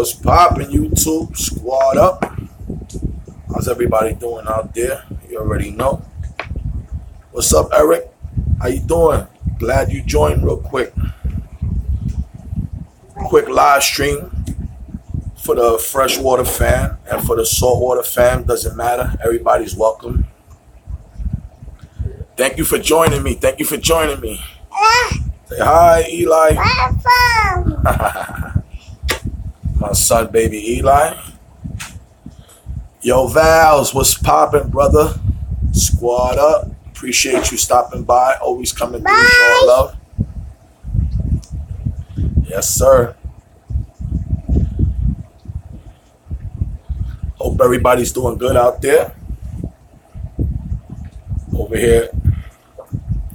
What's poppin', YouTube? Squad up. How's everybody doing out there? You already know. What's up, Eric? How you doing? Glad you joined real quick. Quick live stream for the freshwater fan and for the saltwater fan. Doesn't matter. Everybody's welcome. Thank you for joining me. Thank you for joining me. Say hi, Eli. My son, baby Eli. Yo, Vals, what's poppin', brother? Squad up. Appreciate you stopping by. Always coming through, showing love. Yes, sir. Hope everybody's doing good out there. Over here,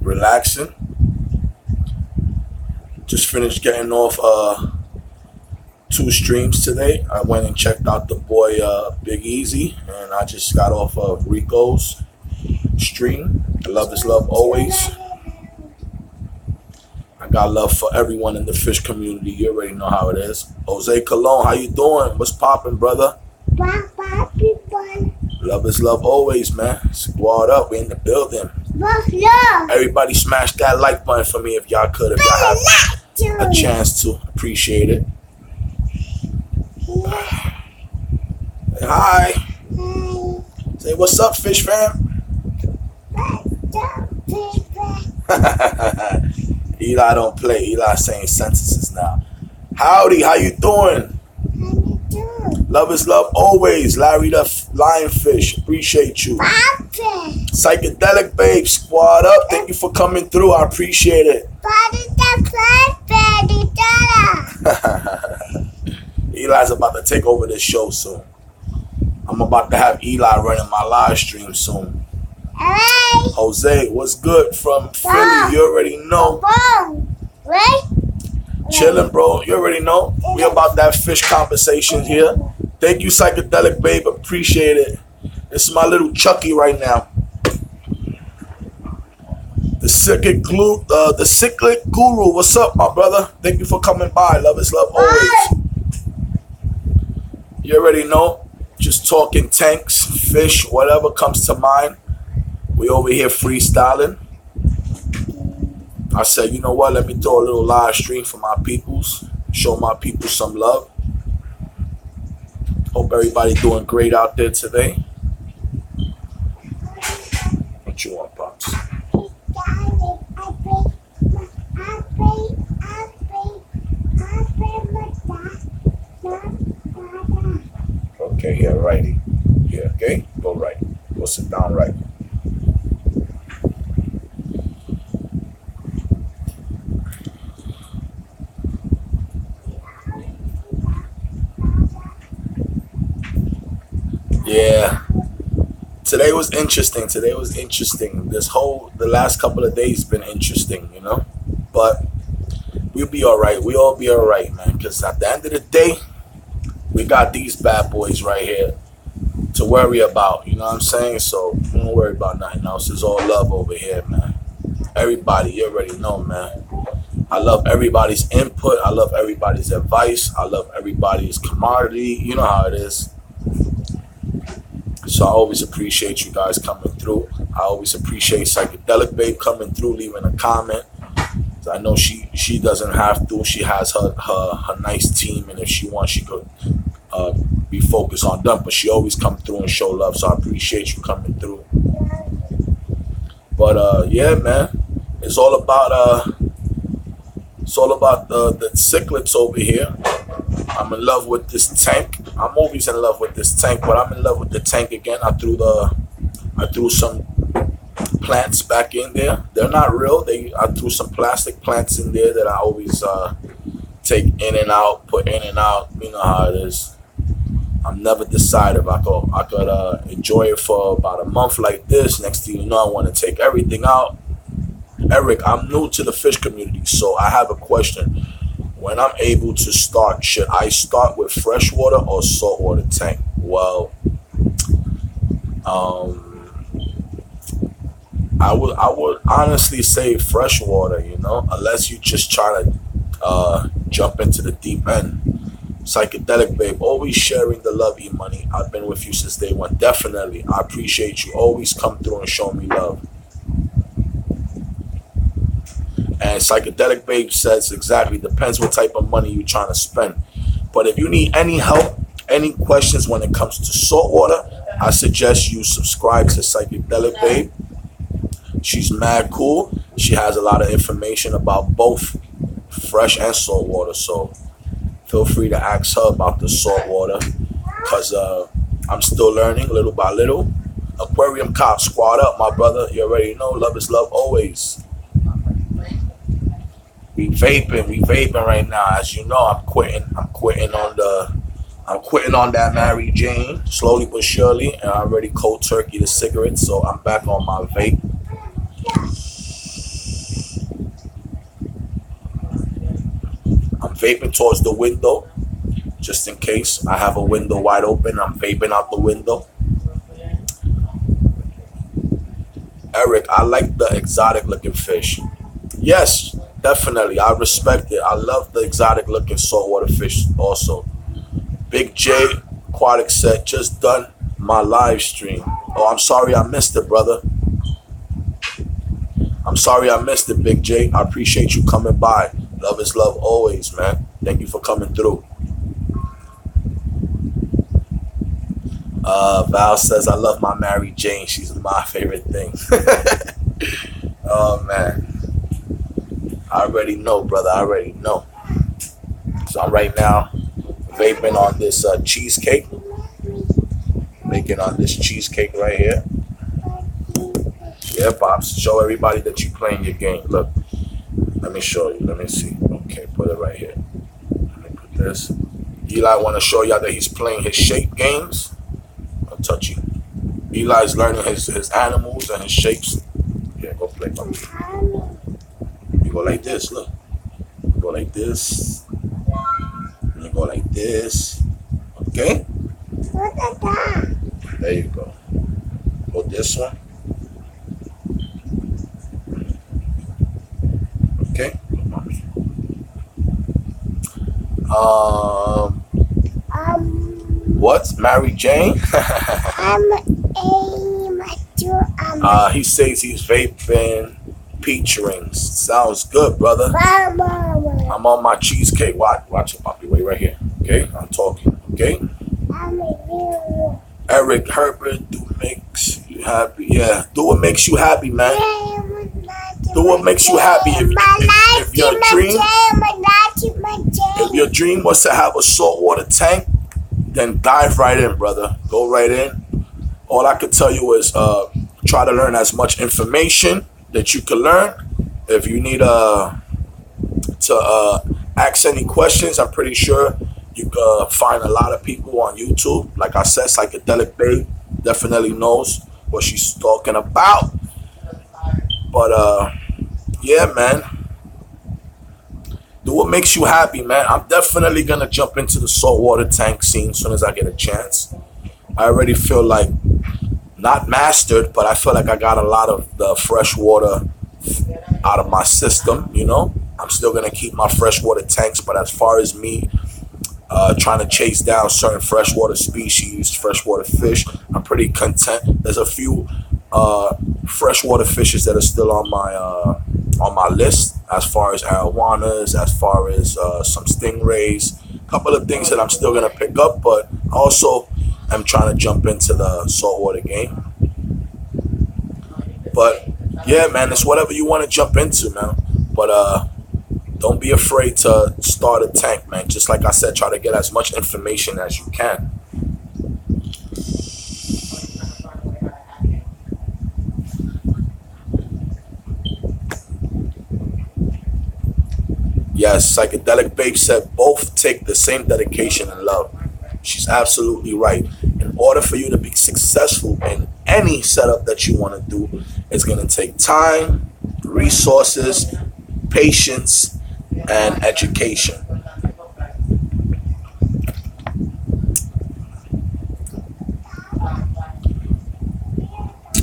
relaxing. Just finished getting off 2 streams today. I went and checked out the boy Big Easy, and I just got off of Rico's stream. Love is love always. I got love for everyone in the fish community. You already know how it is. Jose Colon, how you doing? What's poppin', brother? Love is love always, man. Squad up. We in the building. Everybody smash that like button for me if y'all could. If y'all have a chance to. Appreciate it. Say hi. Say what's up, fish fam. Eli don't play. Eli saying sentences now. Howdy, how you doing? Love is love always. Larry the Lionfish. Appreciate you. Psychedelic babe, squad up. Thank you for coming through. I appreciate it. Eli's about to take over this show soon. I'm about to have Eli running my live stream soon. Jose, what's good from Philly? You already know. Chilling, bro. You already know. We about that fish conversation here. Thank you, Psychedelic babe. Appreciate it. This is my little Chucky right now. The cyclic guru. What's up, my brother? Thank you for coming by. Love is love always. You already know. Just talking tanks, fish, whatever comes to mind. We over here freestyling. I said, you know what? Let me throw a little live stream for my peoples. Show my people some love. Hope everybody doing great out there today. What you want, Pops? Okay, here, righty. Here, okay? Go right. Go sit down right. Yeah. Today was interesting. The last couple of days been interesting, you know? But we'll be all right. We all be all right, man. Because at the end of the day, we got these bad boys right here to worry about. You know what I'm saying? So don't worry about nothing else. It's all love over here, man. Everybody, you already know, man. I love everybody's input. I love everybody's advice. I love everybody's commodity. You know how it is. So I always appreciate you guys coming through. I always appreciate Psychedelic Babe coming through, leaving a comment. I know she doesn't have to. She has her nice team, and if she wants, she could be focused on them. But she always come through and show love. So I appreciate you coming through. But yeah, man, it's all about the cichlids over here. I'm in love with this tank. I'm always in love with this tank, but I'm in love with the tank again. I threw some plants back in there. They're not real. I threw some plastic plants in there that I always take in and out, put in and out. You know how it is. I'm never decided if I could enjoy it for about a month like this. Next thing you know, I want to take everything out. Eric, I'm new to the fish community, so I have a question. When I'm able to start, should I start with freshwater or saltwater tank? Well, I would honestly say freshwater, you know, unless you just try to jump into the deep end. Psychedelic babe, always sharing the love, E-Money. I've been with you since day one. Definitely. I appreciate you. Always come through and show me love. And Psychedelic babe says exactly, depends what type of money you're trying to spend. But if you need any help, any questions when it comes to saltwater, I suggest you subscribe to Psychedelic babe. She's mad cool. She has a lot of information about both fresh and saltwater. So feel free to ask her about the saltwater, because I'm still learning little by little. Aquarium Cop, squad up, my brother. You already know, love is love always. We vaping right now. As you know, I'm quitting on that Mary Jane, slowly but surely, and I already cold turkey the cigarettes, so I'm back on my vape. I'm vaping towards the window, just in case I have a window wide open. I'm vaping out the window. Eric, I like the exotic looking fish. Yes, definitely. I respect it. I love the exotic looking saltwater fish also. Big J Aquatic said, just done my live stream. Oh, I'm sorry I missed it, brother. I'm sorry I missed it, Big J. I appreciate you coming by. Love is love always, man. Thank you for coming through. Val says, I love my Mary Jane. She's my favorite thing. Oh, man. I already know, brother. I already know. So I'm right now vaping on this cheesecake. Making on this cheesecake right here. Yeah, Pops. Show everybody that you playing your game. Look. Let me show you. Let me see. Okay, put it right here. Let me put this. Eli want to show y'all that he's playing his shape games. Don't touch you. Eli's learning his animals and his shapes. Yeah, go play, Pops. You go like this, look. You go like this. And you go like this. Okay? There you go. Go this one. Okay? What's Mary Jane? He says he's vaping peach rings. Sounds good, brother. I'm on my cheesecake. Watch it, Poppy. Wait right here. Okay? I'm talking. Okay? Eric Herbert, do what makes you happy. Yeah, do what makes you happy, man. Do what makes you happy. If your dream was to have a saltwater tank, then dive right in, brother. Go right in. All I could tell you is try to learn as much information that you can learn. If you need to ask any questions, I'm pretty sure you can find a lot of people on YouTube. Like I said, Psychedelic Babe definitely knows what she's talking about. But yeah, man, do what makes you happy, man. I'm definitely gonna jump into the saltwater tank scene as soon as I get a chance. I already feel like not mastered, but I feel like I got a lot of the fresh water out of my system, you know. I'm still gonna keep my freshwater tanks, but as far as me trying to chase down certain freshwater species, freshwater fish, I'm pretty content. There's a few freshwater fishes that are still on my list, as far as arowanas, as far as some stingrays, a couple of things that I'm still gonna pick up, but also I'm trying to jump into the saltwater game. But yeah, man, it's whatever you want to jump into, man. But don't be afraid to start a tank, man. Just like I said, try to get as much information as you can. Yes, Psychedelic Babe said both take the same dedication and love. She's absolutely right. In order for you to be successful in any setup that you want to do, it's going to take time, resources, patience, and education.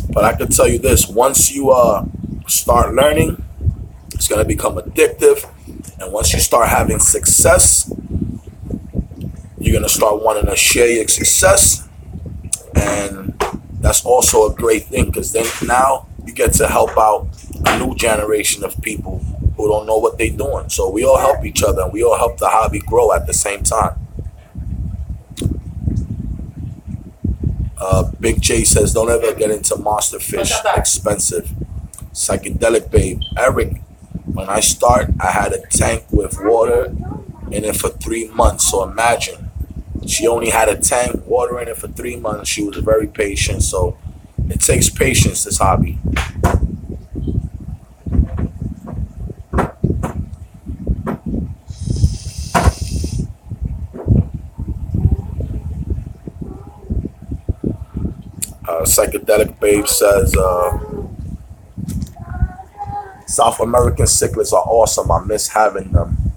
But I can tell you this, once you start learning, it's going to become addictive. And once you start having success, gonna start wanting to share your success, and that's also a great thing, because then now you get to help out a new generation of people who don't know what they're doing. So we all help each other, and we all help the hobby grow at the same time. Big J says, don't ever get into monster fish. Expensive. Psychedelic Babe. Eric, when I start, I had a tank with water in it for 3 months. So imagine, she only had a tank, water in it for 3 months. She was very patient. So it takes patience, this hobby. Psychedelic Babe says, South American cichlids are awesome. I miss having them.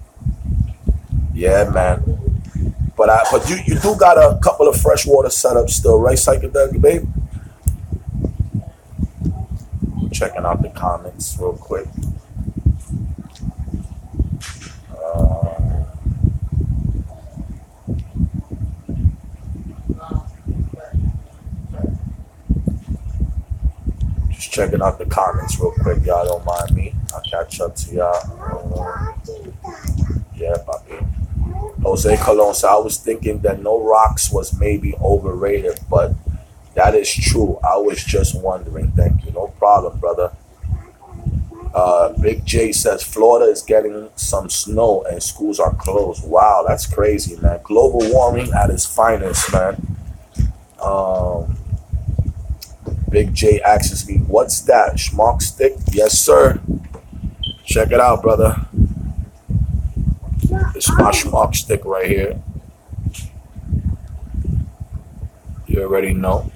Yeah, man. But you do got a couple of freshwater setups still, right, Psychedelic Babe? Checking out the comments real quick. Checking out the comments real quick, y'all. Don't mind me. I'll catch up to y'all. Yeah, papi. Jose Colon said, I was thinking that no rocks was maybe overrated, but that is true. I was just wondering. Thank you. No problem, brother. Big J says, Florida is getting some snow and schools are closed. Wow, that's crazy, man. Global warming at its finest, man. Big J asks me, what's that? Schmuck stick? Yes, sir. Check it out, brother. It's my schmuck stick right here. You already know.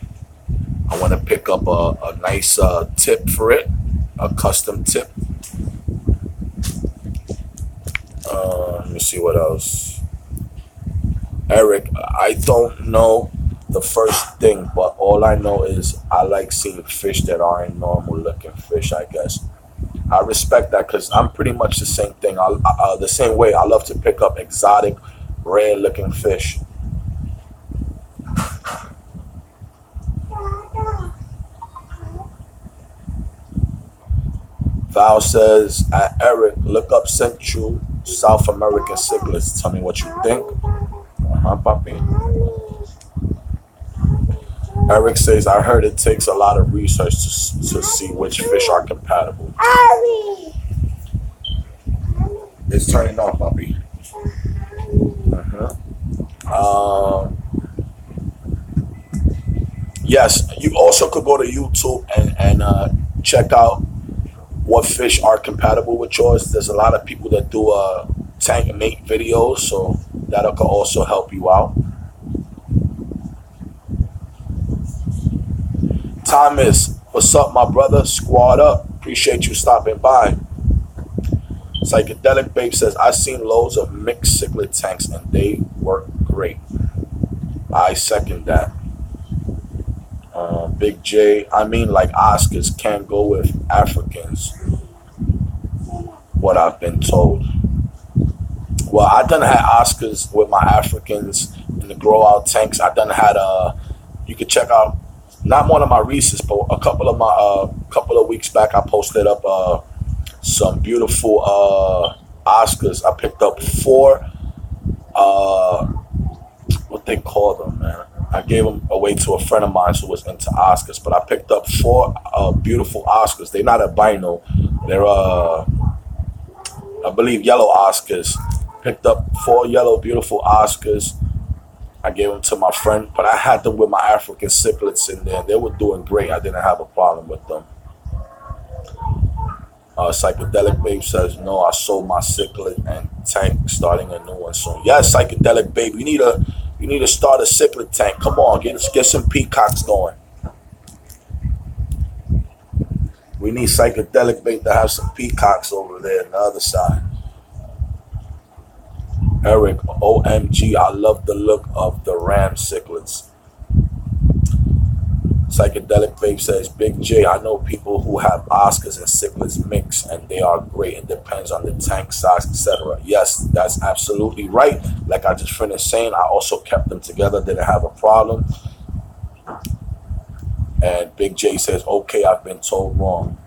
I want to pick up a nice tip for it, a custom tip. Let me see what else. Eric, I don't know the first thing, but all I know is I like seeing fish that aren't normal looking fish, I guess. I respect that, because I'm pretty much the same thing. The same way. I love to pick up exotic, rare looking fish. Val says, Eric, look up Central South American cichlids. Tell me what you think. Papi. Eric says, I heard it takes a lot of research to see which fish are compatible. It's turning off, puppy. Yes, you also could go to YouTube and check out what fish are compatible with yours. There's a lot of people that do tank mate videos, so that could also help you out. Thomas, what's up, my brother? Squad up. Appreciate you stopping by. Psychedelic Babe says, I've seen loads of mixed cichlid tanks and they work great. I second that. Big J, I mean, like Oscars can't go with Africans. What I've been told. Well, I done had Oscars with my Africans in the grow out tanks. I done had you could check out, not one of my recent, but a couple of weeks back I posted up some beautiful Oscars. I picked up 4 what they call them, man. I gave them away to a friend of mine who was into Oscars, but I picked up 4 beautiful Oscars. They're not albino. They're I believe yellow Oscars. Picked up 4 yellow beautiful Oscars. I gave them to my friend, but I had them with my African cichlids in there. They were doing great. I didn't have a problem with them. Psychedelic Babe says, no, I sold my cichlid and tank, starting a new one soon. Yes, Psychedelic Babe, you need to start a cichlid tank. Come on, get some peacocks going. We need Psychedelic Babe to have some peacocks over there on the other side. Eric, OMG, I love the look of the ram cichlids. Psychedelic Babe says, Big J, I know people who have Oscars and cichlids mix, and they are great. It depends on the tank size, etc. Yes, that's absolutely right. Like I just finished saying, I also kept them together, didn't have a problem. And Big J says, okay, I've been told wrong.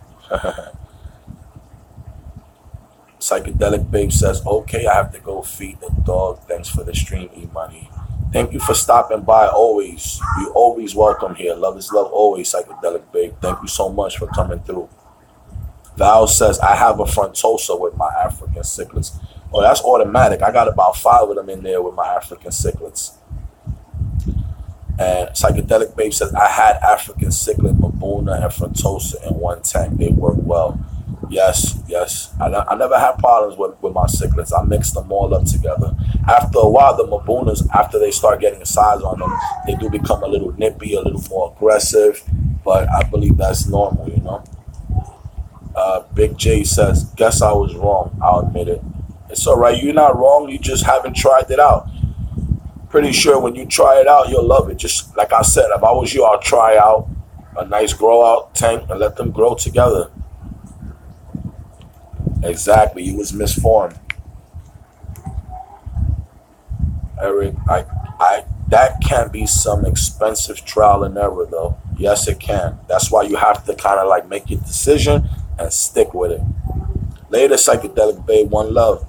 Psychedelic Babe says, okay, I have to go feed the dog. Thanks for the stream, E-Money. Thank you for stopping by always. You always welcome here. Love is love always, Psychedelic Babe. Thank you so much for coming through. Val says, I have a frontosa with my African cichlids. Oh, that's automatic. I got about 5 of them in there with my African cichlids. And Psychedelic Babe says, I had African cichlid, Mabuna, and frontosa in one tank. They work well. Yes, yes. I never had problems with my cichlids. I mixed them all up together. After a while, the Mabunas, after they start getting size on them, they do become a little nippy, a little more aggressive. But I believe that's normal, you know. Big J says, guess I was wrong. I'll admit it. It's all right. You're not wrong. You just haven't tried it out. Pretty sure when you try it out, you'll love it. Just like I said, if I was you, I'll try out a nice grow out tank and let them grow together. Exactly. You was misformed. Eric, that can be some expensive trial and error though. Yes, it can. That's why you have to kind of like make your decision and stick with it. Later, Psychedelic Babe, one love.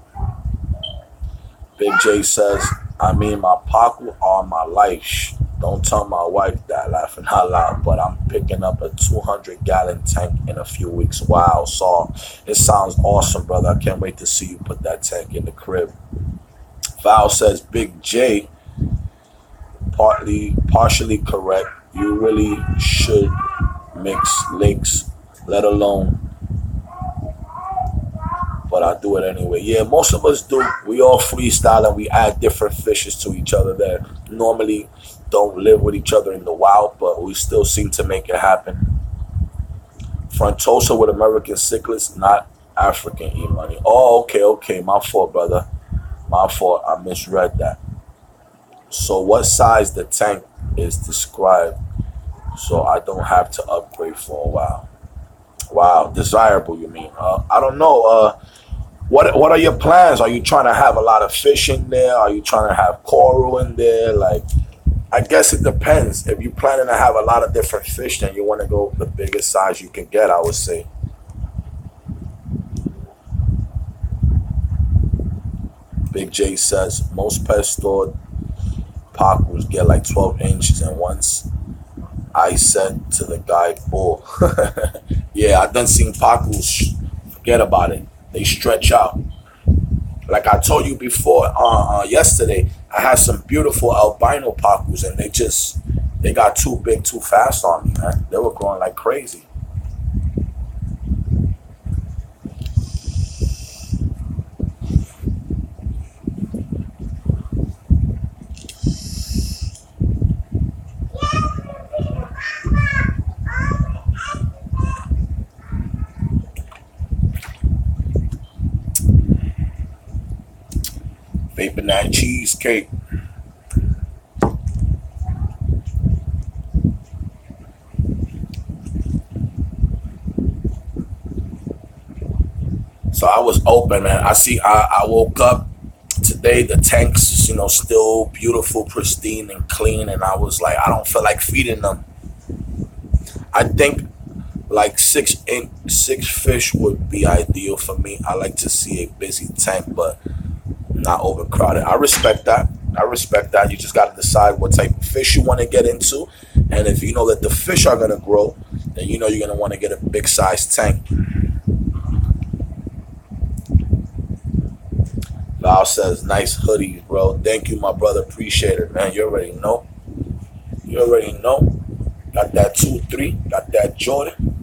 Big J says, I mean, my Pacu are my life. Don't tell my wife that, laughing out loud, but I'm picking up a 200-gallon tank in a few weeks. Wow, Saul, it sounds awesome, brother. I can't wait to see you put that tank in the crib. Val says, Big J, partially correct. You really should mix lakes, let alone, but I do it anyway. Yeah, most of us do. We all freestyle and we add different fishes to each other that normally don't live with each other in the wild, but we still seem to make it happen. Frontosa with American cichlids, not African, E-Money. Oh, okay. My fault, brother. My fault. I misread that. So what size the tank is described so I don't have to upgrade for a while? Wow, desirable, you mean? I don't know. What are your plans? Are you trying to have a lot of fish in there? Are you trying to have coral in there? Like, I guess it depends. If you're planning to have a lot of different fish, then you want to go the biggest size you can get, I would say. Big J says, most pet store Pacus get like 12 inches, and once I said to the guy, bull. Yeah, I done seen Pacus, forget about it. They stretch out. Like I told you before, yesterday, I had some beautiful albino Pacus, and they got too big too fast on me, man. They were growing like crazy. Vaping that cheesecake. So I was open, man. I woke up today, the tank's, still beautiful, pristine, and clean. And I was like, I don't feel like feeding them. I think like six fish would be ideal for me. I like to see a busy tank, but not overcrowded. I respect that. You just got to decide what type of fish you want to get into. And if you know that the fish are going to grow, then you know you're going to want to get a big size tank. Val says, nice hoodie, bro. Thank you, my brother. Appreciate it, man. You already know. Got that 2-3. Got that Jordan.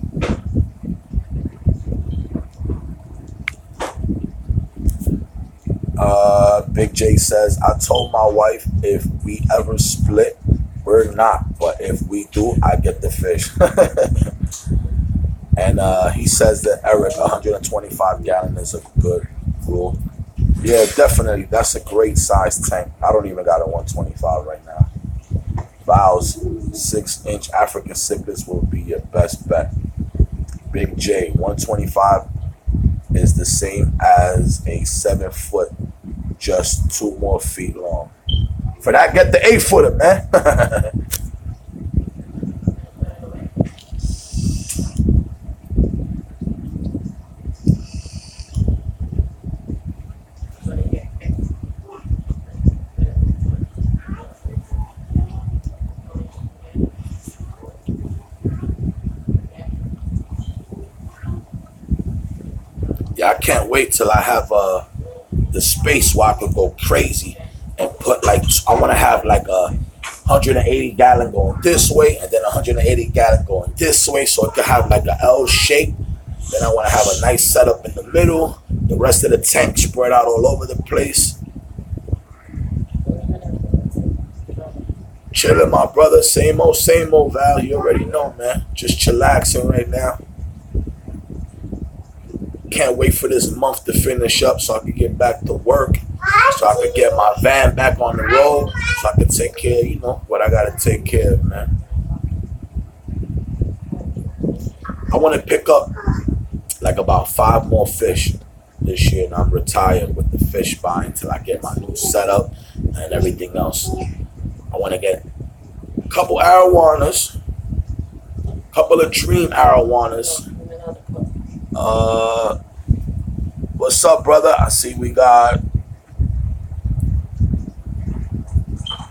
Big J says, I told my wife if we ever split, we're not. But if we do, I get the fish. And he says that Eric, 125 gallon is a good rule. Yeah, definitely. That's a great size tank. I don't even got a 125 right now. Val's 6-inch African cichlids will be your best bet. Big J, 125 is the same as a 7-foot, just 2 more feet long. For that, get the 8-footer, man. Yeah, I can't wait till I have the space where I can go crazy and put like, I want to have like a 180 gallon going this way and then 180 gallon going this way, so it could have like an L shape. Then I want to have a nice setup in the middle, the rest of the tank spread out all over the place. Chilling, my brother. Same old Val. You already know, man. Just chillaxing right now. Can't wait for this month to finish up so I can get back to work, so I can get my van back on the road, so I can take care of, you know, what I gotta take care of, man. I want to pick up like about 5 more fish this year, and I'm retired with the fish buying till I get my new setup and everything else. I want to get a couple arowanas, a couple of dream arowanas. What's up, brother? I see we got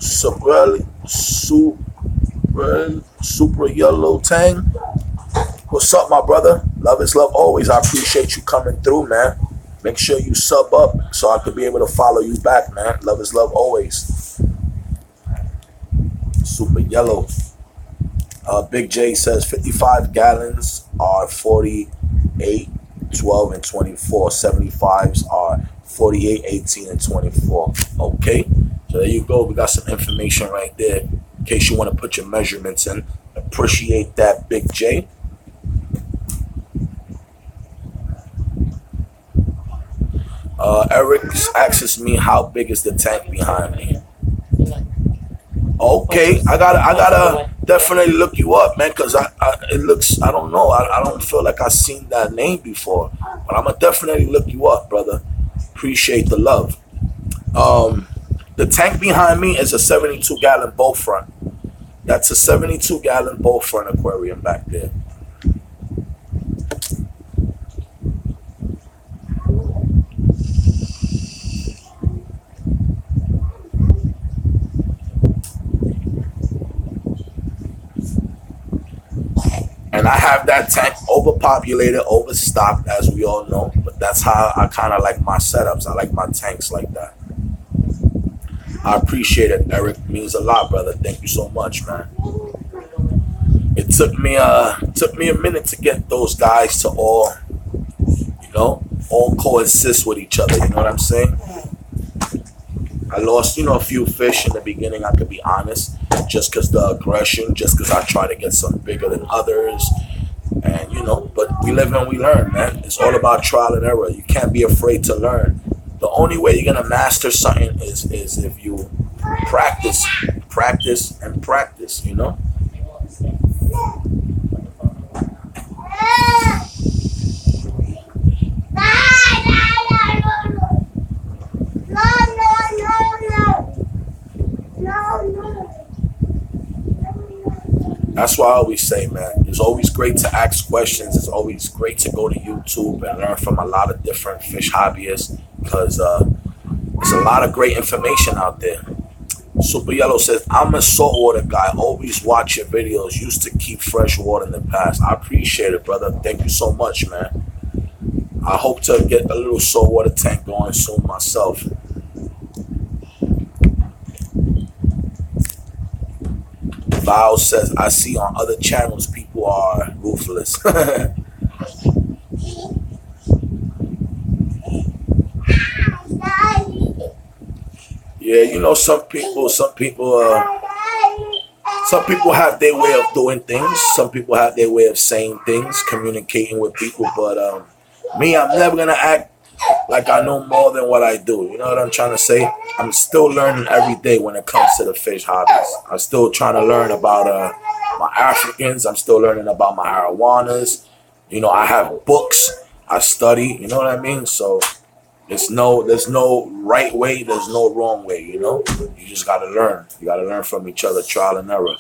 super yellow tang. What's up, my brother? Love is love always. I appreciate you coming through, man. Make sure you sub up so I could be able to follow you back, man. Love is love always. Super yellow. Big J says 55 gallons are 48, 12, and 24. 75s are 48, 18, and 24. Okay, so there you go. We got some information right there in case you want to put your measurements in. Appreciate that, Big J. Eric asks me how big is the tank behind me. Okay, I gotta definitely look you up, man, because it looks, I don't know, I don't feel like I've seen that name before, but I'm gonna definitely look you up, brother. Appreciate the love. The tank behind me is a 72-gallon boat front. That's a 72-gallon boat front aquarium back there. And I have that tank overpopulated, overstocked, as we all know. But that's how I kind of like my setups. I like my tanks like that. I appreciate it, Eric. It means a lot, brother. Thank you so much, man. It took me a minute to get those guys to all, you know, all coexist with each other. You know what I'm saying? I lost, you know, a few fish in the beginning, I could be honest, just because the aggression, just because I try to get some bigger than others. And, you know, but we live and we learn, man. It's all about trial and error. You can't be afraid to learn. The only way you're going to master something is if you practice, and practice, you know? That's why I always say, man, it's always great to ask questions. It's always great to go to YouTube and learn from a lot of different fish hobbyists, because there's a lot of great information out there. Super Yellow says, I'm a saltwater guy. Always watch your videos. Used to keep fresh water in the past. I appreciate it, brother. Thank you so much, man. I hope to get a little saltwater tank going soon myself. Val says, I see on other channels people are ruthless. Yeah, you know, some people have their way of doing things. Some people have their way of saying things, communicating with people. But me, I'm never gonna act like I know more than what I do. You know what I'm trying to say? I'm still learning every day when it comes to the fish hobbies. I'm still trying to learn about my Africans. I'm still learning about my arowanas. You know, I have books. I study. You know what I mean? So there's no right way. There's no wrong way. You know, you just gotta learn. You gotta learn from each other, trial and error.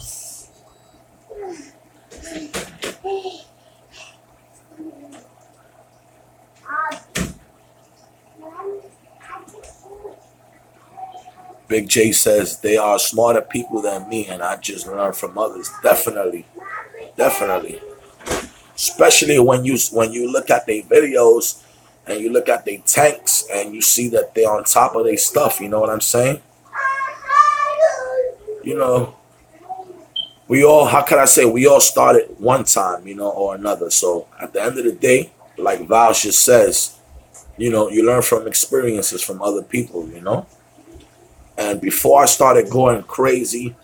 Big J says they are smarter people than me, and I just learn from others. Definitely, definitely. Especially when you look at their videos and you look at their tanks and you see that they're on top of their stuff. You know what I'm saying? You know, we all, how can I say, we all started one time, you know, or another. So at the end of the day, like Val just says, you know, you learn from experiences from other people, you know. And before I started going crazy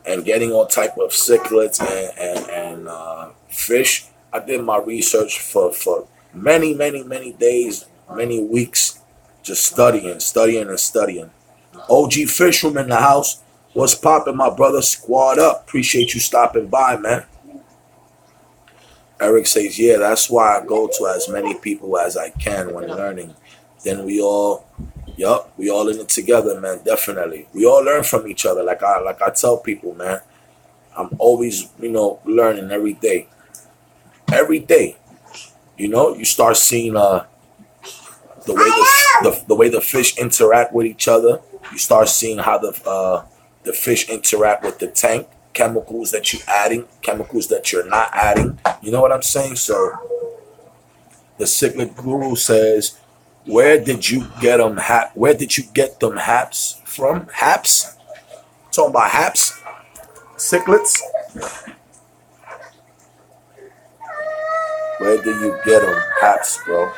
and getting all type of cichlids and fish, I did my research for many days, many weeks, just studying. OG Fishroom in the house. What's poppin', my brother? Squad up. Appreciate you stopping by, man. Eric says, yeah, that's why I go to as many people as I can when learning. Then we all, we all in it together, man. Definitely. We all learn from each other. Like I tell people, man, I'm always, you know, learning every day. Every day. You know, you start seeing the way the fish interact with each other. You start seeing how the fish interact with the tank. Chemicals that you're adding, chemicals that you're not adding. You know what I'm saying? So the cichlid guru says, where did you get them? Where did you get them haps from? Haps? Talking about haps? Cichlids? Where do you get them haps, bro?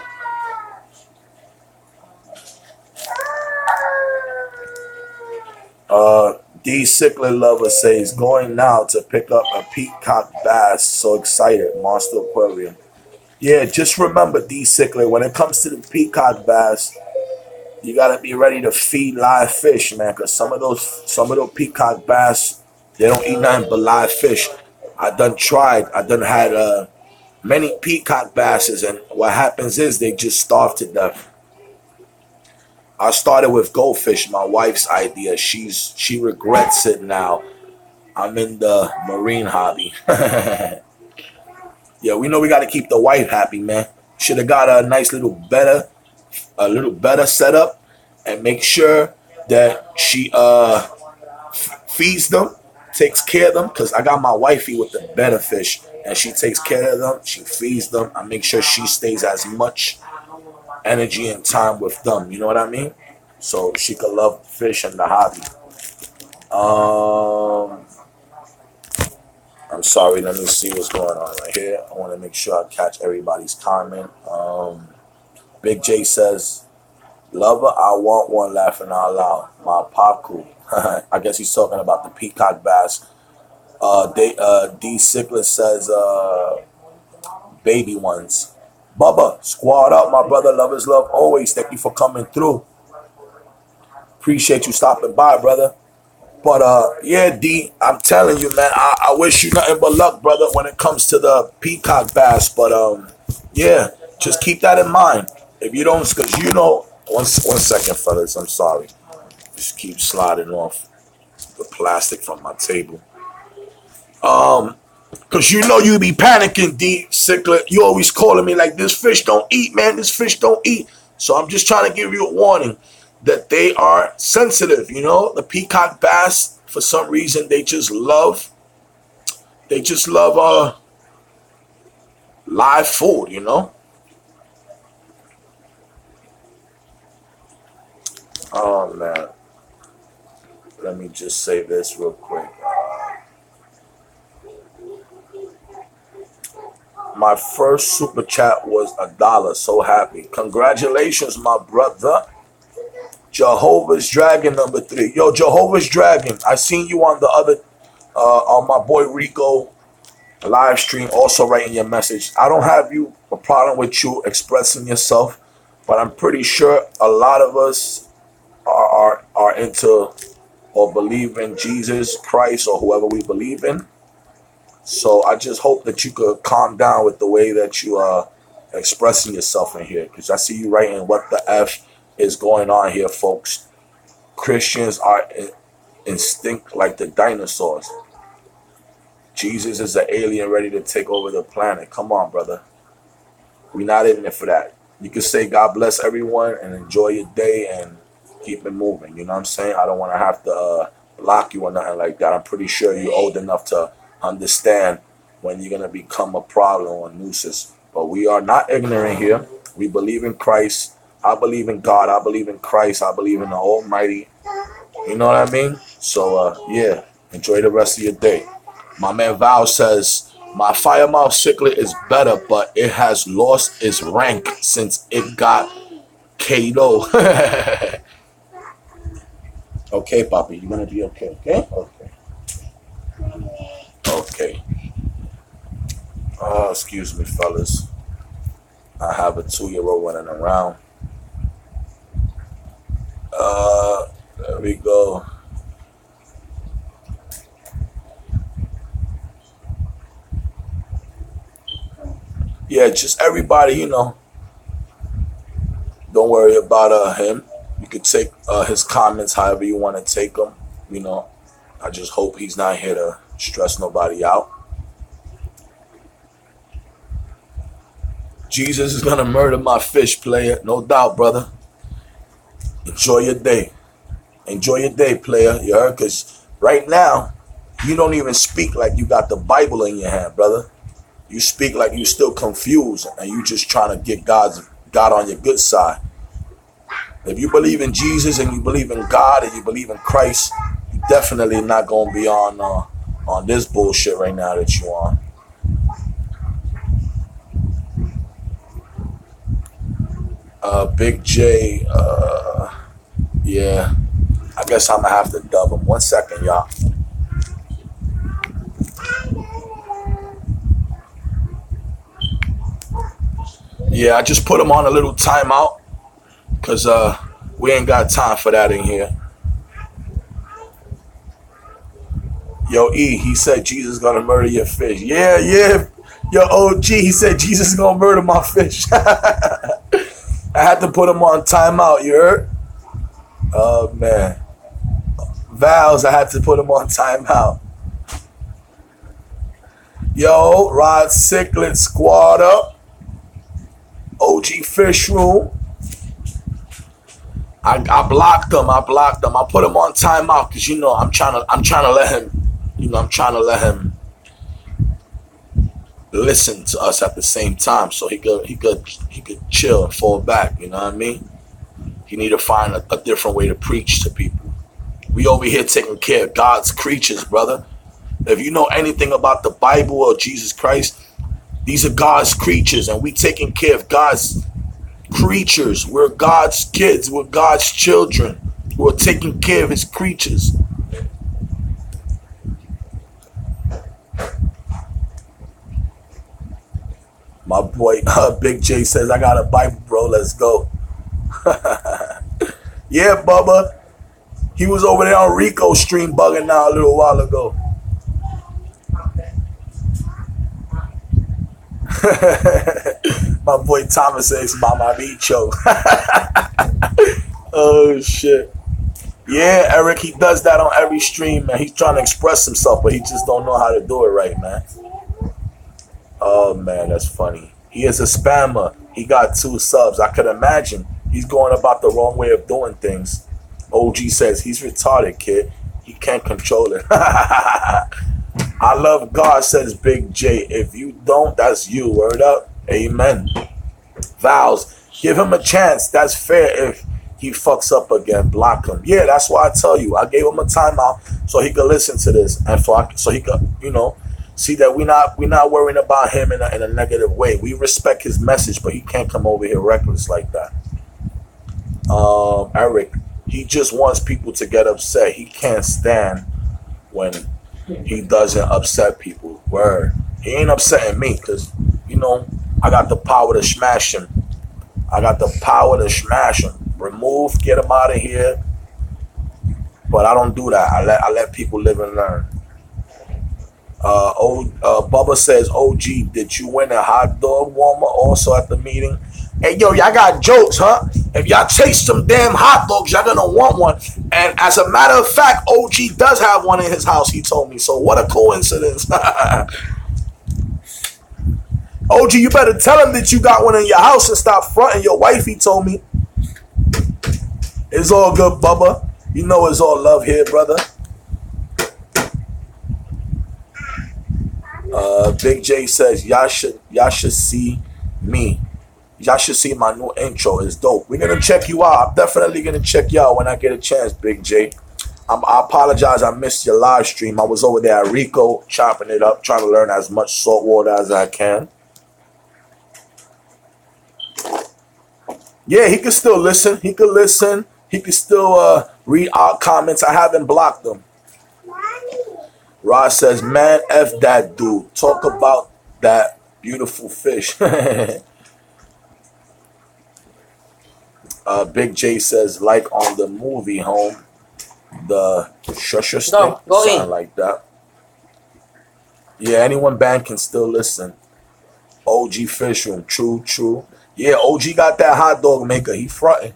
D Cichlid Lover says, going now to pick up a peacock bass. So excited. Monster Aquarium. Yeah, just remember, D Cichlid, when it comes to the peacock bass, you gotta be ready to feed live fish, man. Cause some of those peacock bass, they don't eat nothing but live fish. I done had many peacock basses, and what happens is they just starve to death. I started with goldfish, my wife's idea. She regrets it now. I'm in the marine hobby. Yeah, we know we got to keep the wife happy, man. Should have got a nice little better setup, and make sure that she feeds them, takes care of them. Cause I got my wifey with the better fish, and she takes care of them. She feeds them. I make sure she stays as much energy and time with them. You know what I mean? So she could love fish and the hobby. I'm sorry. Let me see what's going on right here. I want to make sure I catch everybody's comment. Big J says, "Lover, I want one laughing out loud. My paku." I guess he's talking about the peacock bass. D Cichlid says, baby ones. Bubba, squad up, my brother. Love is love always. Thank you for coming through. Appreciate you stopping by, brother. But yeah, D, I'm telling you, man, I wish you nothing but luck, brother, when it comes to the peacock bass. But yeah, just keep that in mind. If you don't, because you know, one second, fellas, I'm sorry. Just keep sliding off the plastic from my table. Cause you know you be panicking, D Cichlid. You always calling me like, this fish don't eat, man. This fish don't eat. So I'm just trying to give you a warning that they are sensitive. You know, the peacock bass, for some reason, they just love live food. You know. Oh man, let me just say this real quick. My first super chat was $1. So happy. Congratulations, my brother. Jehovah's Dragon number 3. Yo, Jehovah's Dragon. I seen you on the other, on my boy Rico live stream, also writing your message. I don't have a problem with you expressing yourself. But I'm pretty sure a lot of us are into or believe in Jesus Christ or whoever we believe in. So I just hope that you could calm down with the way that you are expressing yourself in here, because I see you writing what the F is going on here, folks. Christians are instinct like the dinosaurs. Jesus is an alien ready to take over the planet. Come on, brother. We're not in it for that. You can say God bless everyone and enjoy your day and keep it moving. You know what I'm saying? I don't want to have to block you or nothing like that. I'm pretty sure you're old enough to understand when you're going to become a problem or a nuisance. But we are not ignorant here. We believe in Christ. I believe in God. I believe in Christ. I believe in the Almighty. You know what I mean? So, yeah, enjoy the rest of your day. My man Val says, my Firemouth cichlid is better, but it has lost its rank since it got KO. Okay, Poppy, you're going to be okay, okay? Okay. Okay. Oh, excuse me, fellas. I have a 2-year-old running around. There we go. Yeah, just everybody, you know, don't worry about him. You could take his comments however you want to take them. You know, I just hope he's not here to stress nobody out. Jesus is going to murder my fish, player. No doubt, brother. Enjoy your day. Enjoy your day, player. You heard? Because right now, you don't even speak like you got the Bible in your hand, brother. You speak like you still confused and you just trying to get God on your good side. If you believe in Jesus and you believe in God and you believe in Christ, you definitely not going to be on this bullshit right now that you on. Big J, yeah, I guess I'm going to have to dub him. 1 second, y'all. Yeah, I just put him on a little timeout because we ain't got time for that in here. Yo, E, he said Jesus is going to murder your fish. Yeah, yeah. Yo, OG, he said Jesus is going to murder my fish. I had to put him on timeout, you heard? Oh, man. Vals, I had to put him on timeout. Yo, Rod Cichlid, Squadup. OG Fish Room. I blocked him. I put him on timeout because you know I'm trying to let him, you know, I'm trying to let him listen to us at the same time so he could chill and fall back, you know what I mean? He need to find a different way to preach to people. We over here taking care of God's creatures, brother. If you know anything about the Bible or Jesus Christ, these are God's creatures, and we taking care of God's creatures. We're God's kids. We're God's children. We're taking care of his creatures. My boy Big J says, I got a Bible, bro. Let's go. Yeah, Bubba. He was over there on Rico stream bugging out a little while ago. My boy Thomas says, Mama Bicho. Oh, shit. Yeah, Eric, he does that on every stream, man. He's trying to express himself, but he just don't know how to do it right, man. Oh, man, that's funny. He is a spammer. He got 2 subs. I could imagine he's going about the wrong way of doing things. OG says, he's retarded, kid. He can't control it. I love God, says Big J. If you don't, that's you. Word up. Amen. Vows, give him a chance. That's fair. If he fucks up again, block him. Yeah, that's why I tell you. I gave him a timeout so he could listen to this and so he could, you know, see that we're not worrying about him in a negative way. We respect his message, but he can't come over here reckless like that. Eric, he just wants people to get upset. He can't stand when he doesn't upset people. Word. He ain't upsetting me because, you know, I got the power to smash him. I got the power to smash them, remove, get them out of here. But I don't do that. I let people live and learn. Bubba says, OG, did you win a hot dog warmer also at the meeting? Hey, yo, y'all got jokes, huh? If y'all taste some damn hot dogs, y'all gonna want one. And as a matter of fact, OG does have one in his house, he told me. So what a coincidence. OG, you better tell him that you got one in your house and stop fronting your wife, he told me. It's all good, Bubba. You know it's all love here, brother. Big J says, y'all should see me. Y'all should see my new intro. It's dope. We're gonna check you out. I'm definitely gonna check you out when I get a chance, Big J. I apologize, I missed your live stream. I was over there at Rico chopping it up, trying to learn as much salt water as I can. Yeah, he can still listen. He can listen. He can still read our comments. I haven't blocked him. Rod says, man, F that dude. Talk about that beautiful fish. Big J says, like on the movie Home, the shusher stick, something like that. Yeah, anyone banned can still listen. OG Fish Room, true. Yeah, OG got that hot dog maker. He fronting.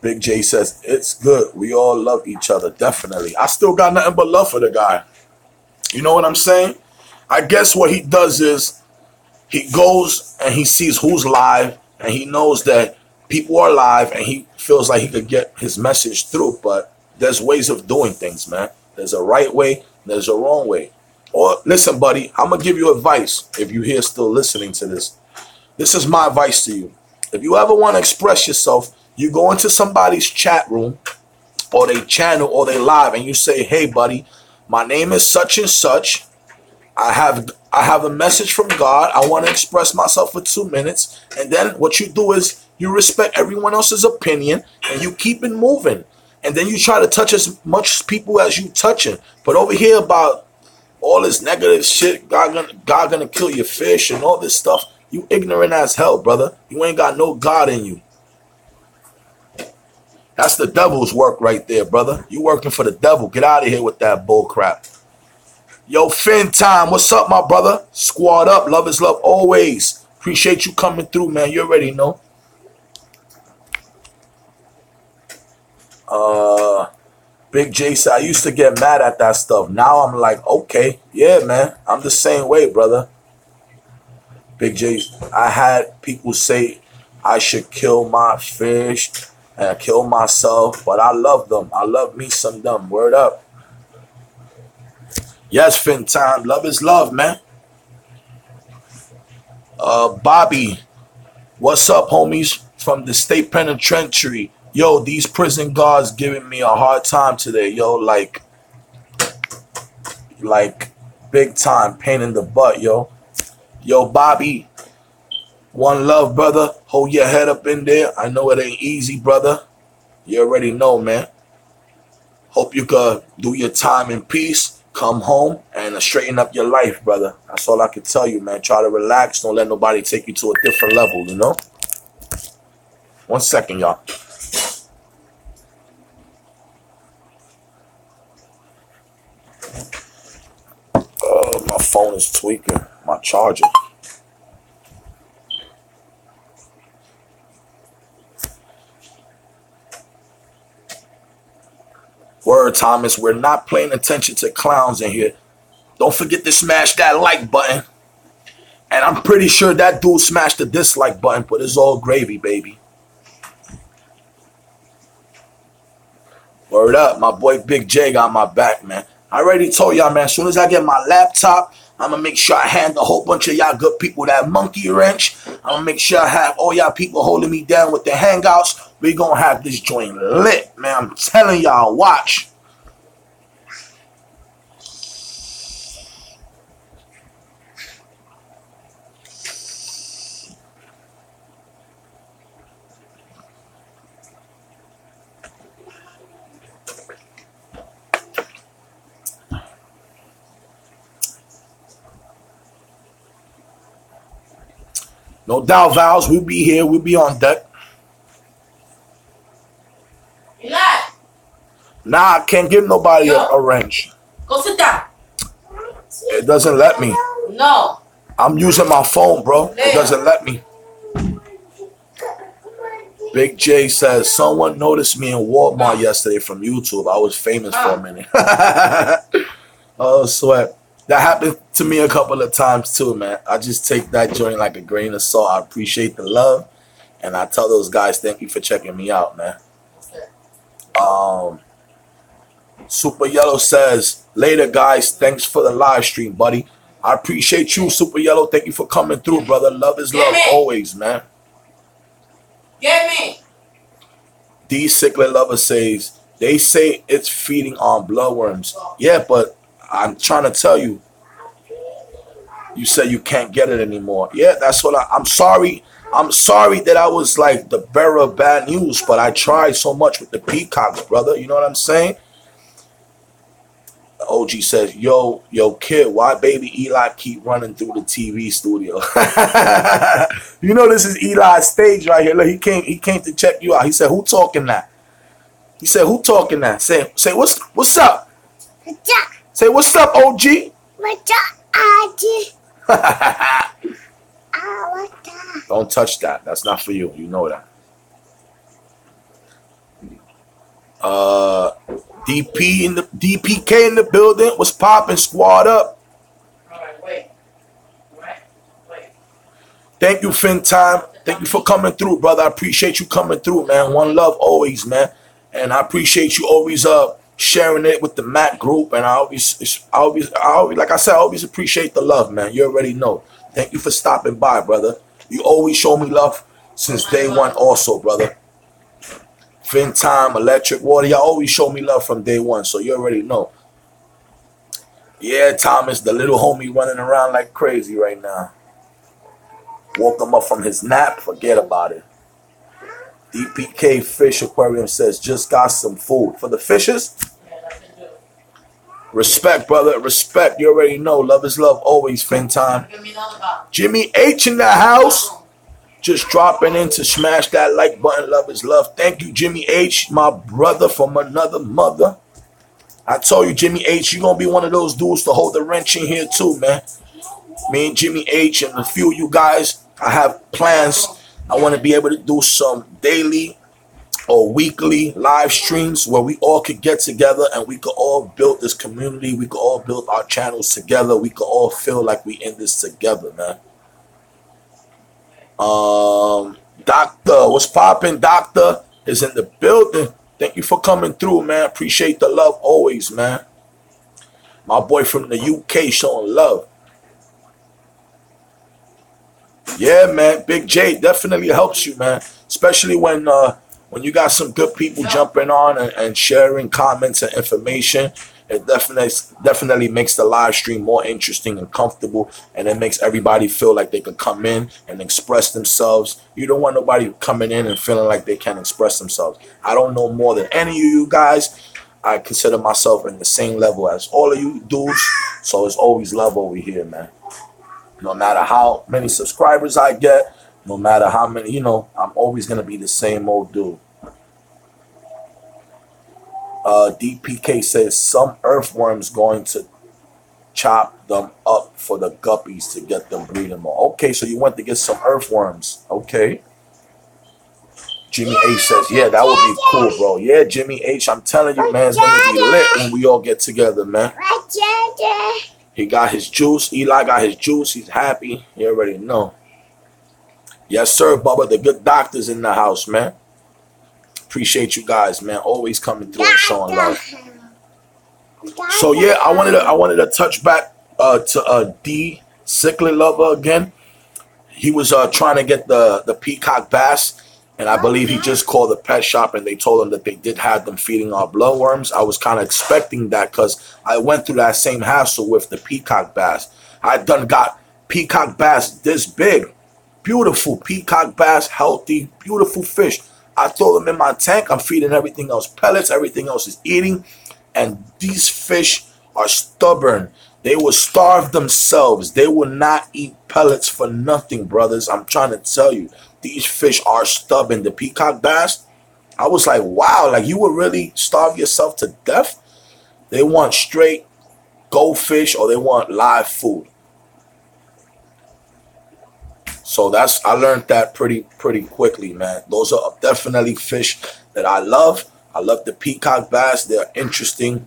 Big J says, it's good. We all love each other. Definitely. I still got nothing but love for the guy. You know what I'm saying? I guess what he does is he goes and he sees who's live and he knows that people are live and he feels like he could get his message through. But there's ways of doing things, man. There's a right way. There's a wrong way. Or listen, buddy, I'm going to give you advice if you're here still listening to this. This is my advice to you. If you ever want to express yourself, you go into somebody's chat room or they channel or they live and you say, hey, buddy, my name is such and such. I have a message from God. I want to express myself for 2 minutes. And then what you do is you respect everyone else's opinion and you keep it moving. And then you try to touch as much people as you touching. But over here about all this negative shit, God gonna kill your fish and all this stuff, you ignorant as hell, brother. You ain't got no God in you. That's the devil's work right there, brother. You working for the devil. Get out of here with that bull crap. Yo, Fin Time, what's up, my brother? Squad up. Love is love always. Appreciate you coming through, man. You already know. Big J said, I used to get mad at that stuff. Now I'm like, okay, yeah, man. I'm the same way, brother. Big J, I had people say I should kill my fish and kill myself, but I love them. I love me some them. Word up. Yes, Fin Time. Love is love, man. Bobby, what's up, homies? From the state penitentiary. Yo, these prison guards giving me a hard time today. Yo, like big time pain in the butt, yo. Yo, Bobby, one love, brother. Hold your head up in there. I know it ain't easy, brother. You already know, man. Hope you could do your time in peace, come home, and straighten up your life, brother. That's all I can tell you, man. Try to relax. Don't let nobody take you to a different level, you know? 1 second, y'all. My phone is tweaking. My charger. Word, Thomas. We're not paying attention to clowns in here. Don't forget to smash that like button. And I'm pretty sure that dude smashed the dislike button, but it's all gravy, baby. Word up. My boy Big J got my back, man. I already told y'all, man, as soon as I get my laptop, I'm going to make sure I hand a whole bunch of y'all good people that monkey wrench. I'm going to make sure I have all y'all people holding me down with the hangouts. We going to have this joint lit, man. I'm telling y'all, watch. No doubt, Vals. We'll be here. We'll be on deck. Eli. Nah, I can't give nobody a wrench. Go sit down. It doesn't let me. No. I'm using my phone, bro. It doesn't let me. Big J says, someone noticed me in Walmart yesterday from YouTube. I was famous for a minute. Oh, sweat. That happened to me a couple of times too, man. I just take that joint like a grain of salt. I appreciate the love. And I tell those guys, thank you for checking me out, man. Super Yellow says, later, guys. Thanks for the live stream, buddy. I appreciate you, Super Yellow. Thank you for coming through, brother. Love is love always, man. Get me. D Sickler Lover says, they say it's feeding on bloodworms. Yeah, but I'm trying to tell you, you said you can't get it anymore. Yeah, that's what I'm sorry. I'm sorry that I was like the bearer of bad news, but I tried so much with the peacocks, brother. You know what I'm saying? OG says, yo, kid, why baby Eli keep running through the TV studio? You know this is Eli's stage right here. Look, he came to check you out. He said, who talking that? He said, who talking that? Say what's up? What's up? Say what's up, OG? What's up, OG? Don't touch that. That's not for you. You know that. DPK in the building. What's popping? Squad up. All right, wait. Thank you, Fin Time. Thank you for coming through, brother. I appreciate you coming through, man. One love always, man. And I appreciate you always sharing it with the Mac group. And I always, like I said, I always appreciate the love, man. You already know. Thank you for stopping by, brother. You always show me love since day one also, brother. Fin Time, Electric Water, y'all always show me love from day one, so you already know. Yeah, Thomas, the little homie running around like crazy right now. Woke him up from his nap, forget about it. DPK Fish Aquarium says, just got some food. For the fishes? Respect, brother, respect. You already know, love is love always, Fin Time. Jimmy H in the house. Just dropping in to smash that like button. Love is love. Thank you, Jimmy H, my brother from another mother. I told you, Jimmy H, you're going to be one of those dudes to hold the wrench in here too, man. Me and Jimmy H and a few of you guys, I have plans. I want to be able to do some daily or weekly live streams where we all could get together and we could all build this community. We could all build our channels together. We could all feel like we in this together, man. Doctor, what's poppin'? Doctor is in the building. Thank you for coming through, man. Appreciate the love always, man. My boy from the UK showing love. Yeah, man. Big J definitely helps you, man. Especially when you got some good people jumping on and sharing comments and information. It definitely makes the live stream more interesting and comfortable, and it makes everybody feel like they can come in and express themselves. You don't want nobody coming in and feeling like they can't express themselves. I don't know more than any of you guys. I consider myself in the same level as all of you dudes, so it's always love over here, man. No matter how many subscribers I get, no matter how many, you know, I'm always going to be the same old dude. DPK says some earthworms going to chop them up for the guppies to get them breeding more. Okay, so you went to get some earthworms. Okay. Jimmy H says, yeah, that would be cool, bro. Yeah, Jimmy H, I'm telling you, man, it's going to be lit when we all get together, man. He got his juice. Eli got his juice. He's happy. You already know. Yes, sir, Bubba. The good doctor's in the house, man. Appreciate you guys, man. Always coming through and showing love. So yeah, I wanted to touch back to D Sickly Lover again. He was trying to get the peacock bass, and I believe he just called the pet shop and they told him that they did have them feeding our bloodworms. I was kind of expecting that because I went through that same hassle with the peacock bass. I done got peacock bass this big, beautiful peacock bass, healthy, beautiful fish. I throw them in my tank. I'm feeding everything else pellets. Everything else is eating. And these fish are stubborn. They will starve themselves. They will not eat pellets for nothing, brothers. I'm trying to tell you, these fish are stubborn. The peacock bass, I was like, wow, like you would really starve yourself to death? They want straight goldfish or they want live food. So I learned that pretty quickly, man. Those are definitely fish that I love. I love the peacock bass. They're interesting.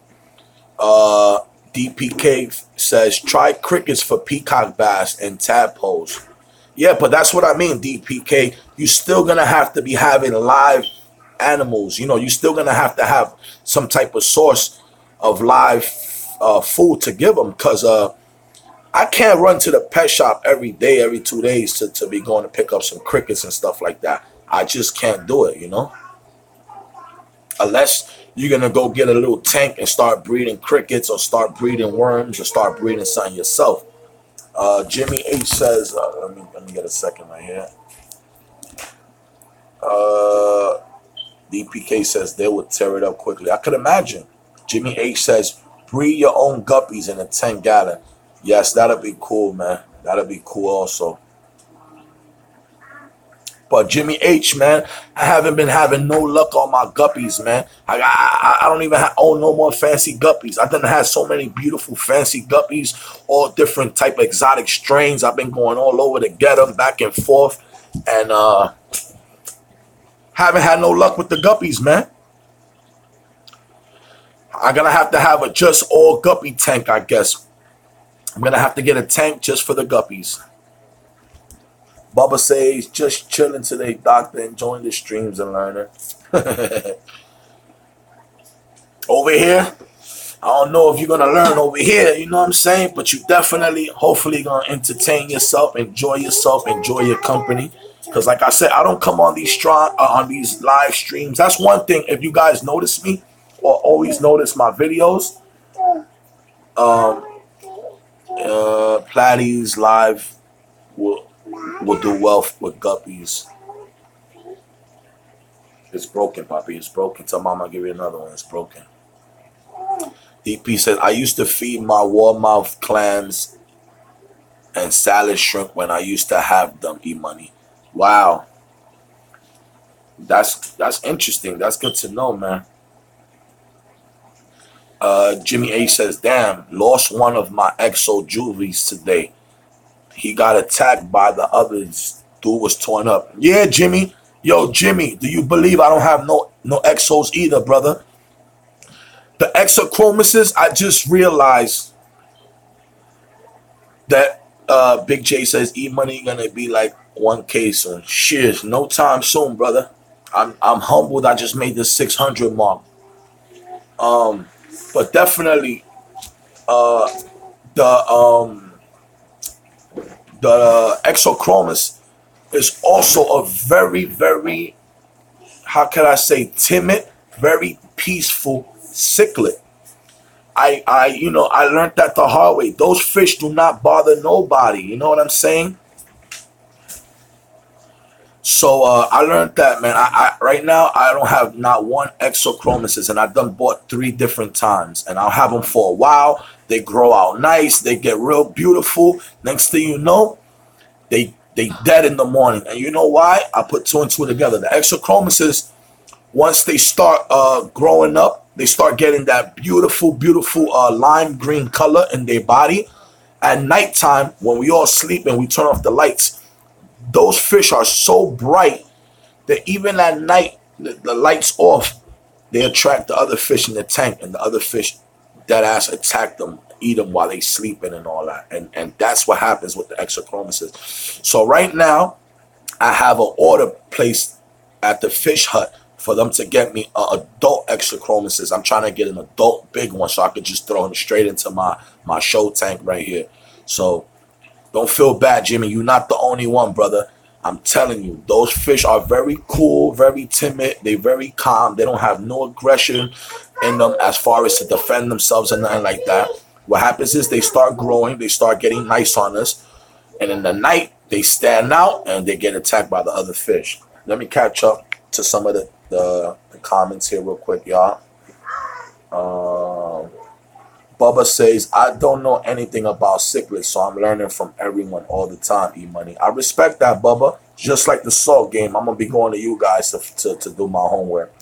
DPK says try crickets for peacock bass and tadpoles. Yeah, but that's what I mean, DPK. You're still gonna have to be having live animals. You know, you're still gonna have to have some type of source of live food to give them, because I can't run to the pet shop every day, every 2 days to be going to pick up some crickets and stuff like that. I just can't do it, you know. Unless you're going to go get a little tank and start breeding crickets or start breeding worms or start breeding something yourself. Jimmy H says, let me get a second right here. DPK says they would tear it up quickly. I could imagine. Jimmy H says, breed your own guppies in a 10-gallon. Yes, that'll be cool, man. That'll be cool also. But Jimmy H, man, I haven't been having no luck on my guppies, man. I don't even own no more fancy guppies. I done had so many beautiful fancy guppies, all different type of exotic strains. I've been going all over to get them back and forth, and haven't had no luck with the guppies, man. I'm gonna have to have a just all guppy tank, I guess. I'm gonna have to get a tank just for the guppies. Bubba says, just chilling today, doctor, enjoying the streams and learning. Over here, I don't know if you're going to learn over here, you know what I'm saying? But you definitely, hopefully, going to entertain yourself, enjoy your company. Because like I said, I don't come on these live streams. That's one thing, if you guys notice me or always notice my videos, Platy's live will do well with guppies. It's broken, Poppy. It's broken. Tell Mama I'll give you another one. It's broken. DP says, I used to feed my warmouth clams and salad shrimp when I used to have them, E-Money. Wow. That's interesting. That's good to know, man. Jimmy A says, damn, lost one of my exo juvies today. He got attacked by the others. Dude was torn up. Yeah, Jimmy. Yo, Jimmy, do you believe I don't have no exos either, brother? The exochromuses, I just realized that Big J says E-Money gonna be like 1K soon. Shit, no time soon, brother. I'm humbled. I just made the 600 mark. But definitely, the exochromus is also a very, very, how can I say, timid, very peaceful cichlid. I learned that the hard way. Those fish do not bother nobody. You know what I'm saying? So I learned that, man. I right now I don't have not one exochromuses, and I've done bought 3 different times, and I'll have them for a while. They grow out nice. They get real beautiful. Next thing you know, they dead in the morning. And you know why? I put 2 and 2 together. The exochromuses, once they start growing up, they start getting that beautiful, beautiful lime green color in their body. At nighttime, when we all sleep and we turn off the lights, those fish are so bright that even at night, the lights off, they attract the other fish in the tank, and the other fish dead ass attack them, eat them while they sleeping and all that. And that's what happens with the exochromuses. So right now, I have an order placed at the fish hut for them to get me an adult exochromuses. I'm trying to get an adult big one so I could just throw him straight into my show tank right here. So don't feel bad, Jimmy. You're not the only one, brother. I'm telling you, those fish are very cool, very timid. They're very calm. They don't have no aggression in them as far as to defend themselves or nothing like that. What happens is they start growing. They start getting nice on us. And in the night, they stand out and they get attacked by the other fish. Let me catch up to some of the comments here real quick, y'all. Bubba says, I don't know anything about cichlids, so I'm learning from everyone all the time, E-Money. I respect that, Bubba. Just like the salt game, I'm going to be going to you guys to do my homework.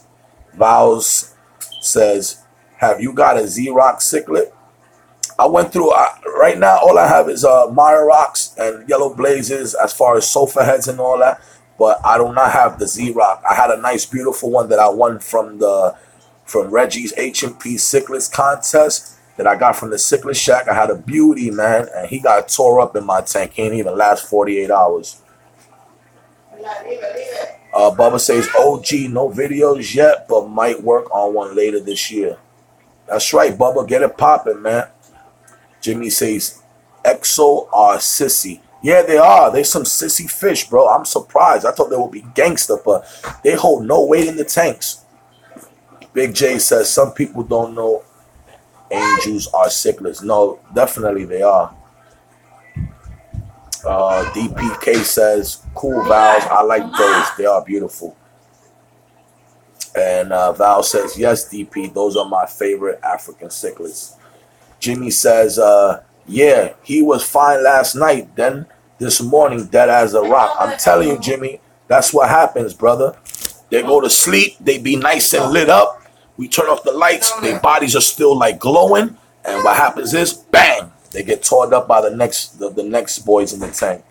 Vows says, have you got a Z-Rock cichlid? I went through, right now, all I have is Maya Rocks and Yellow Blazes as far as sofa heads and all that. But I do not have the Z-Rock. I had a nice, beautiful one that I won from Reggie's H&P Cichlids contest that I got from the Cichlid Shack. I had a beauty, man, and he got tore up in my tank. He didn't even last 48 hours. Bubba says, OG, no videos yet, but might work on one later this year. That's right, Bubba. Get it popping, man. Jimmy says, Exo are sissy. Yeah, they are. They're some sissy fish, bro. I'm surprised. I thought they would be gangster, but they hold no weight in the tanks. Big J says, some people don't know angels are cichlids. No, definitely they are. DPK says, cool, Vals. I like those. They are beautiful. And Val says, yes, DP, those are my favorite African cichlids. Jimmy says, yeah, he was fine last night. Then this morning, dead as a rock. I'm telling you, Jimmy, that's what happens, brother. They go to sleep. They be nice and lit up. We turn off the lights. Their bodies are still like glowing. And what happens is, bang, they get torn up by the next boys in the tank.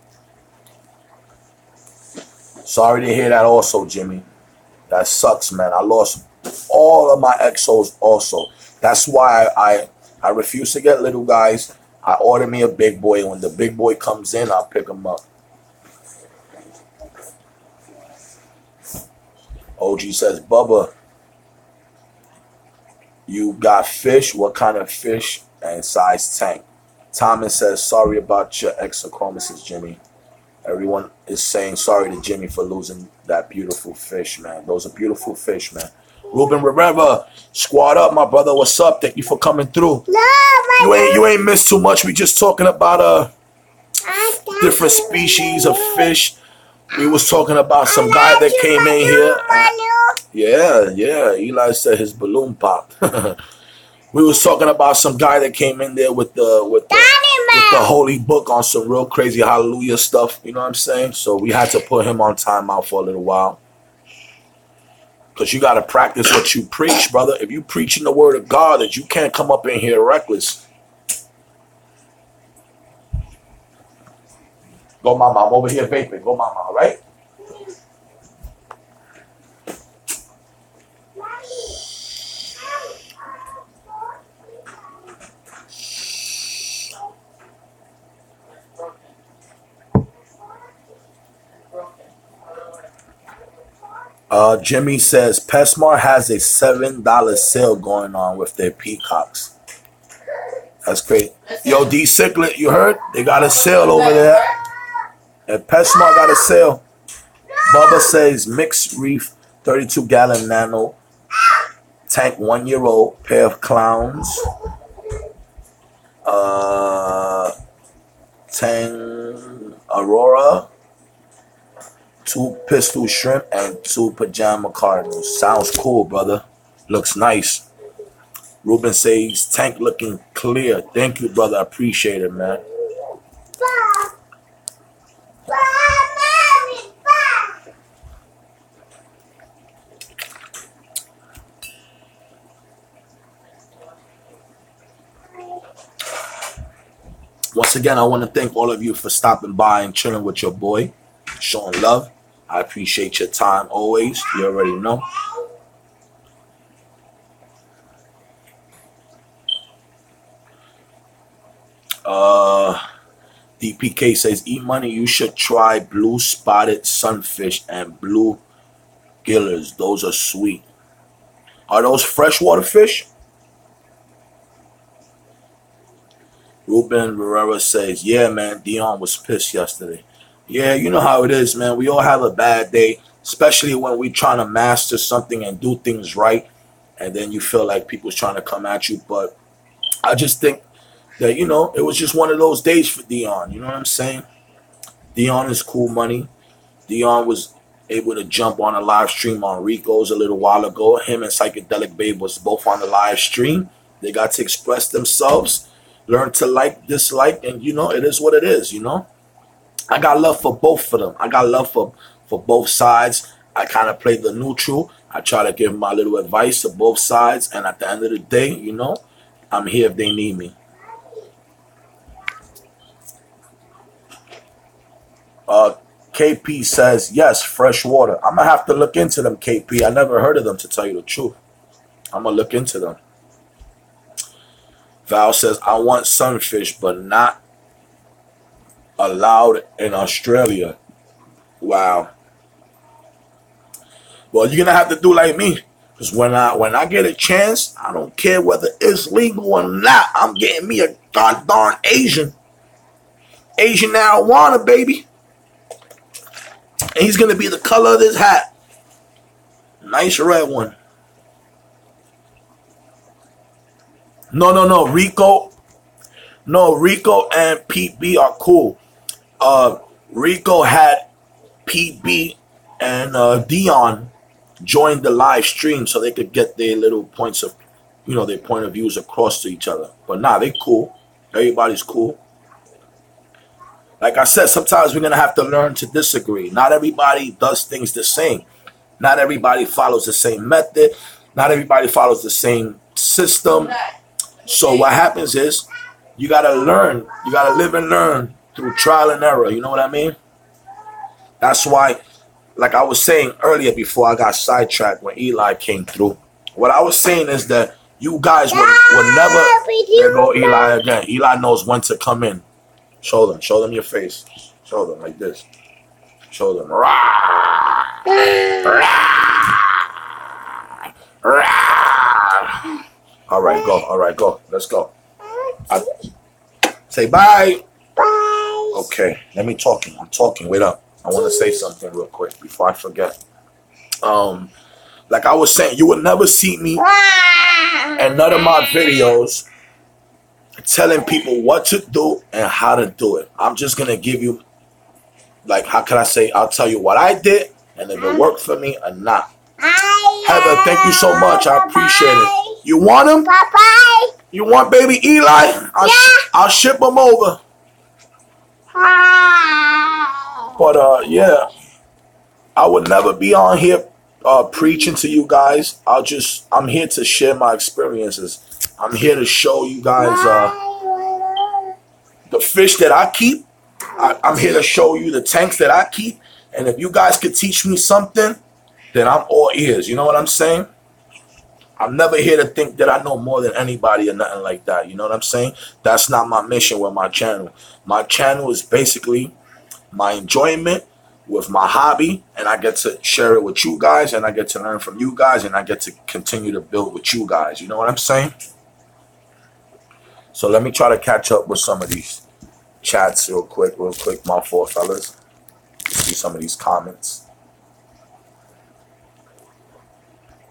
Sorry to hear that also, Jimmy. That sucks, man. I lost all of my exos also. That's why I refuse to get little guys. I order me a big boy. And when the big boy comes in, I'll pick him up. OG says, Bubba, you got fish? What kind of fish and size tank? Thomas says, sorry about your exochromasis, Jimmy. Everyone is saying sorry to Jimmy for losing that beautiful fish, man. Those are beautiful fish, man. Ruben Rivera, squad up, my brother. What's up? Thank you for coming through. No, you ain't missed too much. We just talking about different species of fish. We was talking about some guy that came in here. Yeah. Eli said his balloon popped. We was talking about some guy that came in there with the holy book on some real crazy hallelujah stuff. You know what I'm saying? So we had to put him on timeout for a little while. Because you got to practice what you preach, brother. If you preaching the word of God, that you can't come up in here reckless. Go, mama. I'm over here vaping. Go, mama. All right? Jimmy says PetSmart has a $7 sale going on with their peacocks. That's great. Yo, D Cichlid, you heard? They got a sale over there. And PetSmart got a sale. Bubba says mixed reef, 32-gallon nano tank, 1-year-old, pair of clowns, Tang Aurora, 2 pistol shrimp, and 2 pajama cardinals. Sounds cool, brother. Looks nice. Ruben says, tank looking clear. Thank you, brother. I appreciate it, man. Once again, I want to thank all of you for stopping by and chilling with your boy, showing love. I appreciate your time always. You already know. DPK says, E-Money, you should try blue spotted sunfish and blue gillers. Those are sweet. Are those freshwater fish? Ruben Rivera says, yeah, man, Dion was pissed yesterday. Yeah, you know how it is, man. We all have a bad day, especially when we're trying to master something and do things right, and then you feel like people's trying to come at you. But I just think that, you know, it was just one of those days for Dion. You know what I'm saying? Dion is cool money. Dion was able to jump on a live stream on Rico's a little while ago. Him and Psychedelic Babe was both on the live stream. They got to express themselves, learn to like, dislike, and you know, it is what it is, you know. I got love for both of them. I got love for both sides. I kind of play the neutral. I try to give my little advice to both sides, and at the end of the day, you know, I'm here if they need me. KP says, yes, fresh water. I'm going to have to look into them, KP. I never heard of them, to tell you the truth. I'm going to look into them. Val says, I want sunfish, but not allowed in Australia. Wow. Well, you're going to have to do like me. Because when I get a chance, I don't care whether it's legal or not. I'm getting me a darn Asian marijuana, baby. And he's going to be the color of this hat. Nice red one. No. Rico. No, Rico and Pete B are cool. Rico had Pete B and Dion join the live stream so they could get their little points of, you know, their point of views across to each other. But nah, they cool. Everybody's cool. Like I said, sometimes we're going to have to learn to disagree. Not everybody does things the same. Not everybody follows the same method. Not everybody follows the same system. So what happens is you got to learn. You got to live and learn through trial and error. You know what I mean? That's why, like I was saying earlier before I got sidetracked when Eli came through, what I was saying is that you guys would never... There go Eli again. Eli knows when to come in. Show them your face. Show them like this. Show them. All right, go. Let's go. Say bye. Bye. Okay, let me talking. I'm talking. Wait up. I want to say something real quick before I forget. Like I was saying, you would never see me in none of my videos telling people what to do and how to do it. I'm just going to give you, like, how can I say, I'll tell you what I did and if it worked for me or not. Heather, thank you so much. I appreciate it. You want him? Bye-bye. You want baby Eli? I'll ship him over. But, yeah, I would never be on here preaching to you guys. I'm here to share my experiences. I'm here to show you guys the fish that I keep. I'm here to show you the tanks that I keep. And if you guys could teach me something, then I'm all ears. You know what I'm saying? I'm never here to think that I know more than anybody or nothing like that. You know what I'm saying? That's not my mission with my channel. My channel is basically my enjoyment with my hobby, and I get to share it with you guys, and I get to learn from you guys, and I get to continue to build with you guys. You know what I'm saying? So let me try to catch up with some of these chats real quick. My fault, fellas. See some of these comments.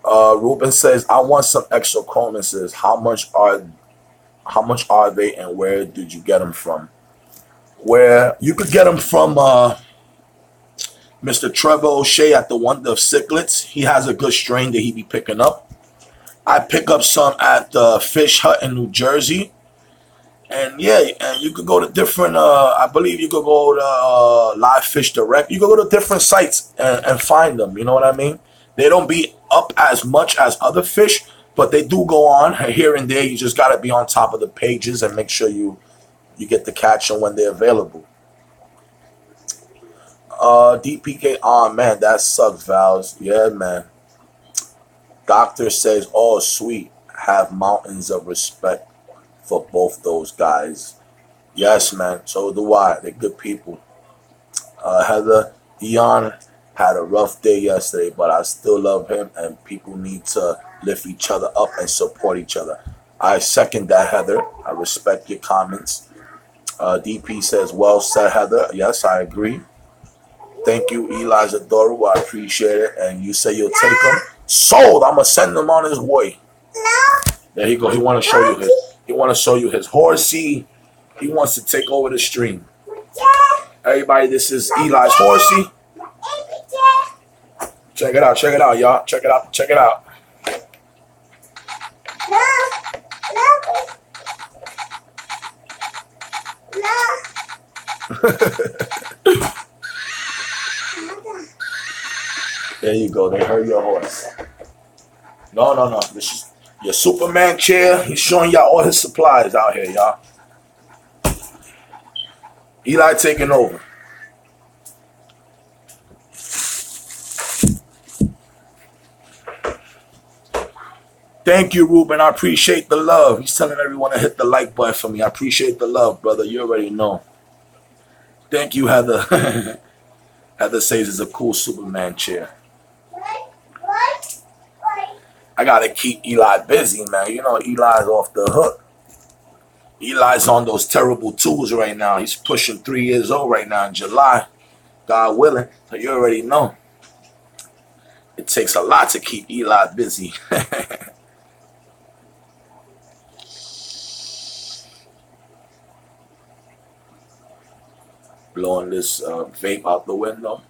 Ruben says, I want some extra chromuses. How much are they, and where did you get them from? Where you could get them from Mr. Trevor O'Shea at the Wonder of Cichlids. He has a good strain that he be picking up. I pick up some at the Fish Hut in New Jersey. And yeah, and you could go to different, I believe you could go to Live Fish Direct. You could go to different sites and find them. You know what I mean? They don't be up as much as other fish, but they do go on here and there. You just got to be on top of the pages and make sure you get the catch them when they're available. DPK, oh man, that sucks, Vals. Yeah, man. Doctor says, oh, sweet. Have mountains of respect for both those guys. Yes, man. So do I. They're good people. Heather, Dion had a rough day yesterday, but I still love him, and people need to lift each other up and support each other. I second that, Heather. I respect your comments. DP says, well said, Heather. Yes, I agree. Thank you, Eli's adorable. I appreciate it. And you say you'll take him. Sold. I'm gonna send him on his way. There you go. He want to show you his. He want to show you his horsey. He wants to take over the stream. Everybody, this is Eli's horsey. Check it out, y'all. Check it out. There you go. They heard your horse. No, no, no. This is your Superman chair. He's showing y'all all his supplies out here, y'all. Eli taking over. Thank you, Ruben. I appreciate the love. He's telling everyone to hit the like button for me. I appreciate the love, brother. You already know. Thank you, Heather. Heather says it's a cool Superman chair. I gotta keep Eli busy, man. You know Eli's off the hook. Eli's on those terrible tools right now. He's pushing 3 years old right now in July. God willing. So you already know. It takes a lot to keep Eli busy. Blowing this vape out the window.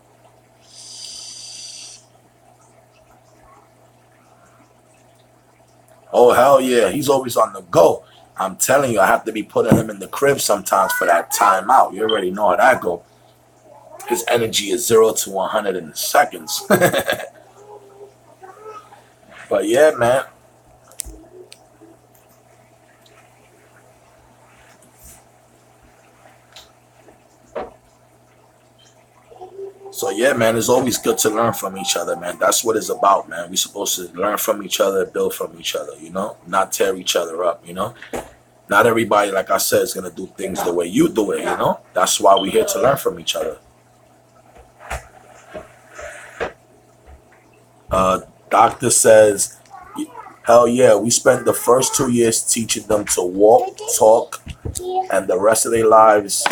Oh, hell yeah. He's always on the go. I'm telling you, I have to be putting him in the crib sometimes for that timeout. You already know how that go. His energy is 0 to 100 in seconds. But yeah, man. So yeah, man, it's always good to learn from each other, man. That's what it's about, man. We're supposed to learn from each other, build from each other, you know? Not tear each other up, you know? Not everybody, like I said, is going to do things the way you do it, you know? That's why we're here to learn from each other. Doctor says, hell yeah, we spent the first 2 years teaching them to walk, talk, and the rest of their lives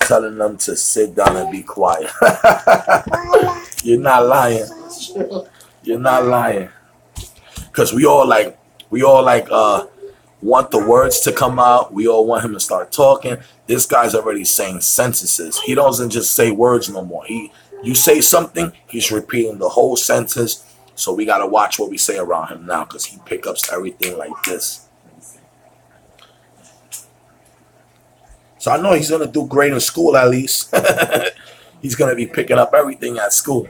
telling them to sit down and be quiet. You're not lying. You're not lying. Because we all like want the words to come out. We all want him to start talking. This guy's already saying sentences. He doesn't just say words no more. You say something, he's repeating the whole sentence. So we got to watch what we say around him now because he picks up everything like this. So I know he's going to do great in school at least. He's going to be picking up everything at school.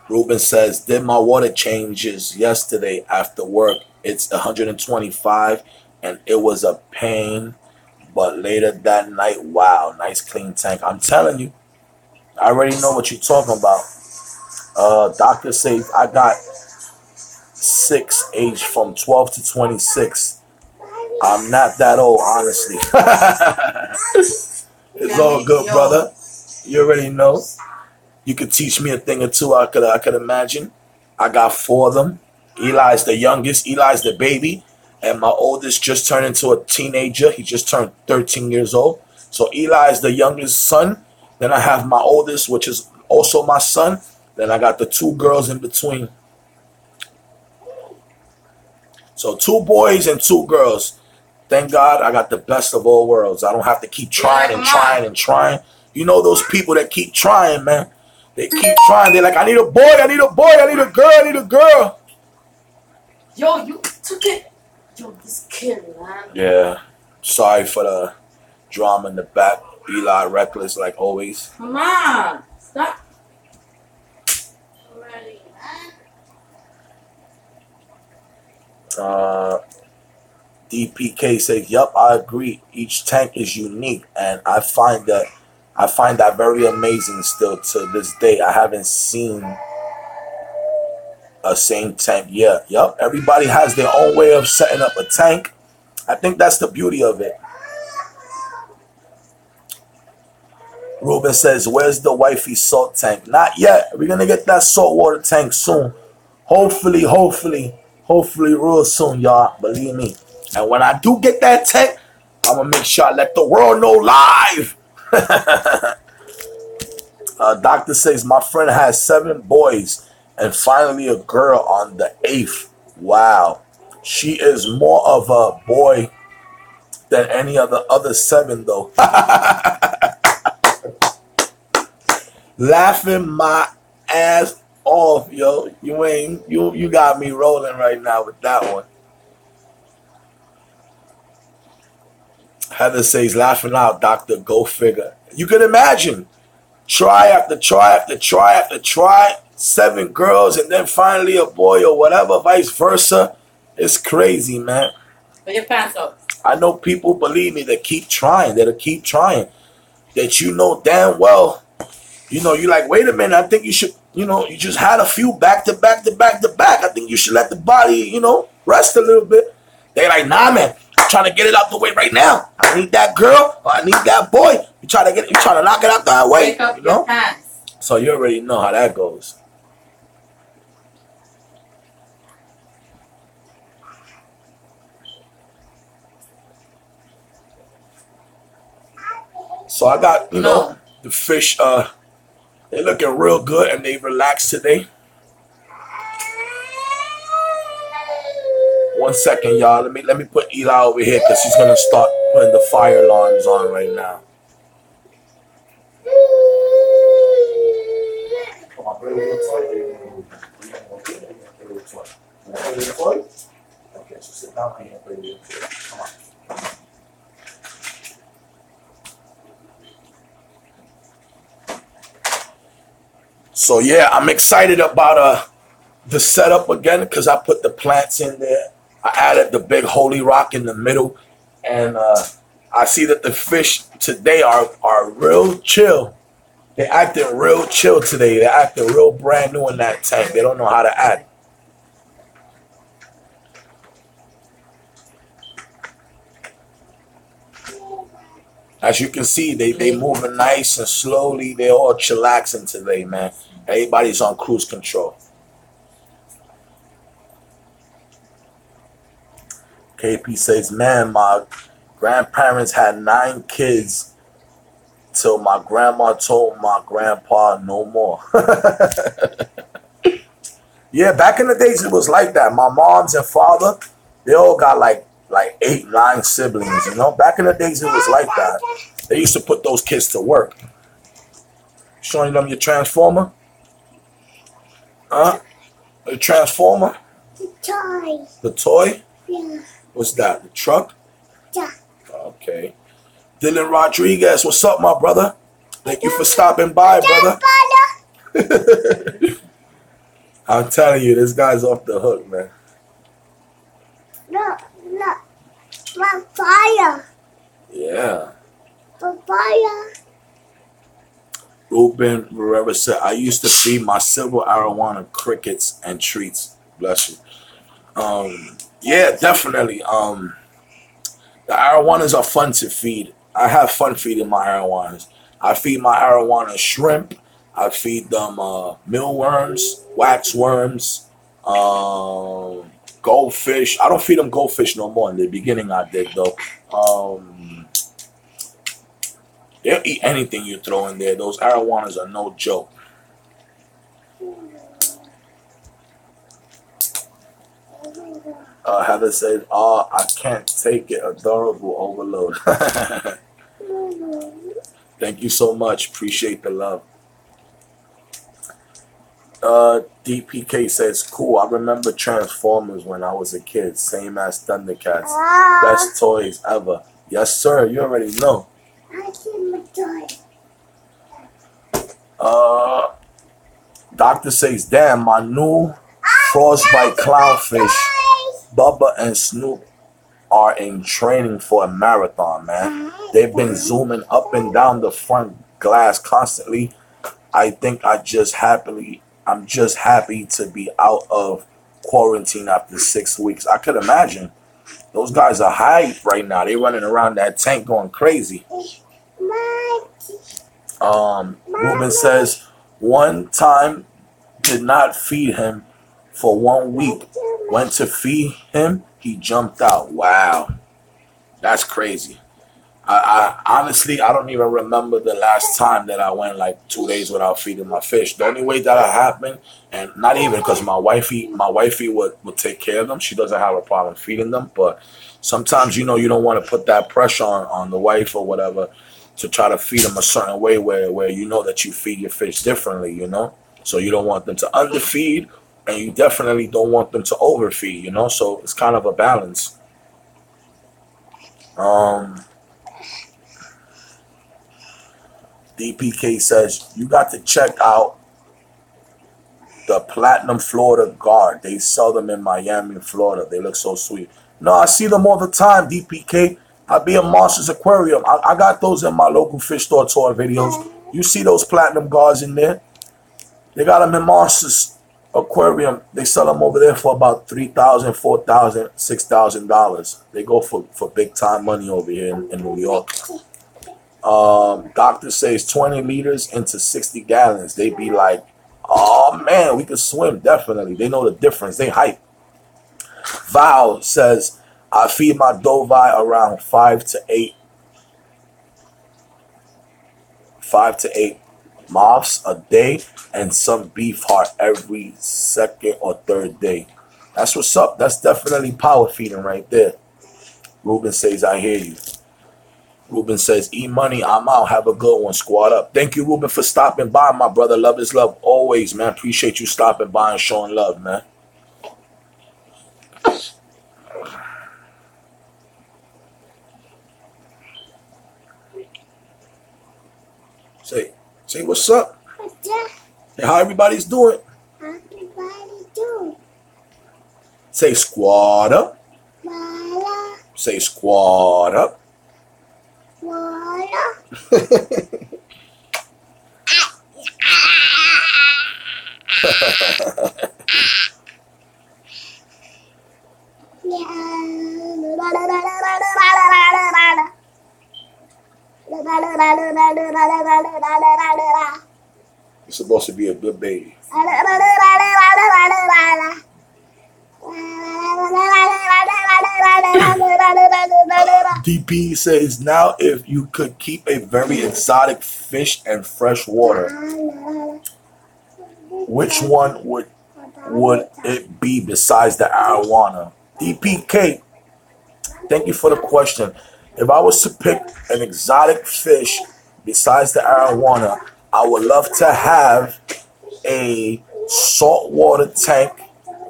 Ruben says, did my water changes yesterday after work. It's 125 and it was a pain. But later that night, wow, nice clean tank. I'm telling you, I already know what you're talking about. Doctor says I got 6 aged from 12 to 26. I'm not that old, honestly. It's all good, brother. You already know. You could teach me a thing or two. I could imagine. I got 4 of them. Eli's the youngest. Eli's the baby. And my oldest just turned into a teenager. He just turned 13 years old. So Eli is the youngest son. Then I have my oldest, which is also my son. Then I got the 2 girls in between. So 2 boys and 2 girls. Thank God I got the best of all worlds. I don't have to keep trying and trying and trying. You know those people that keep trying, man. They keep trying. They're like, I need a boy, I need a boy, I need a girl, I need a girl. Yo, you took it. Yo, this kid, man. Yeah. Sorry for the drama in the back. Eli reckless like always. Come on. Stop. Ready, man. DPK says, yup, I agree. Each tank is unique and I find that very amazing still to this day. I haven't seen a same tank yet. Yup, everybody has their own way of setting up a tank. I think that's the beauty of it. Ruben says, where's the wifey salt tank? Not yet. We're going to get that saltwater tank soon. Hopefully real soon, y'all. Believe me. And when I do get that tank, I'm going to make sure I let the world know live. Doctor says, my friend has 7 boys and finally a girl on the 8th. Wow. She is more of a boy than any of the other 7, though. Laughing my ass off, yo. You got me rolling right now with that one. Heather says, laughing out, doctor, go figure. You can imagine. Try after try after try after try. 7 girls and then finally a boy or whatever, vice versa. It's crazy, man. Put your pants up. I know people, believe me, that keep trying. That'll keep trying. That you know damn well. You know, you're like, wait a minute, I think you should, you know, you just had a few back to back to back to back. I think you should let the body, you know, rest a little bit. They're like, nah, man, I'm trying to get it out the way right now. I need that girl or I need that boy. You trying to knock it out that way. Pick up you know? your pants. So you already know how that goes. So I got, you know, the fish, they're looking real good and they relaxed today. 1 second, y'all. Let me put Eli over here because she's gonna start putting the fire alarms on right now. Come on, play with your toy. Okay, so sit down here and play with your toy. Come on. So yeah, I'm excited about the setup again because I put the plants in there. I added the big holy rock in the middle, and I see that the fish today are real chill. They're acting real chill today. They're acting real brand new in that tank. They don't know how to act. As you can see, they moving nice and slowly. They all chillaxing today, man. Everybody's on cruise control. KP says, man, my grandparents had 9 kids till my grandma told my grandpa no more. Yeah, back in the days it was like that. My moms and father, they all got like 8, 9 siblings, you know. Back in the days it was like that. They used to put those kids to work. Showing them your transformer? Huh? The transformer? The toy. The toy? Yeah. What's that? The truck? Yeah. Okay. Dylan Rodriguez, what's up, my brother? Thank you for stopping by, brother. I'm telling you, this guy's off the hook, man. Look. Papaya. Yeah. Papaya. Ruben Rivera said, I used to feed my silver arowana crickets and treats. Bless you. Yeah, definitely. The arowanas are fun to feed. I have fun feeding my arowanas. I feed my arowana shrimp. I feed them mealworms, waxworms, goldfish. I don't feed them goldfish no more. In the beginning I did, though. They'll eat anything you throw in there. Those arowanas are no joke. Heather says, "Oh, I can't take it. Adorable overload." Thank you so much. Appreciate the love. DPK says, cool. I remember Transformers when I was a kid. Same as Thundercats. Best toys ever. Yes, sir. You already know. I see my toy. Doctor says, damn, my new frostbite clownfish, Bubba and Snoop are in training for a marathon, man. They've been zooming up and down the front glass constantly. I think I'm just happy to be out of quarantine after 6 weeks. I could imagine. Those guys are hype right now. They running around that tank going crazy. Ruben says, one time did not feed him for 1 week. Went to feed him, he jumped out. Wow. That's crazy. I honestly, I don't even remember the last time that I went like 2 days without feeding my fish. The only way that happened, and not even because my wifey would take care of them. She doesn't have a problem feeding them, but sometimes, you know, you don't want to put that pressure on the wife or whatever to try to feed them a certain way where you know that you feed your fish differently, you know. So you don't want them to underfeed, and you definitely don't want them to overfeed, you know? So it's kind of a balance. DPK says, you got to check out the Platinum Florida Guard. They sell them in Miami, Florida. They look so sweet. No, I see them all the time, DPK. I be in Monsters Aquarium. I got those in my local fish store tour videos. You see those Platinum Guards in there? They got them in Monsters Aquarium. They sell them over there for about $3,000, $4,000, $6,000. They go for big time money over here in New York. Doctor says 20 liters into 60 gallons. They be like, oh man, we can swim. Definitely. They know the difference. They hype. Val says, I feed my Dovi around 5 to 8 moths a day and some beef heart every second or third day. That's what's up. That's definitely power feeding right there. Ruben says, I hear you. Ruben says, E-Money, I'm out. Have a good one. Squad up. Thank you, Ruben, for stopping by, my brother. Love is love always, man. Appreciate you stopping by and showing love, man. Say what's up. What's up? Hey, how everybody's doing? Everybody do. Say squad up. Mala. Say squad up. Mala. You're supposed to be a good baby. DP says, now if you could keep a very exotic fish and fresh water, which one would it be besides the arowana? DPK, thank you for the question. If I was to pick an exotic fish besides the arowana, I would love to have a saltwater tank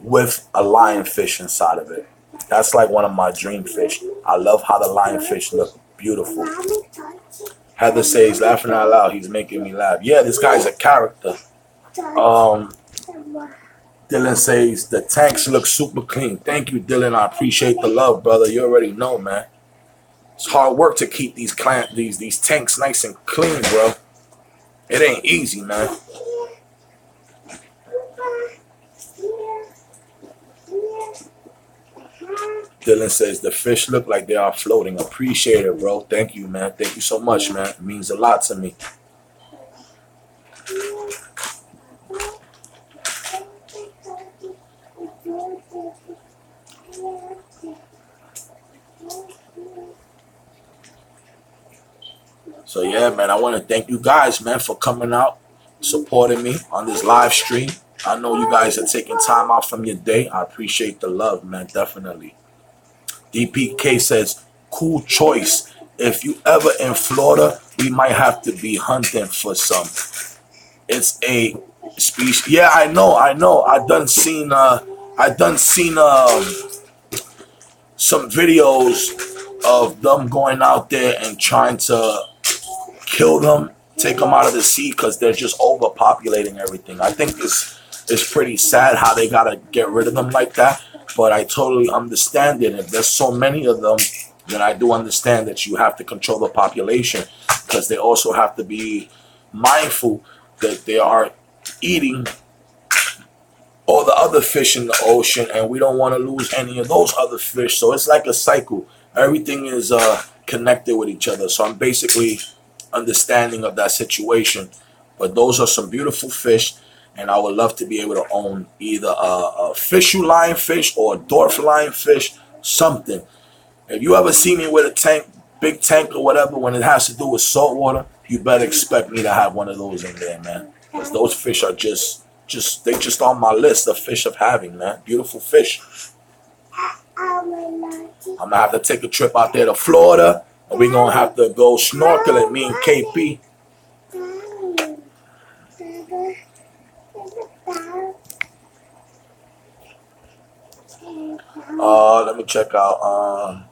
with a lionfish inside of it. That's like one of my dream fish. I love how the lionfish look. Beautiful. Heather says, laughing out loud, he's making me laugh. Yeah, this guy's a character. Dylan says, the tanks look super clean. Thank you, Dylan. I appreciate the love, brother. You already know, man. It's hard work to keep these tanks nice and clean, bro. It ain't easy, man. Dylan says, the fish look like they are floating. Appreciate it, bro. Thank you, man. Thank you so much, man. It means a lot to me. So yeah, man, I want to thank you guys, man, for coming out, supporting me on this live stream. I know you guys are taking time out from your day. I appreciate the love, man, definitely. DPK says, cool choice. If you ever in Florida, we might have to be hunting for some. It's a species. Yeah, I know. I done seen some videos of them going out there and trying to kill them, take them out of the sea because they're just overpopulating everything. I think it's pretty sad how they gotta get rid of them like that, but I totally understand it. If there's so many of them, then I do understand that you have to control the population, because they also have to be mindful that they are eating all the other fish in the ocean, and we don't want to lose any of those other fish. So it's like a cycle. Everything is connected with each other. So I'm basically understanding of that situation. But those are some beautiful fish, and I would love to be able to own either a fishu lionfish or a dwarf lionfish, something. If you ever see me with a tank, big tank or whatever, when it has to do with salt water, you better expect me to have one of those in there, man. Because those fish are just on my list of fish of having, man. Beautiful fish. I'm going to have to take a trip out there to Florida, and we're going to have to go snorkeling, me and KP. Let me check out.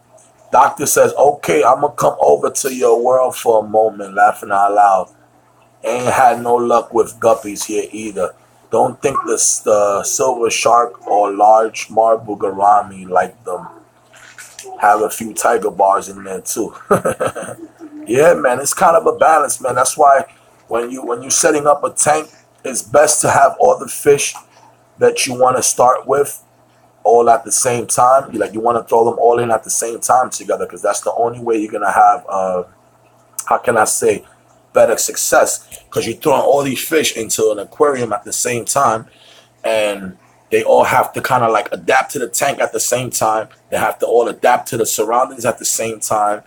Doctor says, okay, I'm gonna come over to your world for a moment, laughing out loud. Ain't had no luck with guppies here either. Don't think the silver shark or large marble gourami like them. Have a few tiger bars in there too. Yeah, man, it's kind of a balance, man. That's why when you're setting up a tank, it's best to have all the fish that you want to start with all at the same time. You want to throw them all in at the same time together, because that's the only way you're gonna have how can I say, better success. Because you're throwing all these fish into an aquarium at the same time, and they all have to kind of like adapt to the tank at the same time. They have to all adapt to the surroundings at the same time,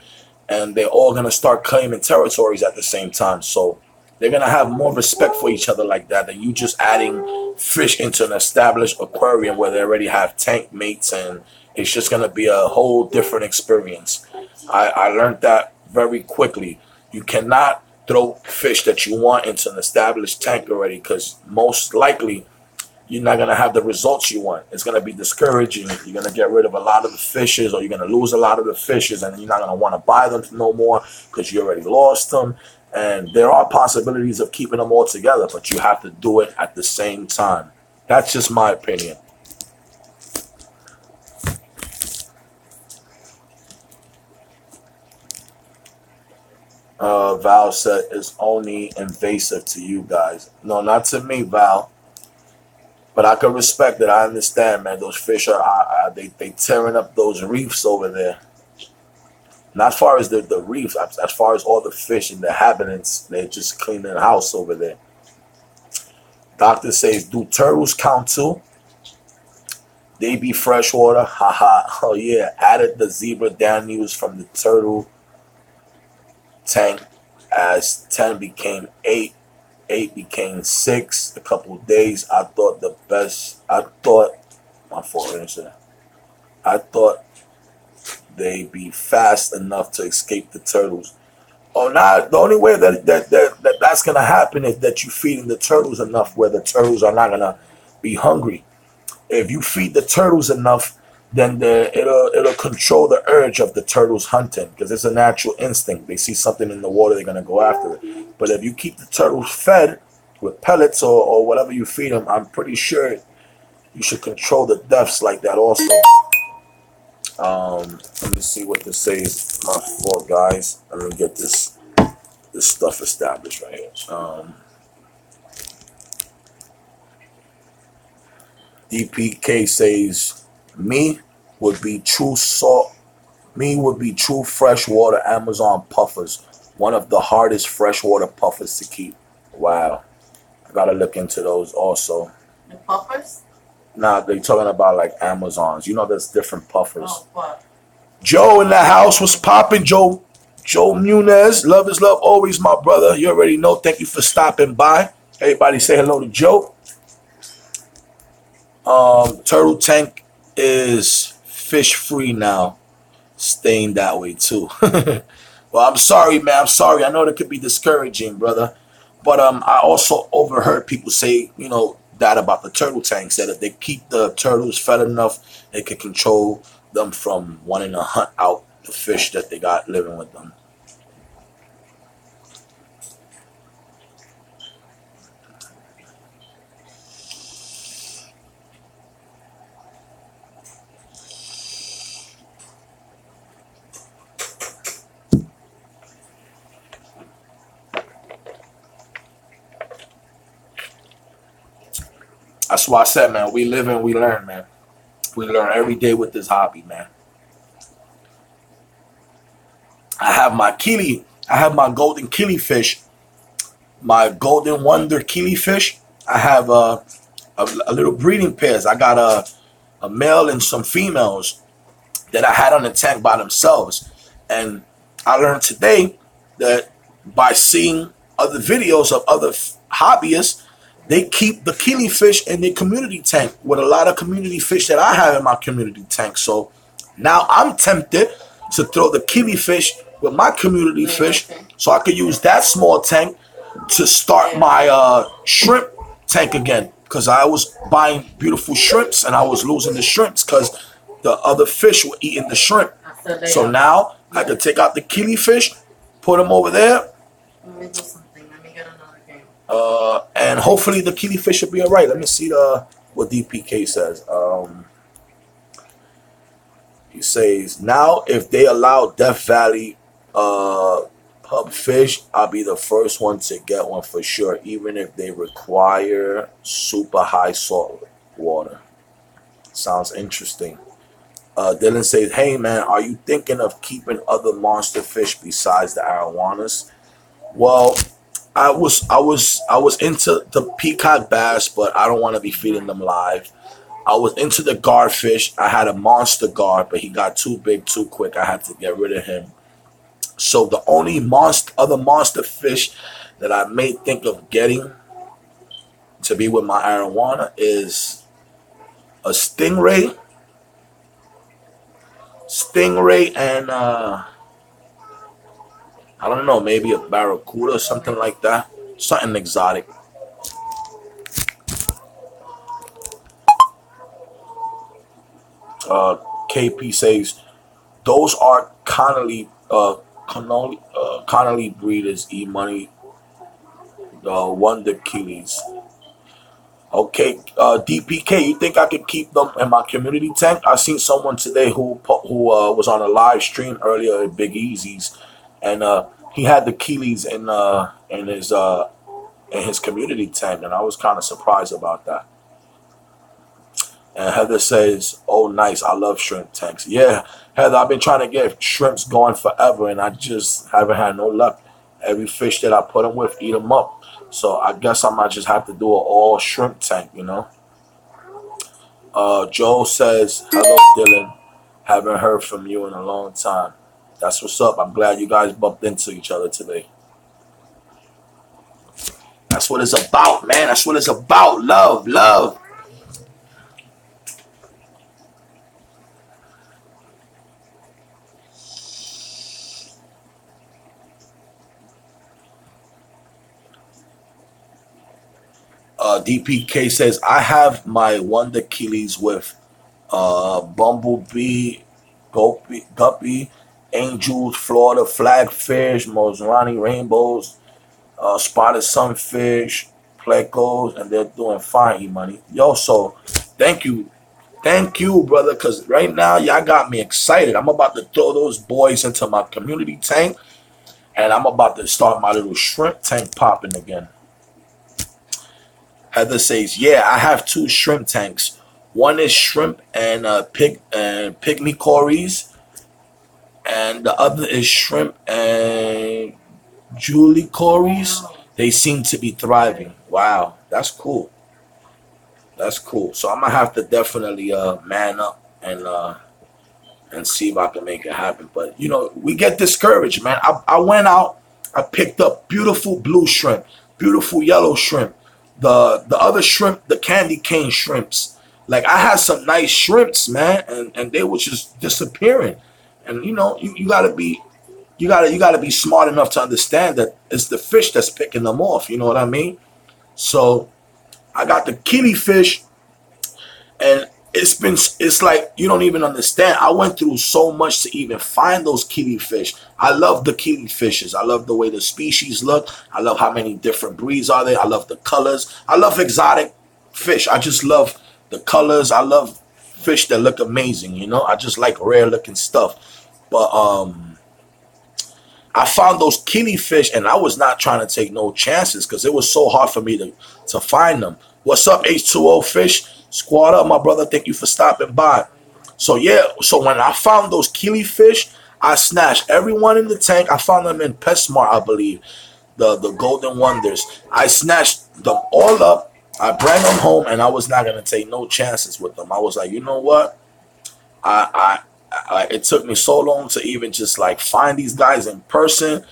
and they're all gonna start claiming territories at the same time. So they're gonna have more respect for each other like that than you just adding fish into an established aquarium where they already have tank mates, and it's just gonna be a whole different experience. I learned that very quickly. You cannot throw fish that you want into an established tank already, because most likely you're not going to have the results you want. It's going to be discouraging. You're going to get rid of a lot of the fishes, or you're going to lose a lot of the fishes, and you're not going to want to buy them no more because you already lost them. And there are possibilities of keeping them all together, but you have to do it at the same time. That's just my opinion. Val said it's only invasive to you guys. No, not to me, Val. But I can respect it. I understand, man. Those fish are they tearing up those reefs over there. Not as far as the reefs, as far as all the fish and the inhabitants, they're just cleaning the house over there. Doctor says, do turtles count too? They be freshwater. Haha. Oh yeah. Added the zebra Daniels from the turtle tank as 10 became 8. 8 became 6. A couple of days. I thought they be fast enough to escape the turtles. Oh, now the only way that's gonna happen is that you feeding the turtles enough where the turtles are not gonna be hungry. If you feed the turtles enough, then it'll control the urge of the turtles hunting, because it's a natural instinct. They see something in the water, they're gonna go after it. But if you keep the turtles fed with pellets or whatever you feed them, I'm pretty sure you should control the deaths like that also. Let me see what this says. My fault, guys. Let me get this stuff established right here. DPK says, me would be true freshwater Amazon puffers. One of the hardest freshwater puffers to keep. Wow. I gotta look into those also. The puffers? Nah, they talking about like Amazons. You know, there's different puffers. Oh, what? Joe in the house was popping. Joe Munez. Love is love always, my brother. You already know. Thank you for stopping by. Everybody say hello to Joe. Turtle tank is fish free now. Staying that way too. Well, I'm sorry, man. I'm sorry. I know that could be discouraging, brother. But I also overheard people say, that about the turtle tanks, that if they keep the turtles fed enough, they can control them from wanting to hunt out the fish that they got living with them. That's why I said, man, we live and we learn, man. We learn every day with this hobby, man. I have my kili. I have my golden killifish, my golden wonder killifish. I have a little breeding pairs. I got a male and some females that I had on the tank by themselves. And I learned today that by seeing other videos of other hobbyists, they keep the killifish in their community tank with a lot of community fish that I have in my community tank. So now I'm tempted to throw the killifish with my community fish, so I could use that small tank to start my shrimp tank again because I was buying beautiful shrimps and I was losing the shrimps because the other fish were eating the shrimp. So now I could take out the killifish, put them over there. Let me do something. Let me get another game. And hopefully the killifish will be all right. Let me see what DPK says. He says, now if they allow Death Valley pub fish, I'll be the first one to get one for sure, even if they require super high salt water. Sounds interesting. Dylan says, hey man, are you thinking of keeping other monster fish besides the arowanas? Well, I was into the peacock bass, but I don't want to be feeding them live. I was into the garfish. I had a monster guard, but he got too big too quick. I had to get rid of him. So the only other monster fish that I may think of getting to be with my arowana is a stingray. And I don't know, maybe a barracuda or something like that. Something exotic. KP says those are Connolly breeders. E-money, Wonder Killies. Okay, DPK, you think I could keep them in my community tank? I seen someone today who was on a live stream earlier at Big Easy's, and he had the Keeleys in his community tank, and I was kind of surprised about that. And Heather says, oh, nice. I love shrimp tanks. Yeah, Heather, I've been trying to get shrimps going forever, and I just haven't had no luck. Every fish that I put them with, eat them up. So I guess I might just have to do an all shrimp tank, you know. Joe says, hello, Dylan. Haven't heard from you in a long time. That's what's up. I'm glad you guys bumped into each other today. That's what it's about, man. That's what it's about. Love, love. DPK says, I have my Wonder Keeleys with Bumblebee, Guppy, Angels, Florida, Flagfish, Mozrani Rainbows, Spotted Sunfish, Plecos, and they're doing fine, E-Money. Yo, so thank you, brother, because right now y'all got me excited. I'm about to throw those boys into my community tank, and I'm about to start my little shrimp tank popping again. Heather says, yeah, I have 2 shrimp tanks. One is shrimp and pygmy cories, and the other is shrimp and Julie cories. They seem to be thriving. Wow, that's cool. That's cool. So I'm gonna have to definitely man up and see if I can make it happen. But you know, we get discouraged, man. I went out, I picked up beautiful blue shrimp, beautiful yellow shrimp. The other shrimp, the candy cane shrimps. Like I had some nice shrimps, man, and they were just disappearing. And you know, you gotta be smart enough to understand that it's the fish that's picking them off. You know what I mean? So I got the killifish, and it's like you don't even understand. I went through so much to even find those killifish. I love the killifish. I love the way the species look. I love how many different breeds are there. I love the colors. I love exotic fish. I just love the colors. I love fish that look amazing. You know, I just like rare looking stuff. But I found those killifish, and I was not trying to take no chances because it was so hard for me to find them. What's up, H2O Fish? Squadup, my brother. Thank you for stopping by. So yeah, so when I found those killifish, I snatched everyone in the tank. I found them in PetSmart, I believe, the Golden Wonders. I snatched them all up. I brought them home, and I was not gonna take no chances with them. I was like, you know what? It took me so long to even just like find these guys in person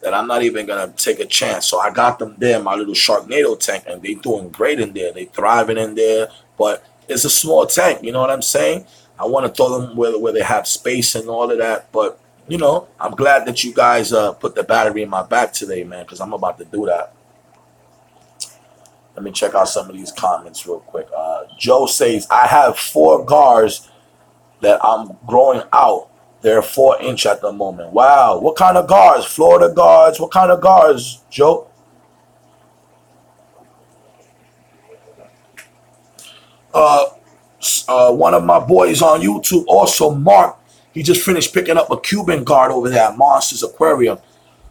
that I'm not even gonna take a chance. So I got them there in my little Sharknado tank, and they doing great in there. They thriving in there, but it's a small tank. You know what I'm saying? I want to throw them where they have space and all of that. But you know, I'm glad that you guys put the battery in my back today, man, because I'm about to do that. Let me check out some of these comments real quick. Joe says, I have 4 gars that I'm growing out. They're 4-inch at the moment. Wow. What kind of gars? Florida gars? What kind of gars, Joe? One of my boys on YouTube, also Mark, he just finished picking up a Cuban guard over there at Monsters Aquarium.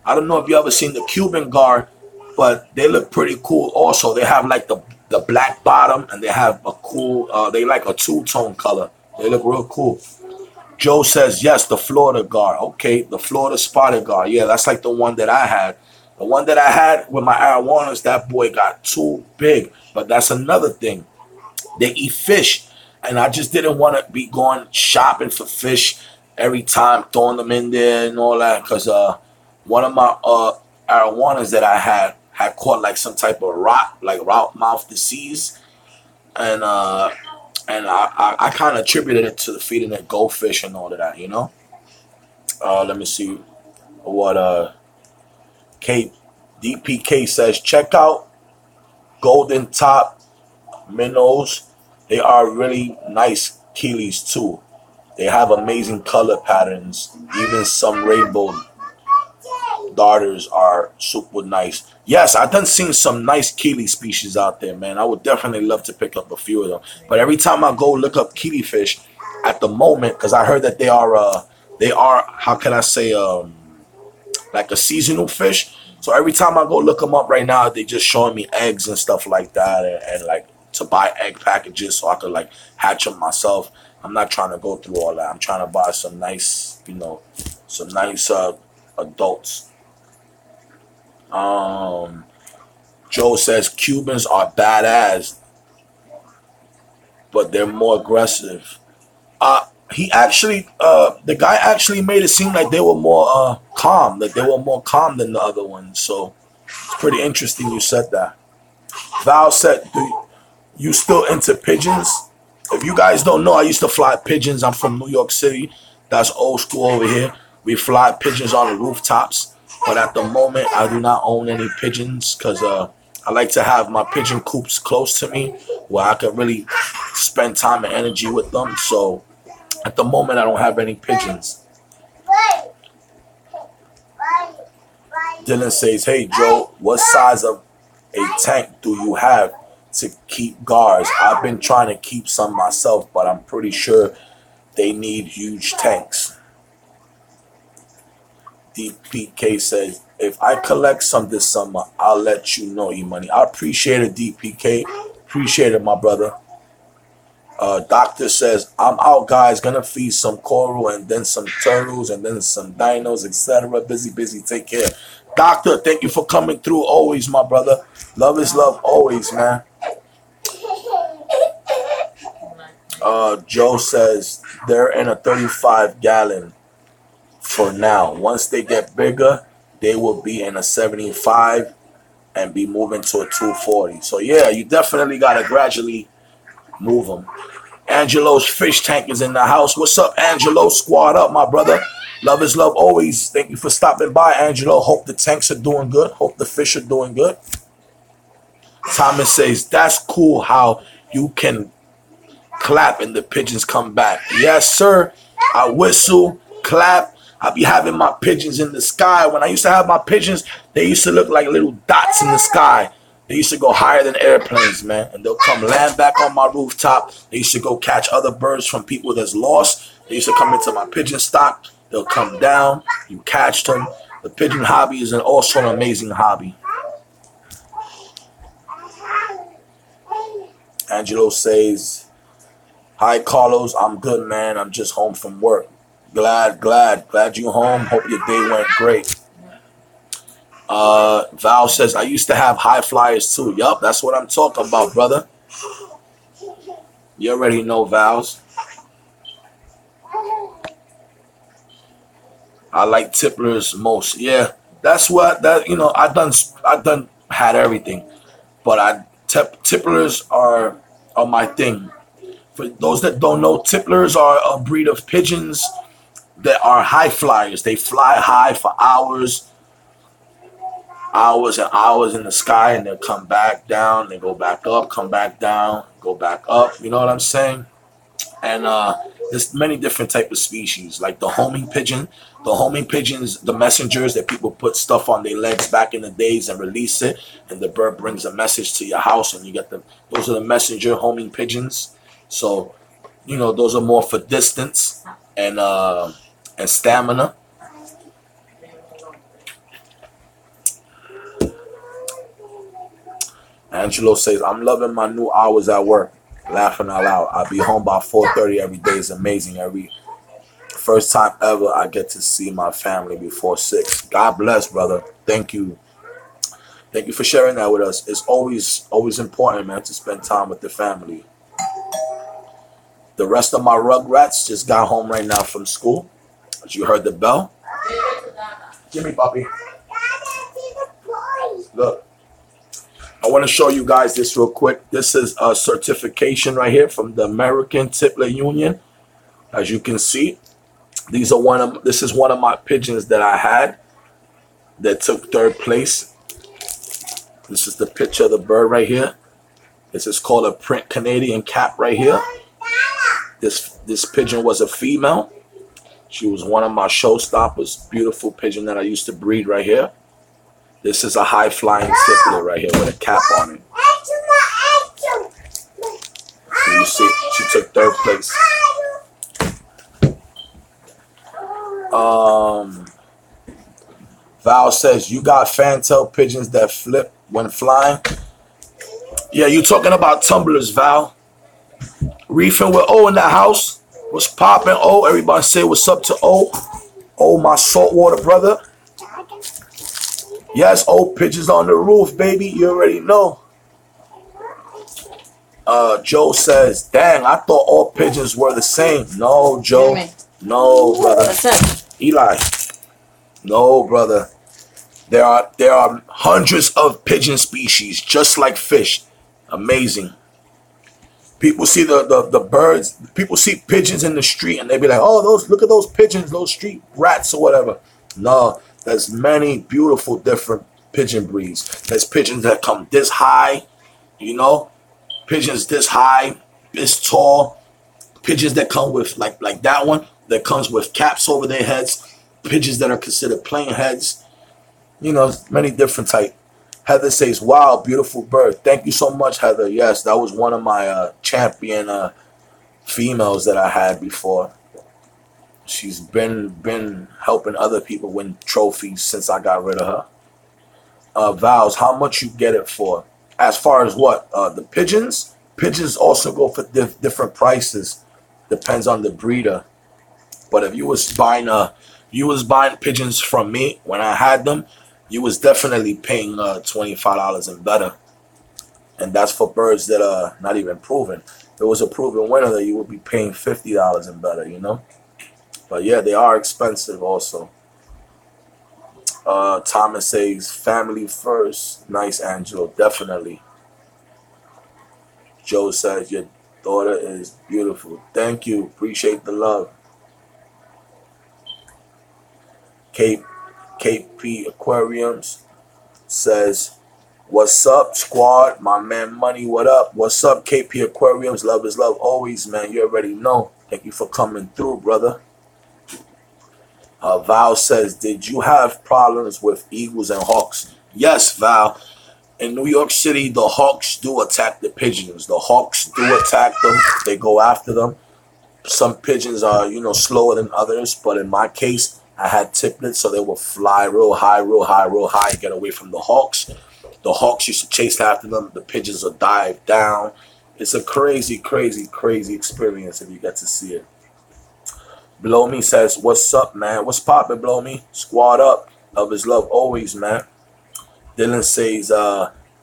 I don't know if you ever seen the Cuban guard, but they look pretty cool also. They have like the black bottom, and they have a cool, they like a two-tone color. They look real cool. Joe says, yes, the Florida guard. Okay, the Florida spotted guard. Yeah, that's like the one that I had. The one that I had with my arowanas, that boy got too big. But that's another thing. They eat fish, and I just didn't want to be going shopping for fish every time, throwing them in there and all that, because one of my arowanas that I had caught like some type of rock mouth disease, and I kind of attributed it to the feeding it goldfish and all of that, you know. Let me see what DPK says. Check out golden top minnows. They are really nice keelies too. They have amazing color patterns. Even some rainbow darters are super nice. Yes, I've done seen some nice keely species out there, man. I would definitely love to pick up a few of them. But every time I go look up keely fish, at the moment, because I heard that they are how can I say, like a seasonal fish. So every time I go look them up right now, they just showing me eggs and stuff like that, and like to buy egg packages so I could like hatch them myself. I'm not trying to go through all that. I'm trying to buy some nice, you know, some nice adults. Joe says Cubans are badass, but they're more aggressive. He actually, the guy actually made it seem like they were more calm, that they were more calm than the other ones. So it's pretty interesting you said that. Val said, do you still into pigeons? If you guys don't know, I used to fly pigeons. I'm from New York City. That's old school over here. We fly pigeons on the rooftops. But at the moment, I do not own any pigeons because I like to have my pigeon coops close to me where I can really spend time and energy with them. So at the moment, I don't have any pigeons. Dylan says, hey, Joe, what size of a tank do you have to keep guards? I've been trying to keep some myself, but I'm pretty sure they need huge tanks. DPK says, if I collect some this summer, I'll let you know, E-Money. I appreciate it, DPK. Appreciate it, my brother. Doctor says, I'm out, guys. Gonna feed some coral and then some turtles and then some dinos, etc. Busy. Take care. Doctor, thank you for coming through always, my brother. Love is love always, man. Joe says they're in a 35-gallon for now. Once they get bigger, they will be in a 75 and be moving to a 240. So yeah, you definitely gotta gradually move them. Angelo's fish tank is in the house. What's up, Angelo? Squad up, my brother. Love is love always. Thank you for stopping by, Angelo. Hope the tanks are doing good. Hope the fish are doing good. Thomas says, that's cool how you can clap and the pigeons come back. Yes, sir. I whistle, clap. I be having my pigeons in the sky. When I used to have my pigeons, they used to look like little dots in the sky. They used to go higher than airplanes, man. And they'll come land back on my rooftop. They used to go catch other birds from people that's lost. They used to come into my pigeon stock. They'll come down. You catch them. The pigeon hobby is also an amazing hobby. Angelo says, hi, Carlos. I'm good, man. I'm just home from work. Glad you home. Hope your day went great. Val says, I used to have high flyers too. Yup, that's what I'm talking about, brother. You already know, Vals. I like tipplers most. Yeah, that's what I done had everything, but tipplers are my thing. For those that don't know, tipplers are a breed of pigeons that are high flyers. They fly high for hours. hours and hours in the sky, and they'll come back down, they go back up, come back down, go back up. You know what I'm saying? And there's many different type of species, like the homing pigeon. The homing pigeons, the messengers that people put stuff on their legs back in the days and release it, and the bird brings a message to your house, and you get them. Those are the messenger homing pigeons. So, you know, those are more for distance and stamina. Angelo says, I'm loving my new hours at work. Laughing out loud. I'll be home by 4:30 every day. It's amazing. Every first time ever I get to see my family before 6. God bless, brother. Thank you. Thank you for sharing that with us. It's always important, man, to spend time with the family. The rest of my rugrats just got home right now from school. As you heard the bell. Give me, puppy. Look. I want to show you guys this real quick. This is a certification right here from the American Tiplet Union. As you can see, this is one of my pigeons that I had that took 3rd place. This is the picture of the bird right here. This is called a print Canadian cap right here. This pigeon was a female. She was one of my showstoppers. Beautiful pigeon that I used to breed right here. This is a high flying tiplet right here with a cap on it. And you see, she took 3rd place. Val says, you got fantail pigeons that flip when flying? Yeah, you talking about tumblers, Val. Reefing with O in the house. What's popping, O? Everybody say what's up to O. O, my saltwater brother. Yes, old pigeons on the roof, baby. You already know. Joe says, dang, I thought all pigeons were the same. No, Joe. No, brother. Eli. No, brother. There are hundreds of pigeon species, just like fish. Amazing. People see the birds. People see pigeons in the street, and they be like, oh, look at those pigeons, those street rats or whatever. No. There's many beautiful different pigeon breeds. There's pigeons that come this high, you know, pigeons this high, this tall, pigeons that come with like that one that comes with caps over their heads, pigeons that are considered plain heads, you know, many different type. Heather says, wow, beautiful bird. Thank you so much, Heather. Yes, that was one of my champion females that I had before. She's been helping other people win trophies since I got rid of her. Vows, how much you get it for? As far as what? The pigeons? Pigeons also go for different prices. Depends on the breeder. But if you was buying pigeons from me when I had them, you was definitely paying $25 and better. And that's for birds that are not even proven. If it was a proven winner, you would be paying $50 and better, you know? But yeah, they are expensive also. Thomas says, family first. Nice, Angelo. Definitely. Joe says, your daughter is beautiful. Thank you. Appreciate the love. KP Aquariums says, what's up, squad? My man Money, what up? What's up, KP Aquariums? Love is love always, man. You already know. Thank you for coming through, brother. Val says, did you have problems with eagles and hawks? Yes, Val. In New York City, the hawks do attack the pigeons. The hawks do attack them. They go after them. Some pigeons are, you know, slower than others. But in my case, I had tiplets, so they would fly real high, real high, real high, and get away from the hawks. The hawks used to chase after them. The pigeons will dive down. It's a crazy, crazy, crazy experience if you get to see it. Blow Me says, what's up, man? What's poppin', Blow Me? Squad up. Love is love always, man. Dylan says,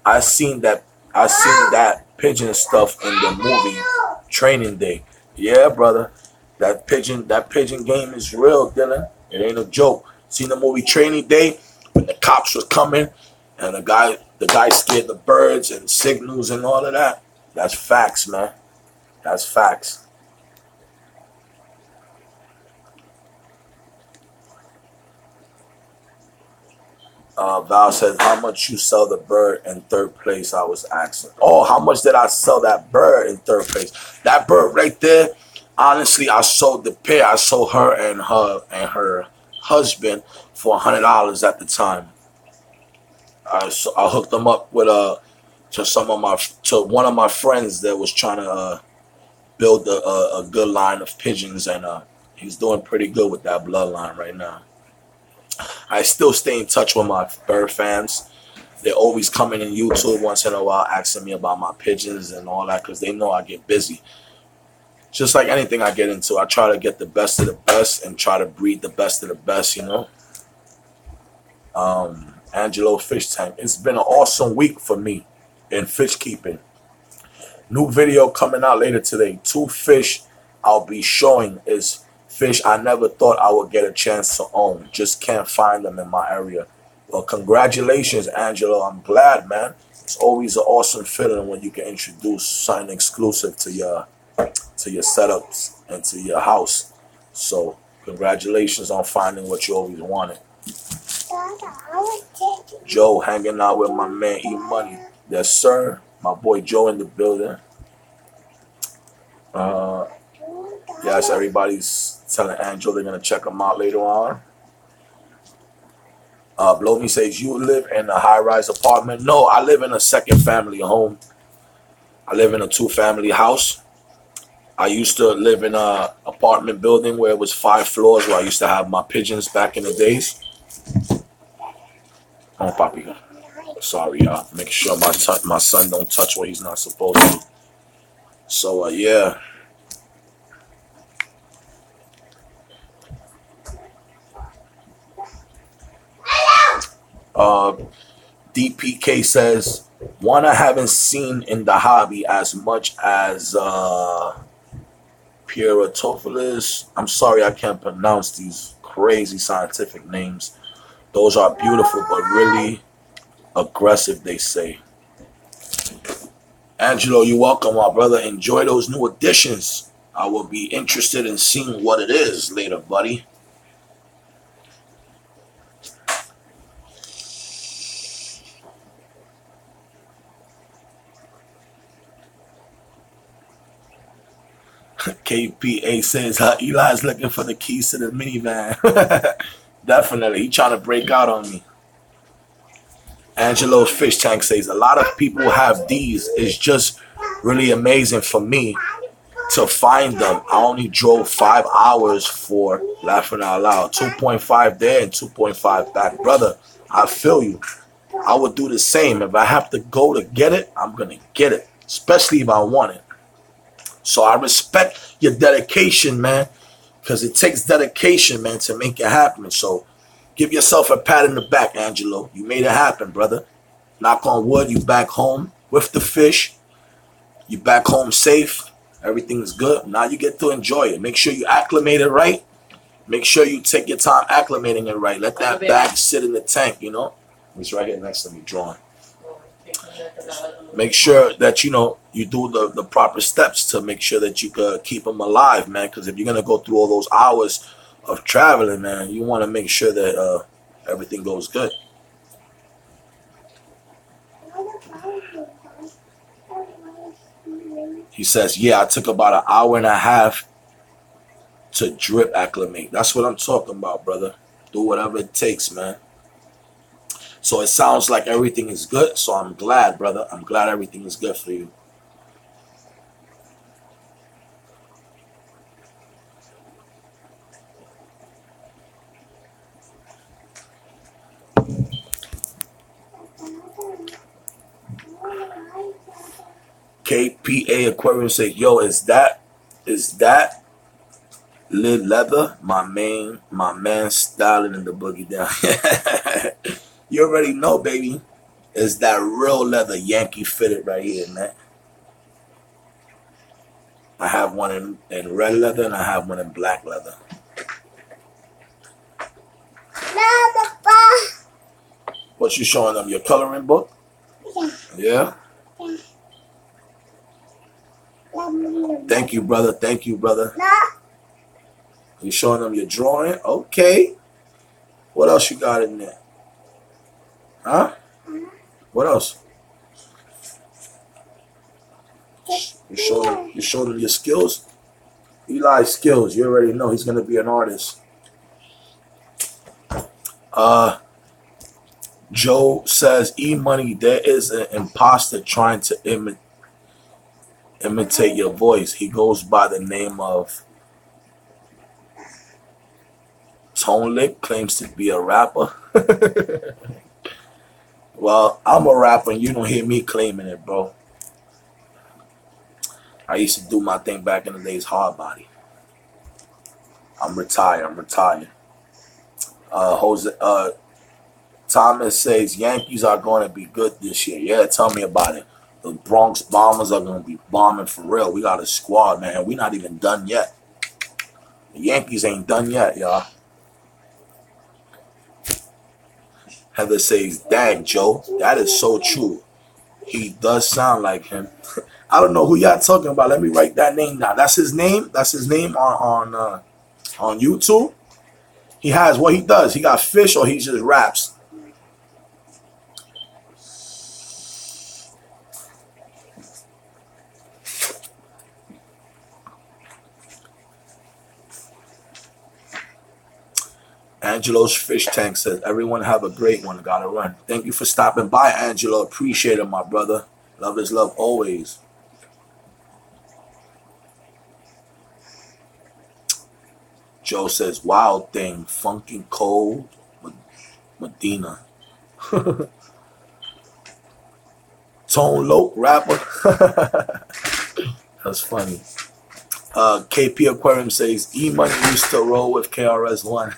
I seen that pigeon stuff in the movie Training Day. Yeah, brother. That pigeon game is real, Dylan. It ain't a joke. Seen the movie Training Day when the cops was coming and the guy scared the birds and signals and all of that. That's facts, man. That's facts. Val says, how much you sell the bird in third place? I was asking. Oh, how much did I sell that bird in third place? That bird right there, honestly, I sold the pair. I sold her and her husband for $100 at the time. I hooked them up with to one of my friends that was trying to build a good line of pigeons, and he's doing pretty good with that bloodline right now. I still stay in touch with my bird fans. They're always coming in YouTube once in a while asking me about my pigeons and all that because they know I get busy. Just like anything I get into, I try to get the best of the best and try to breed the best of the best, you know. Angelo Fish Tank. It's been an awesome week for me in fish keeping. New video coming out later today. 2 fish I'll be showing is fish I never thought I would get a chance to own. Just can't find them in my area. Well, congratulations, Angelo. I'm glad, man. It's always an awesome feeling when you can introduce something exclusive to your setups and to your house. So, congratulations on finding what you always wanted. Joe hanging out with my man E Money. Yes, sir. My boy Joe in the building. Yes, everybody's telling Angelo they're gonna check him out later on. Blow Me says, you live in a high-rise apartment? No, I live in a second family home. I live in a 2-family house. I used to live in a apartment building where it was 5 floors where I used to have my pigeons back in the days. Oh, Papi. Sorry, y'all. Make sure my son don't touch what he's not supposed to. So, yeah. DPK says, one I haven't seen in the hobby as much as Pieratophilus. I'm sorry I can't pronounce these crazy scientific names. Those are beautiful, but really aggressive, they say. Angelo, you're welcome, my brother. Enjoy those new additions. I will be interested in seeing what it is later, buddy. KPA says, Eli's looking for the keys to the minivan. Definitely. He trying to break out on me. Angelo's Fish Tank says, a lot of people have these. It's just really amazing for me to find them. I only drove 5 hours for, laughing out loud, 2.5 there and 2.5 back. Brother, I feel you. I would do the same. If I have to go to get it, I'm going to get it, especially if I want it. So I respect your dedication, man, because it takes dedication, man, to make it happen. So give yourself a pat in the back, Angelo. You made it happen, brother. Knock on wood, you back home with the fish. You back home safe. Everything's good. Now you get to enjoy it. Make sure you acclimate it right. Make sure you take your time acclimating it right. Let that bag sit in the tank, you know. He's right here next to me drawing. Make sure that, you know, you do the proper steps to make sure that you could keep them alive, man. Because if you're going to go through all those hours of traveling, man, you want to make sure that everything goes good. He says, yeah, I took about an hour and a half to drip acclimate. That's what I'm talking about, brother. Do whatever it takes, man. So it sounds like everything is good. So I'm glad, brother. I'm glad everything is good for you. KPA Aquarium says, yo, is that lid leather? My man styling in the boogie down. You already know, baby. It's that real leather Yankee fitted right here, man. I have one in red leather and I have one in black leather. What you showing them? Your coloring book? Yeah? Thank you, brother. Thank you, brother. You showing them your drawing? Okay. What else you got in there? Huh? What else? You showed him your skills? Eli's skills. You already know he's gonna be an artist. Joe says, E-Money, there is an imposter trying to imitate your voice. He goes by the name of Tone Lick, claims to be a rapper. Well, I'm a rapper and you don't hear me claiming it, bro. I used to do my thing back in the days, hard body. I'm retired. Thomas says Yankees are going to be good this year. Yeah, tell me about it. The Bronx Bombers are going to be bombing for real. We got a squad, man. We're not even done yet. The Yankees ain't done yet, y'all. Heather says, dang, Joe, that is so true. He does sound like him. I don't know who y'all talking about. Let me write that name down. That's his name. That's his name on YouTube. He has what he does. He got fish or he just raps. Angelo's fish tank says, everyone have a great one. Gotta run. Thank you for stopping by, Angelo. Appreciate it, my brother. Love is love always. Joe says, wild thing, funky cold, Medina. Tone Loc, rapper. That's funny. KP Aquarium says, E-Money used to roll with KRS-One.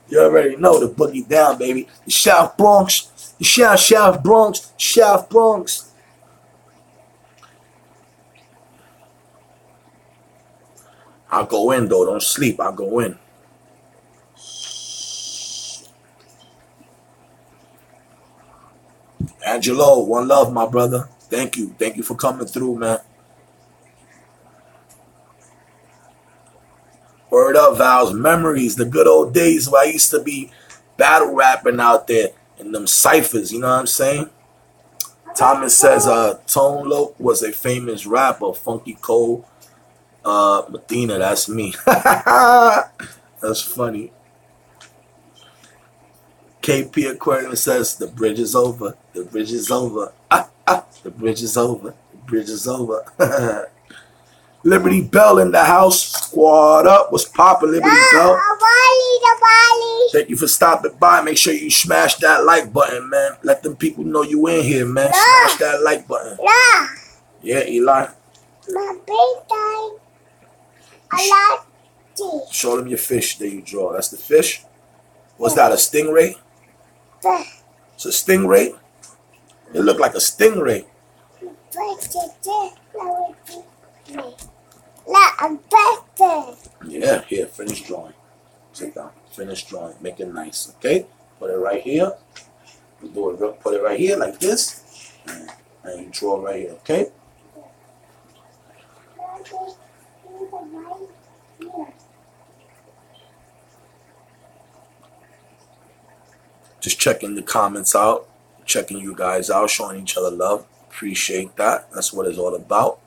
You already know the boogie down, baby. The South Bronx. The South Bronx. South Bronx. I'll go in, though. Don't sleep. I'll go in. Angelo, one love, my brother. Thank you. Thank you for coming through, man. Word up, Vows. Memories. The good old days where I used to be battle rapping out there in them ciphers. You know what I'm saying? Thomas says, Tone Loc was a famous rapper. Funky Cole. Medina, that's me. That's funny. KP Aquarium says, the bridge is over. The bridge is over. The bridge is over. The bridge is over. Liberty Bell in the house. Squad up. What's poppin', Liberty Bell? Thank you for stopping by. Make sure you smash that like button, man. Let them people know you in here, man. Smash that like button. Yeah, Eli. My big time. I like it. Show them your fish that you draw. That's the fish. What's that, a stingray? It's a stingray? It looked like a stingray. Yeah, here, finish drawing. Sit down. Finish drawing. Make it nice, okay? Put it right here. Put it right here like this. And you draw right here, okay? Just checking the comments out. Checking you guys out. Showing each other love. Appreciate that. That's what it's all about.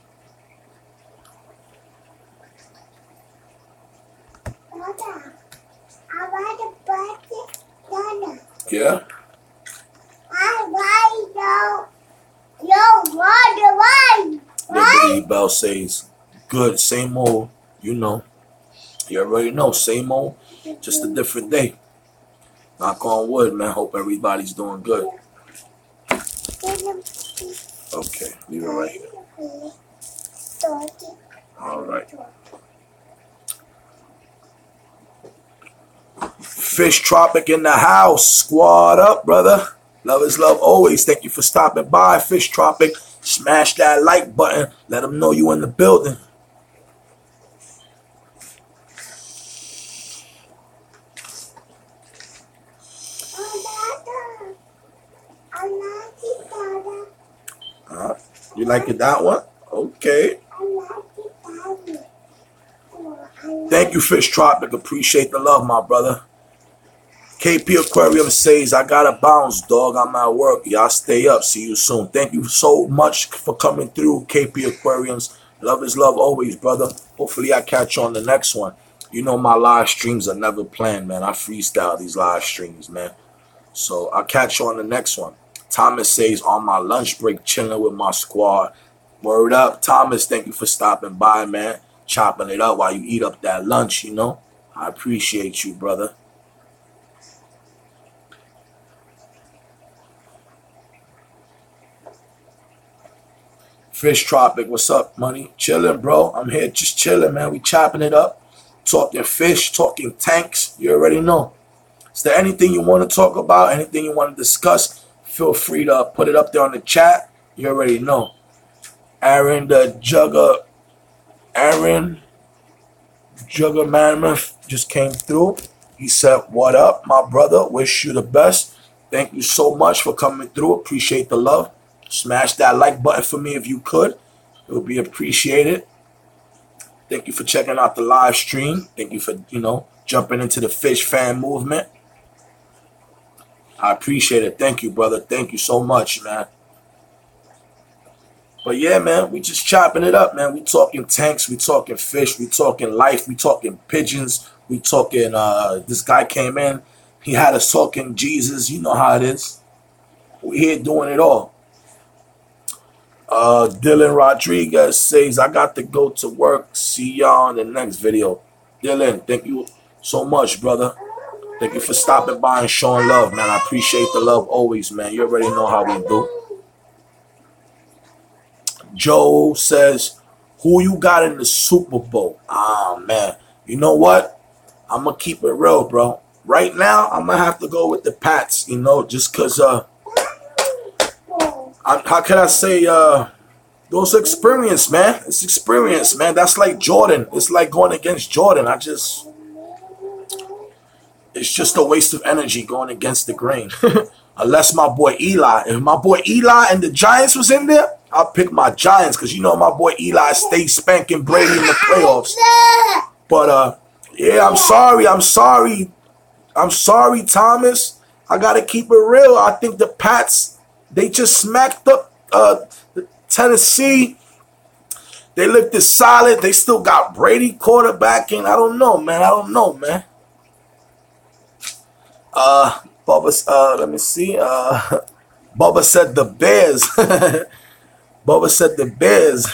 Yeah. Liberty Bell says, good, same old, you know. You already know, same old, just a different day. Knock on wood, man. Hope everybody's doing good. Okay, leave it right here. All right. Fish Tropic in the house. Squad up, brother. Love is love always. Thank you for stopping by, Fish Tropic. Smash that like button. Let them know you in the building. You like it that one? Okay. Thank you, Fish Tropic. Appreciate the love, my brother. KP Aquarium says, I gotta bounce, dog. I'm at work. Y'all stay up. See you soon. Thank you so much for coming through, KP Aquariums. Love is love always, brother. Hopefully I catch you on the next one. You know my live streams are never planned, man. I freestyle these live streams, man. So I'll catch you on the next one. Thomas says, on my lunch break, chilling with my squad. Word up, Thomas. Thank you for stopping by, man. Chopping it up while you eat up that lunch, you know. I appreciate you, brother. Fish Tropic, what's up, money? Chilling, bro. I'm here just chilling, man. We chopping it up. Talking fish, talking tanks. You already know. Is there anything you want to talk about? Anything you want to discuss? Feel free to put it up there on the chat. You already know. Aaron the Jugger. Aaron Jugger Mammoth just came through. He said, what up, my brother? Wish you the best. Thank you so much for coming through. Appreciate the love. Smash that like button for me if you could. It would be appreciated. Thank you for checking out the live stream. Thank you for, jumping into the fish fan movement. I appreciate it. Thank you, brother. Thank you so much, man. But yeah, man, we just chopping it up, man. We talking tanks. We talking fish. We talking life. We talking pigeons. We talking, this guy came in. He had us talking Jesus. You know how it is. We here doing it all. Dylan Rodriguez says, I got to go to work. See y'all in the next video. Dylan, thank you so much, brother. Thank you for stopping by and showing love, man. I appreciate the love always, man. You already know how we do. Joe says, who you got in the Super Bowl? Ah, man. You know what? I'm going to keep it real, bro. Right now, I'm going to have to go with the Pats, just because, how can I say, those experience, man. It's experience, man. That's like Jordan. It's like going against Jordan. It's just a waste of energy going against the grain. Unless my boy Eli. If my boy Eli and the Giants was in there, I'll pick my Giants because my boy Eli stays spanking Brady in the playoffs. But, yeah, I'm sorry, Thomas. I got to keep it real. I think the Pats, they just smacked up Tennessee. They looked as solid. They still got Brady quarterbacking. I don't know, man. Let me see. Bubba said the Bears. Bubba said the Bears.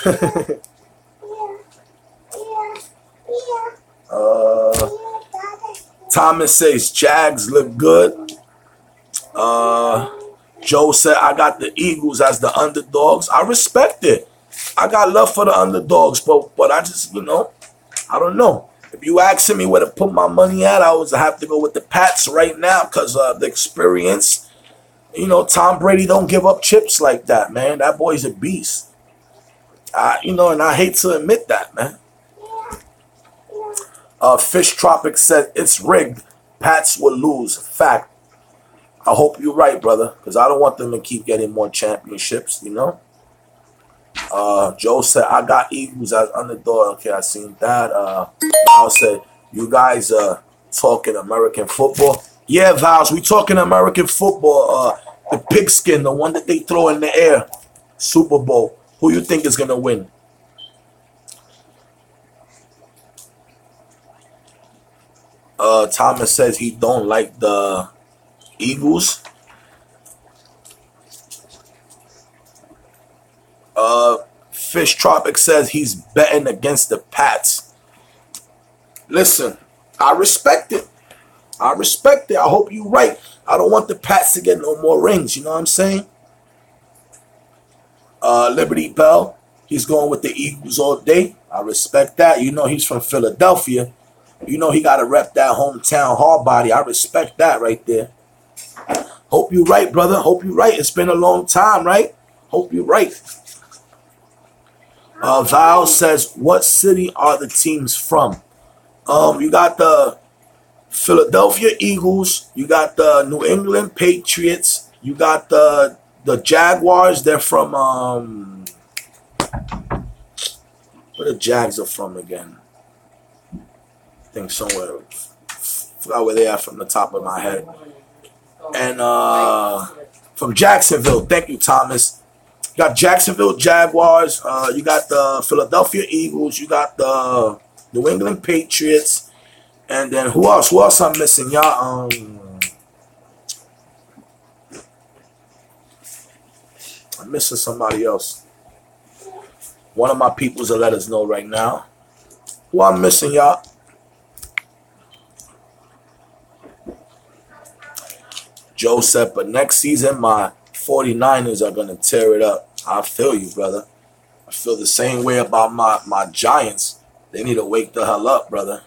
Thomas says Jags look good. Joe said I got the Eagles as the underdogs. I respect it. I got love for the underdogs, but I just, I don't know. If you asking me where to put my money at, I would have to go with the Pats right now because of the experience. Tom Brady don't give up chips like that, man. That boy's a beast. And I hate to admit that, man. Fish Tropic said it's rigged. Pats will lose. Fact. I hope you're right, brother, because I don't want them to keep getting more championships, Joe said, I got Eagles as underdog. Okay, I seen that. Val said, you guys talking American football? Yeah, Vals, we talking American football. The pigskin, the one that they throw in the air. Super Bowl. Who you think is going to win? Thomas says he don't like the Eagles. Fish Tropic says he's betting against the Pats. Listen, I respect it. I hope you're right. I don't want the Pats to get no more rings. You know what I'm saying? Liberty Bell, he's going with the Eagles all day. I respect that. He's from Philadelphia. He got to rep that hometown hard body. I respect that right there. Hope you're right, brother. Hope you're right. It's been a long time, right? Hope you're right. Val says, what city are the teams from? You got the Philadelphia Eagles. You got the New England Patriots. You got the Jaguars. They're from, where the Jags are from again? I think somewhere Forgot where they are from the top of my head. And from Jacksonville. Thank you, Thomas. You got Jacksonville Jaguars. You got the Philadelphia Eagles. You got the New England Patriots. And then who else? Who else I'm missing? Y'all, I'm missing somebody else. One of my peoples will let us know right now. Who I'm missing, y'all? Joe said, but next season, my 49ers are going to tear it up. I feel you, brother. I feel the same way about my Giants. They need to wake the hell up, brother.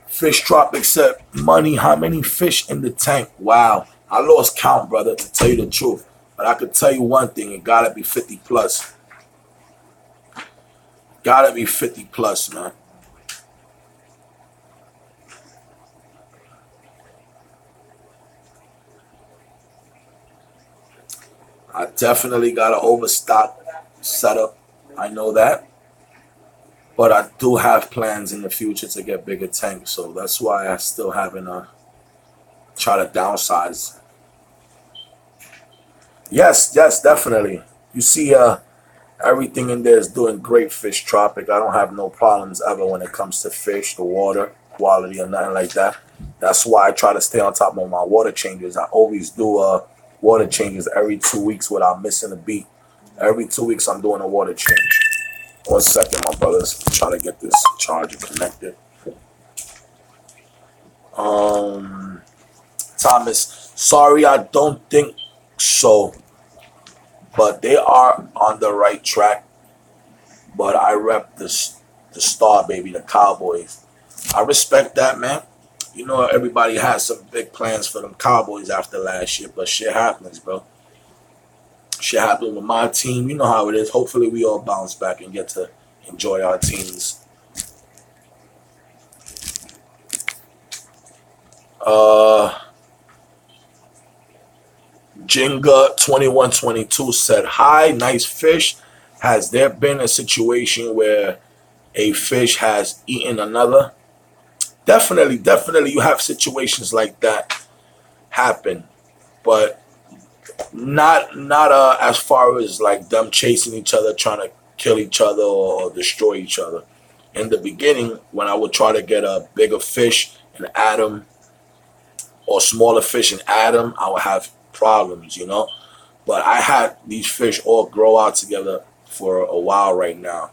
Fish Tropic said, money, how many fish in the tank? Wow. I lost count, brother, to tell you the truth. But I could tell you one thing. It got to be 50 plus. Got to be 50 plus, man. I definitely got an overstock setup. I know that. But I do have plans in the future to get bigger tanks. So that's why I still haven't try to downsize. Yes, definitely. You see everything in there is doing great, Fish Tropic. I don't have no problems ever when it comes to fish, the water quality, or nothing like that. That's why I try to stay on top of my water changes. I always do water changes every 2 weeks without missing a beat. Every 2 weeks I'm doing a water change. 1 second, my brothers. I'm trying to get this charger connected. Thomas, sorry, I don't think so. But they are on the right track. But I rep the star, baby, the Cowboys. I respect that, man. You know, everybody has some big plans for them Cowboys after last year. But shit happens, bro. Shit happened with my team. You know how it is. Hopefully we all bounce back and get to enjoy our teams. Jenga 2122 said, hi, nice fish. Has there been a situation where a fish has eaten another? Definitely you have situations like that happen. But not as far as like them chasing each other, trying to kill each other or destroy each other. In the beginning, when I would try to get a bigger fish and add them, or smaller fish and add them, I would have problems, you know. But I had these fish all grow out together for a while right now.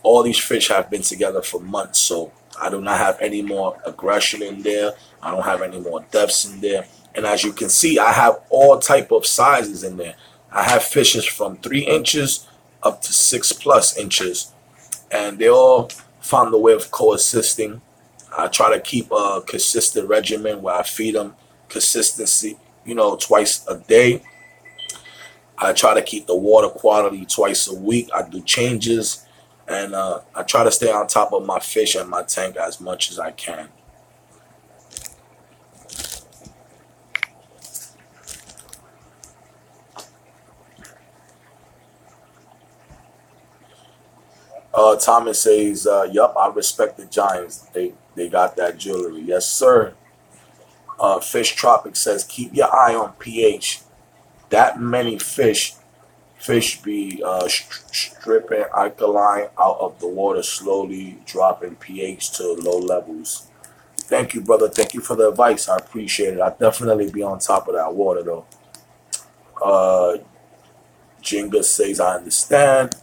All these fish have been together for months, so I do not have any more aggression in there. I don't have any more deaths in there. And as you can see, I have all type of sizes in there. I have fishes from 3 inches up to 6+ inches. And they all found a way of coexisting. I try to keep a consistent regimen where I feed them consistency, you know, twice a day. I try to keep the water quality twice a week. I do changes. And I try to stay on top of my fish and my tank as much as I can. Thomas says, yup, I respect the Giants. They got that jewelry. Yes, sir. Fish Tropic says, keep your eye on pH. That many fish be stripping alkaline out of the water, slowly dropping pH to low levels. Thank you, brother. Thank you for the advice. I appreciate it. I'll definitely be on top of that water, though. Jenga says, I understand.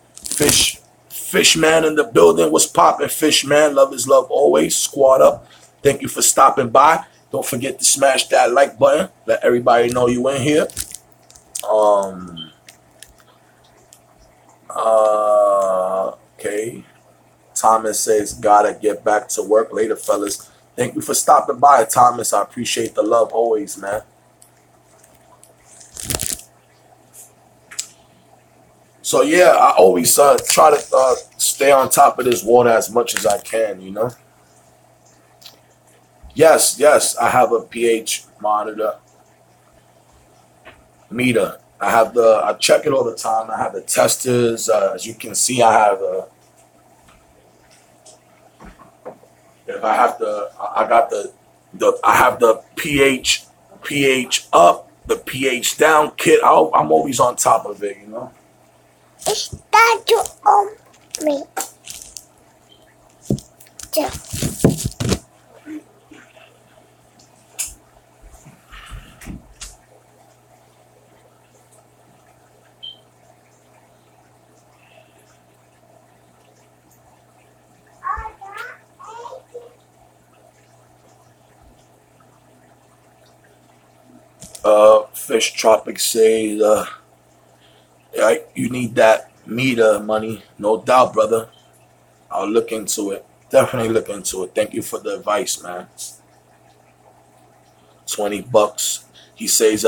Fishman in the building. What's poppin', Fishman? Love is love always. Squad up. Thank you for stopping by. Don't forget to smash that like button. Let everybody know you in here. Okay. Thomas says, gotta get back to work later, fellas. Thank you for stopping by, Thomas. I appreciate the love always, man. So yeah, I always try to stay on top of this water as much as I can, you know. Yes, I have a pH meter. I check it all the time. I have the testers. As you can see, I have if I have I got I have the pH up, the pH down kit. I'm always on top of it, you know. Está yo hombre. Ya. Fish Tropic says, yeah, you need that meter money, no doubt, brother. I'll look into it. Definitely look into it. Thank you for the advice, man. $20. He says,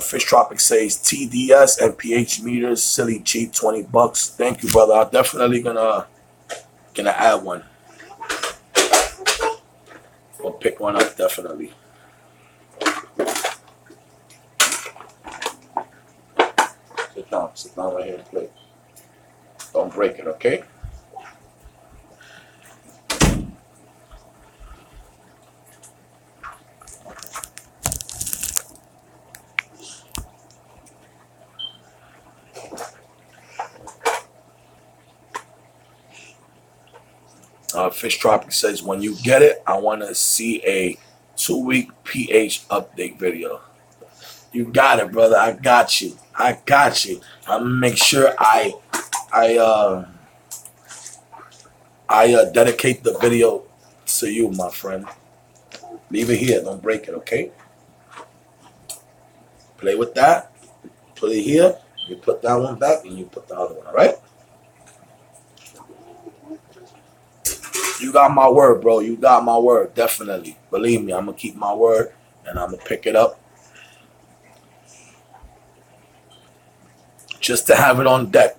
Fish Tropic says TDS and pH meters, silly cheap, $20. Thank you, brother. I'm definitely gonna add one. Or pick one up, definitely. Sit down right here and play. Don't break it, okay? Fish Tropic says, when you get it, I want to see a 2-week pH update video. You got it, brother. I got you. I got you. I'm gonna make sure I dedicate the video to you, my friend. Leave it here. Don't break it, okay? Play with that. Put it here. You put that one back, and you put the other one. All right? You got my word, bro. You got my word. Definitely. Believe me, I'm gonna keep my word, and I'm gonna pick it up. Just to have it on deck.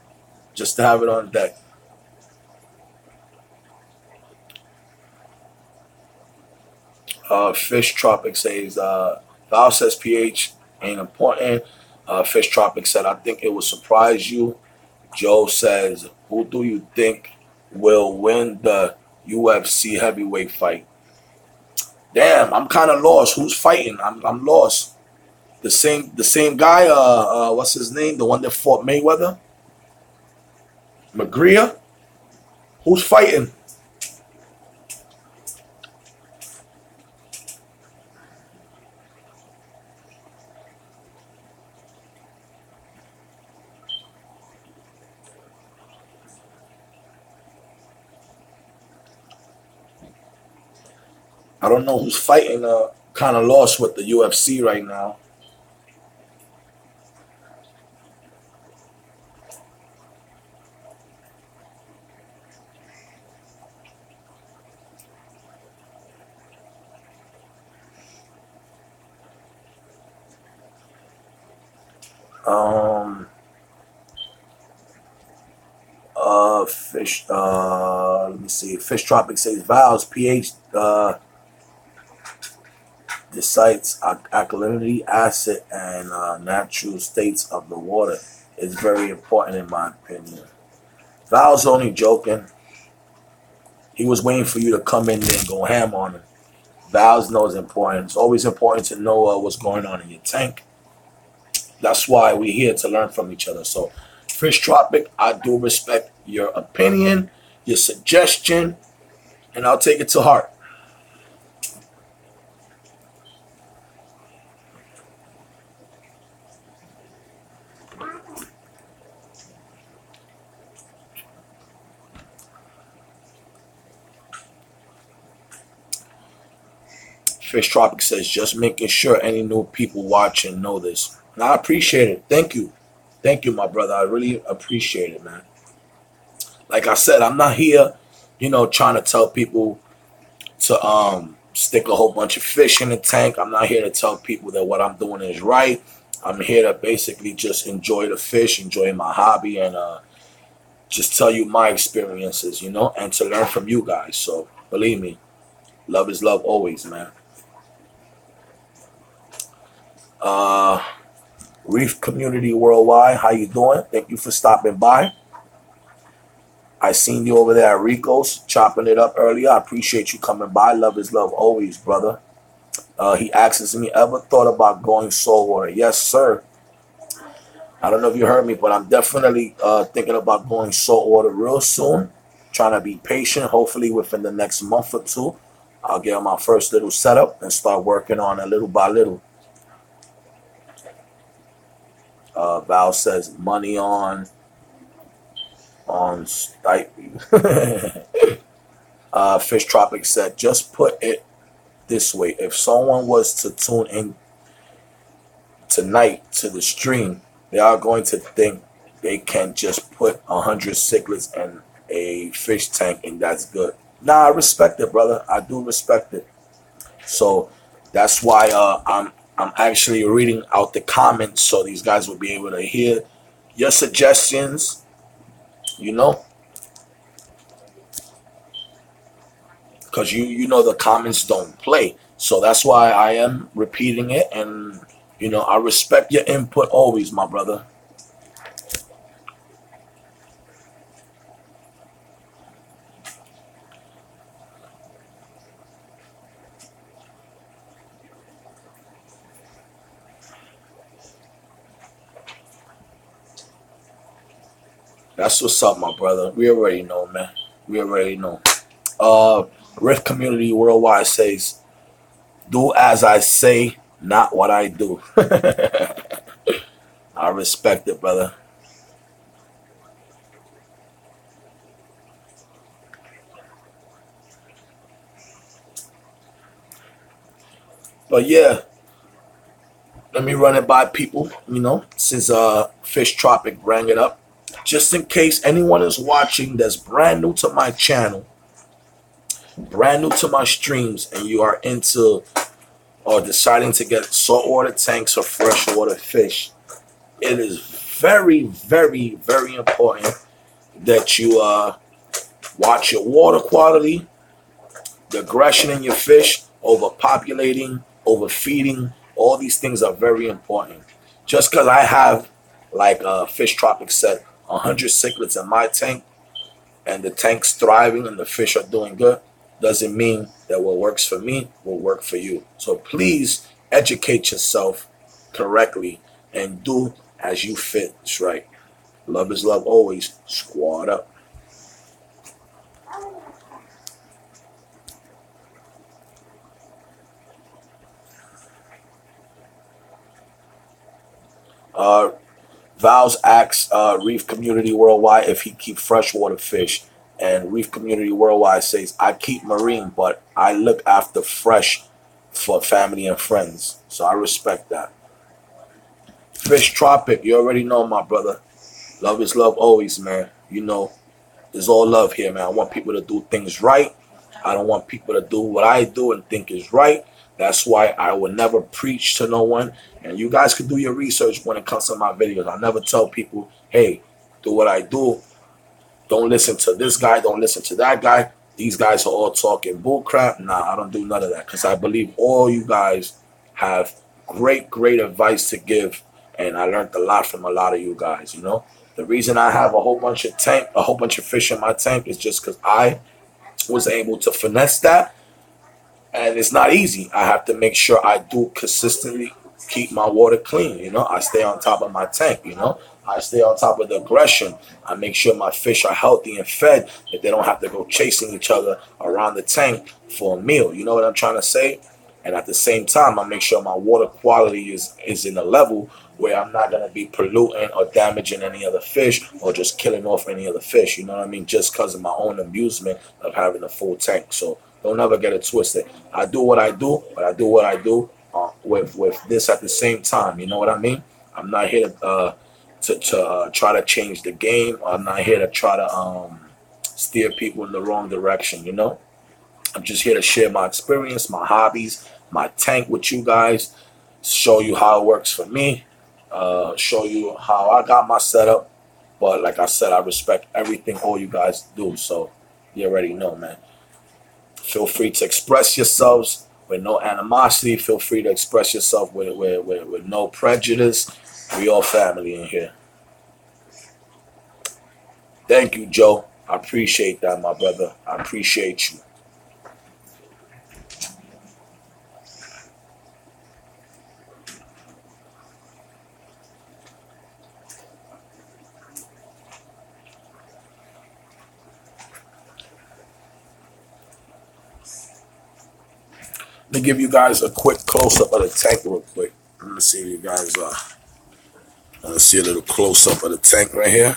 Just to have it on deck. Fish Tropic says, Val says pH ain't important. Fish Tropic said, I think it will surprise you. Joe says, who do you think will win the UFC heavyweight fight? Damn, I'm kind of lost. Who's fighting? I'm lost. The same guy, what's his name? The one that fought Mayweather? McGreer? Who's fighting? I don't know who's fighting. Kind of lost with the UFC right now. Fish. Let me see. Fish Tropic says Val's pH decides alkalinity, acid, and natural states of the water. It's very important in my opinion. Val's only joking. He was waiting for you to come in there and go ham on him. Val's knows important. It's always important to know what's going on in your tank. That's why we're here to learn from each other. So, Fish Tropic, I do respect your opinion, your suggestion, and I'll take it to heart. Fish Tropic says, just making sure any new people watching know this. And I appreciate it. Thank you. Thank you, my brother. I really appreciate it, man. Like I said, I'm not here, trying to tell people to stick a whole bunch of fish in the tank. I'm not here to tell people that what I'm doing is right. I'm here to basically just enjoy the fish, enjoy my hobby, and just tell you my experiences, and to learn from you guys. So, believe me, love is love always, man. Reef Community Worldwide, how you doing? Thank you for stopping by. I seen you over there at Rico's chopping it up earlier. I appreciate you coming by. Love is love always, brother. He asks me, ever thought about going saltwater? Yes, sir. I don't know if you heard me, but I'm definitely thinking about going saltwater real soon. Trying to be patient. Hopefully within the next month or two, I'll get my first little setup and start working on it little by little. Val says money on Stipe. Fish Tropic said, just put it this way. If someone was to tune in tonight to the stream, they are going to think they can just put 100 cichlids in a fish tank and that's good. Nah, I respect it, brother. I do respect it. So that's why I'm actually reading out the comments so these guys will be able to hear your suggestions, you know, because you know the comments don't play. So that's why I am repeating it, and you know I respect your input always, my brother. That's what's up, my brother. We already know, man. We already know. Rift Community Worldwide says, do as I say, not what I do. I respect it, brother. But yeah, let me run it by people, you know, since Fish Tropic rang it up. Just in case anyone is watching that's brand new to my channel, brand new to my streams, and you are into or deciding to get saltwater tanks or freshwater fish, it is very, very, very important that you watch your water quality, the aggression in your fish, overpopulating, overfeeding. All these things are very important. Just because I have, like Fish Tropic said, 100 cichlids in my tank, and the tank's thriving and the fish are doing good, doesn't mean that what works for me will work for you. So please educate yourself correctly and do as you fit. It's right. Love is love always. Squad up. Val's asks Reef Community Worldwide if he keep freshwater fish. And Reef Community Worldwide says, I keep marine, but I look after fresh for family and friends. So I respect that. Fish Tropic, you already know, my brother. Love is love always, man. You know, there's all love here, man. I want people to do things right. I don't want people to do what I do and think is right. That's why I will never preach to no one. And you guys can do your research when it comes to my videos. I never tell people, hey, do what I do. Don't listen to this guy. Don't listen to that guy. These guys are all talking bull crap. Nah, I don't do none of that because I believe all you guys have great, great advice to give. And I learned a lot from a lot of you guys, you know. The reason I have a whole bunch of fish in my tank is just because I was able to finesse that. And it's not easy. I have to make sure I do consistently keep my water clean, you know. I stay on top of my tank, you know. I stay on top of the aggression. I make sure my fish are healthy and fed, that they don't have to go chasing each other around the tank for a meal. You know what I'm trying to say? And at the same time, I make sure my water quality is in a level where I'm not going to be polluting or damaging any other fish or just killing off any other fish. You know what I mean? Just because of my own amusement of having a full tank. So don't ever get it twisted. I do what I do, but I do what I do with this at the same time. You know what I mean? I'm not here to try to change the game. I'm not here to try to steer people in the wrong direction, you know? I'm just here to share my experience, my hobbies, my tank with you guys, show you how it works for me, show you how I got my setup. But like I said, I respect everything all you guys do. So you already know, man. Feel free to express yourselves with no animosity. Feel free to express yourself with no prejudice. We all family in here. Thank you, Joe. I appreciate that, my brother. I appreciate you. Let me give you guys a quick close-up of the tank real quick. Let me see if you guys let's see a little close-up of the tank right here.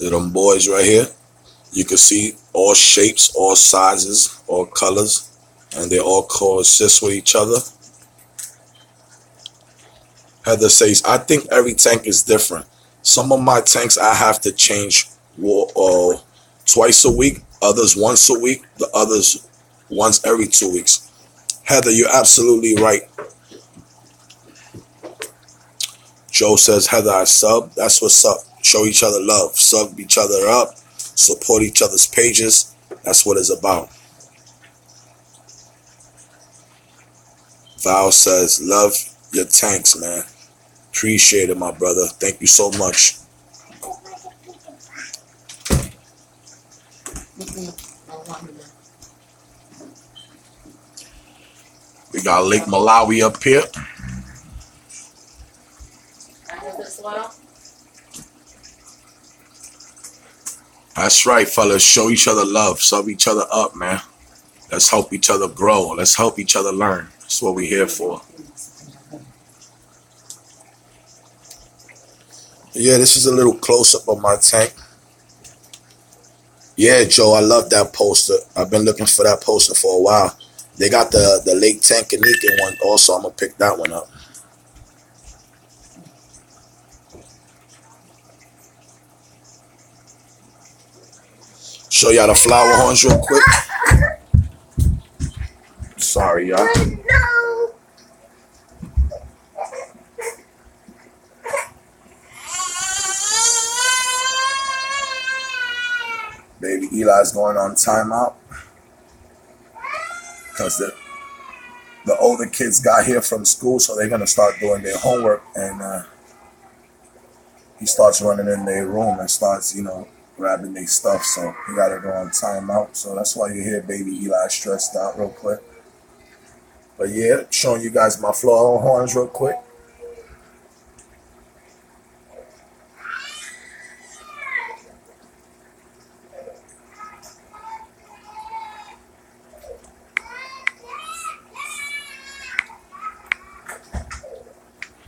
Them boys right here. You can see all shapes, all sizes, all colors, and they all coexist with each other. Heather says, I think every tank is different. Some of my tanks I have to change twice a week, others once a week, the others once every 2 weeks. Heather, you're absolutely right. Joe says, Heather, I sub. That's what's up. Show each other love. Sub each other up. Support each other's pages. That's what it's about. Val says, love your tanks, man. Appreciate it, my brother. Thank you so much. We got Lake Malawi up here. That's right, fellas. Show each other love. Sub each other up, man. Let's help each other grow. Let's help each other learn. That's what we're here for. Yeah, this is a little close-up of my tank. Yeah, Joe, I love that poster. I've been looking for that poster for a while. They got the Lake Tanganyika one also. I'm going to pick that one up. Show y'all the flower horns real quick. Sorry, y'all. Baby Eli's going on timeout because the older kids got here from school, so they're going to start doing their homework, and he starts running in their room and starts, grabbing their stuff, so he got to go on timeout. So that's why you hear baby Eli stressed out real quick. But yeah, showing you guys my flower horns real quick.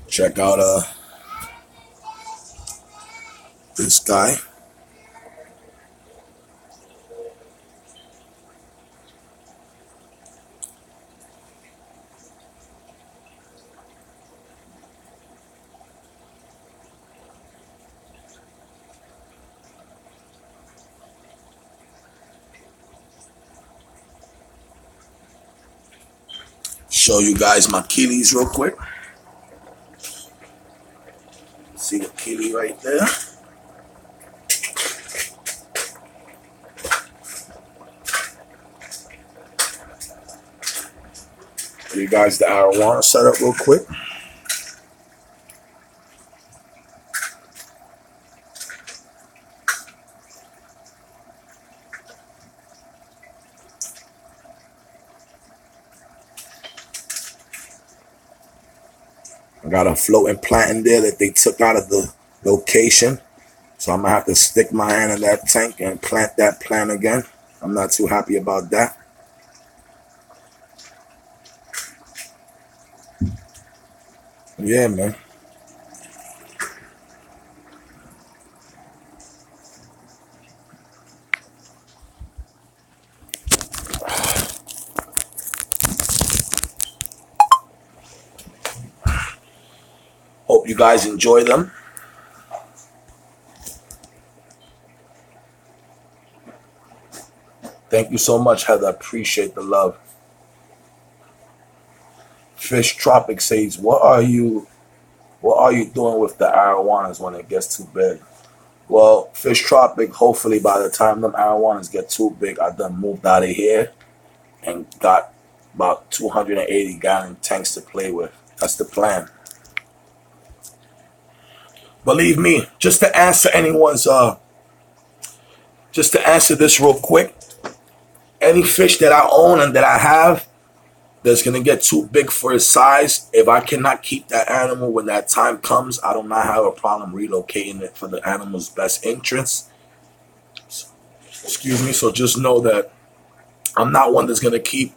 Check out this guy. Show you guys my Keelys real quick. See the Keely right there. You guys the arowana setup real quick. I got a floating plant in there that they took out of the location. So I'm going to have to stick my hand in that tank and plant that plant again. I'm not too happy about that. Yeah, man. Hope you guys enjoy them. Thank you so much, Heather. I appreciate the love. Fish Tropic says, what are you What are you doing with the arowanas when it gets too big? Well, Fish Tropic, hopefully by the time them arowanas get too big, I done moved out of here and got about 280-gallon tanks to play with. That's the plan. Believe me, just to answer this real quick, any fish that I own and that I have that's going to get too big for its size, if I cannot keep that animal when that time comes, I do not have a problem relocating it for the animal's best interest. Excuse me. So just know that I'm not one that's going to keep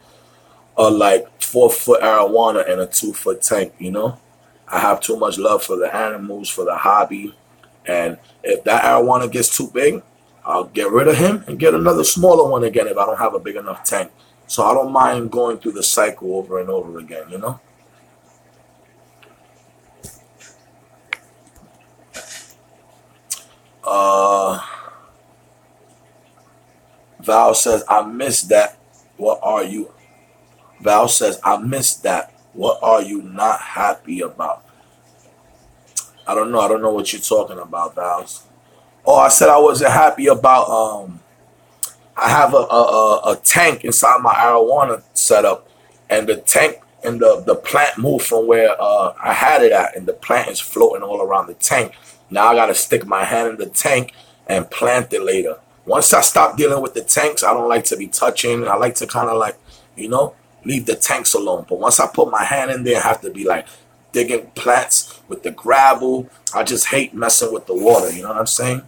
a like 4-foot arowana and a 2-foot tank, you know. I have too much love for the animals, for the hobby. And if that arowana gets too big, I'll get rid of him and get another smaller one again if I don't have a big enough tank. So I don't mind going through the cycle over and over again, you know? Val says, I missed that. What are you? Val says, I missed that. What are you not happy about? I don't know. I don't know what you're talking about, Val. Oh, I said I wasn't happy about, I have a tank inside my arowana setup, and the tank and the plant moved from where I had it at, and the plant is floating all around the tank. Now I got to stick my hand in the tank and plant it later. Once I stop dealing with the tanks, I don't like to be touching. I like to kind of like, you know, leave the tanks alone. But once I put my hand in there, I have to be like digging plants with the gravel. I just hate messing with the water. You know what I'm saying?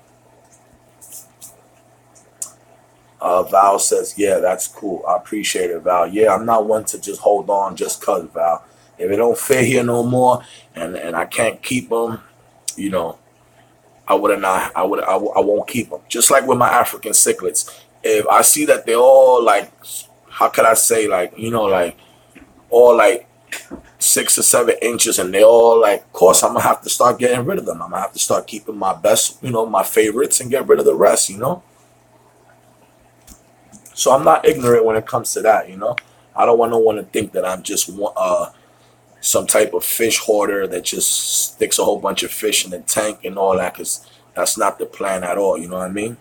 Val says, yeah, that's cool. I appreciate it, Val. Yeah, I'm not one to just hold on just cause, Val. If it don't fit here no more and I can't keep them, you know, I won't keep them. Just like with my African cichlids. If I see that they're all like, how could I say, like, you know, like all like 6 or 7 inches and they all like, of course I'm gonna have to start getting rid of them. I'm gonna have to start keeping my best, you know, my favorites and get rid of the rest, you know. So I'm not ignorant when it comes to that, you know. I don't want no one to think that I'm just some type of fish hoarder that just sticks a whole bunch of fish in the tank and all that, because that's not the plan at all, you know what I mean?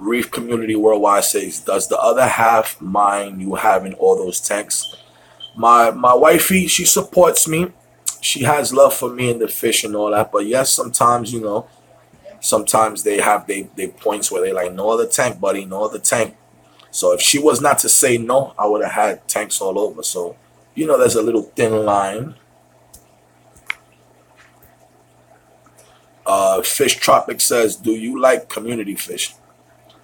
Reef Community Worldwide says, does the other half mind you having all those tanks? My wifey, she supports me. She has love for me and the fish and all that, but yes, sometimes, you know, sometimes they have they points where they like, no other tank, buddy, no other tank. So if she was not to say no, I would have had tanks all over. So, you know, there's a little thin line. Fish Tropic says, do you like community fish?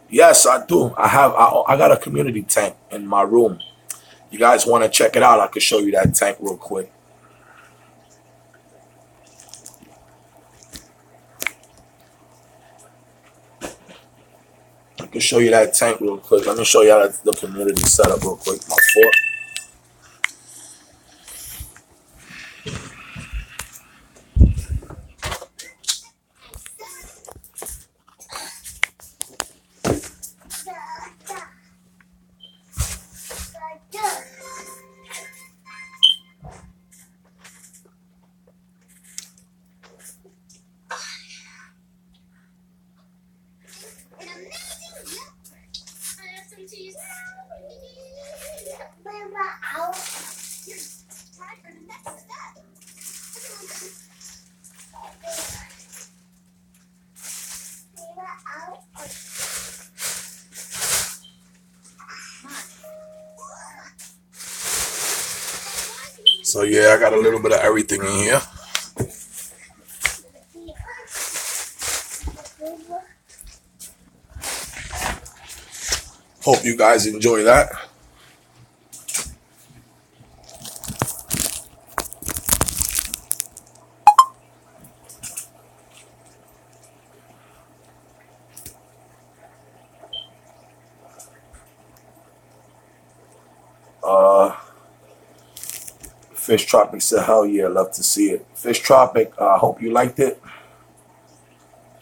Yes, I do. I got a community tank in my room. You guys want to check it out? I could show you that tank real quick. I can show you that tank real quick. Let me show you how the community setup real quick. My fork. So yeah, I got a little bit of everything in here. Hope you guys enjoy that. Fish Tropic said, hell yeah, love to see it. Fish Tropic, I hope you liked it.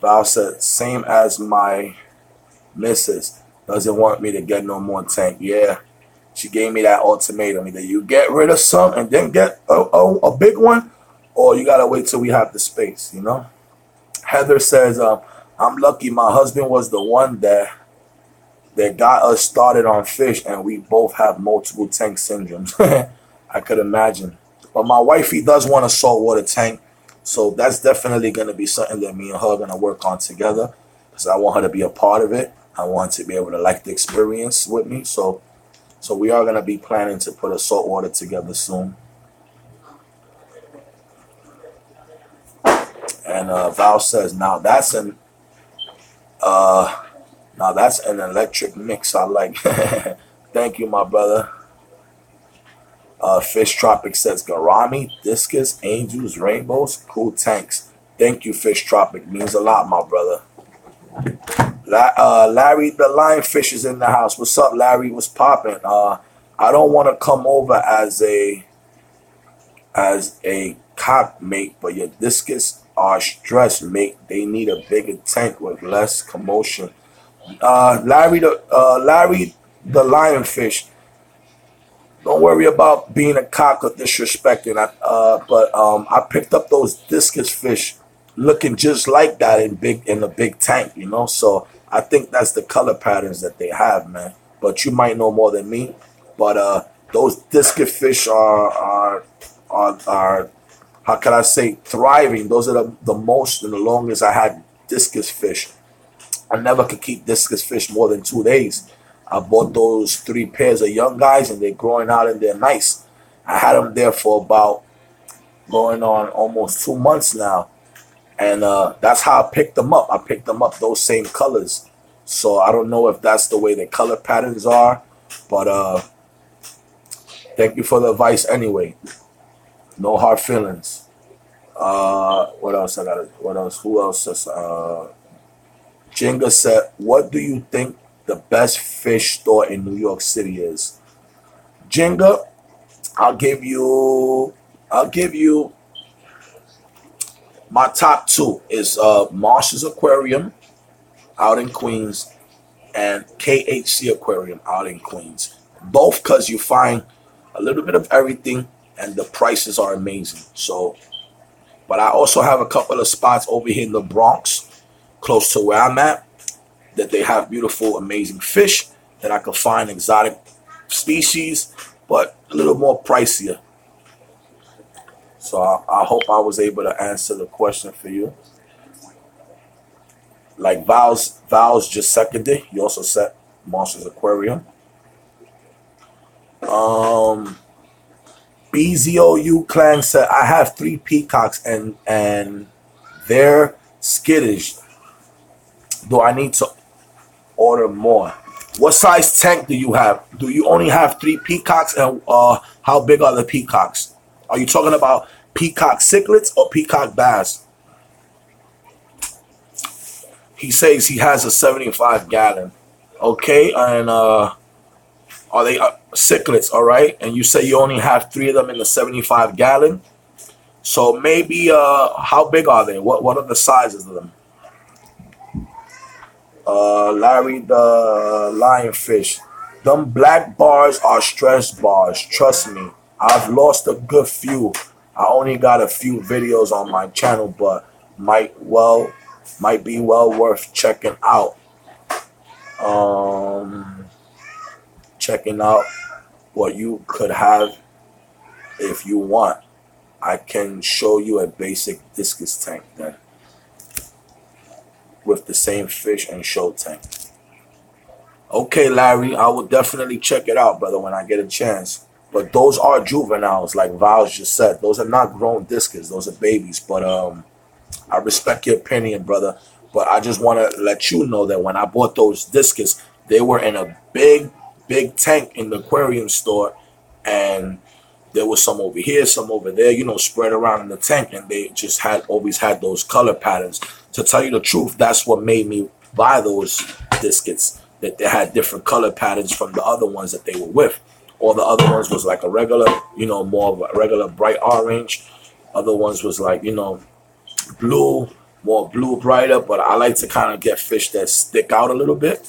Val said, same as my missus. Doesn't want me to get no more tank. Yeah, She gave me that ultimatum. Either you get rid of some and then get a big one, or you gotta wait till we have the space, you know? Heather says, I'm lucky my husband was the one that got us started on fish, and we both have multiple tank syndromes. I could imagine. But my wifey does want a saltwater tank, so that's definitely going to be something that me and her are going to work on together, because I want her to be a part of it. I want her to be able to like the experience with me. So we are going to be planning to put a saltwater together soon. And Val says, now that's an electric mix I like. Thank you, my brother. Fish Tropic says, Garami, Discus, Angels, Rainbows, cool tanks. Thank you, Fish Tropic. Means a lot, my brother. Larry the Lionfish is in the house. What's up, Larry? What's popping? I don't want to come over as a cock mate, but your discus are stressed, mate. They need a bigger tank with less commotion. Larry the Lionfish. Don't worry about being a cock or disrespecting. I picked up those discus fish looking just like that in a big tank, you know. So I think that's the color patterns that they have, man. But you might know more than me. But those discus fish are how can I say, thriving. Those are the most and the longest I had discus fish. I never could keep discus fish more than 2 days. I bought those 3 pairs of young guys, and they're growing out and they're nice. I had them there for about going on almost 2 months now. And that's how I picked them up. I picked them up those same colors. So I don't know if that's the way the color patterns are. But thank you for the advice anyway. No hard feelings. What else I got? What else? Who else? Jenga said, what do you think the best fish store in New York City is? Jenga, I'll give you my top 2 is Marsh's Aquarium out in Queens and KHC Aquarium out in Queens. Both because you find a little bit of everything and the prices are amazing. So, but I also have a couple of spots over here in the Bronx, close to where I'm at, that they have beautiful, amazing fish that I could find exotic species, but a little more pricier. So I hope I was able to answer the question for you. Like Val's just seconded. You also said Monsters Aquarium. BZOU Clan said, I have 3 peacocks and they're skittish. Do I need to order more? What size tank do you have? Do you only have 3 peacocks, and how big are the peacocks? Are you talking about peacock cichlids or peacock bass? He says he has a 75-gallon. Okay, and are they cichlids? All right, and you say you only have 3 of them in the 75-gallon. So maybe how big are they? What are the sizes of them? Larry the Lionfish. Them black bars are stress bars. Trust me. I've lost a good few. I only got a few videos on my channel, but might be well worth checking out. Checking out what you could have if you want. I can show you a basic discus tank then, with the same fish and show tank. Okay, Larry, I will definitely check it out, brother, when I get a chance. But those are juveniles, like Val just said. Those are not grown discus. Those are babies. But I respect your opinion, brother. But I just want to let you know that when I bought those discus, they were in a big tank in the aquarium store. And there was some over here, some over there, you know, spread around in the tank. And they just always had those color patterns. To tell you the truth, that's what made me buy those discus, that they had different color patterns from the other ones that they were with. All the other ones was like a regular, you know, more of a regular bright orange. Other ones was like, you know, blue, more blue, brighter. But I like to kind of get fish that stick out a little bit.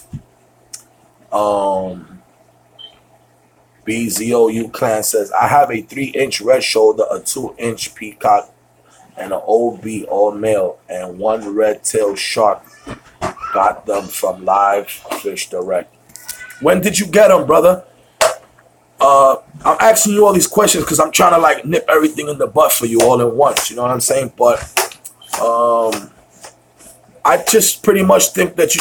BZOU Clan says, I have a 3-inch red shoulder, a 2-inch peacock, and an OB all male, and one red tail shark. Got them from Live Fish Direct. When did you get them, brother? I'm asking you all these questions because I'm trying to like nip everything in the butt for you all at once. You know what I'm saying? But I just pretty much think that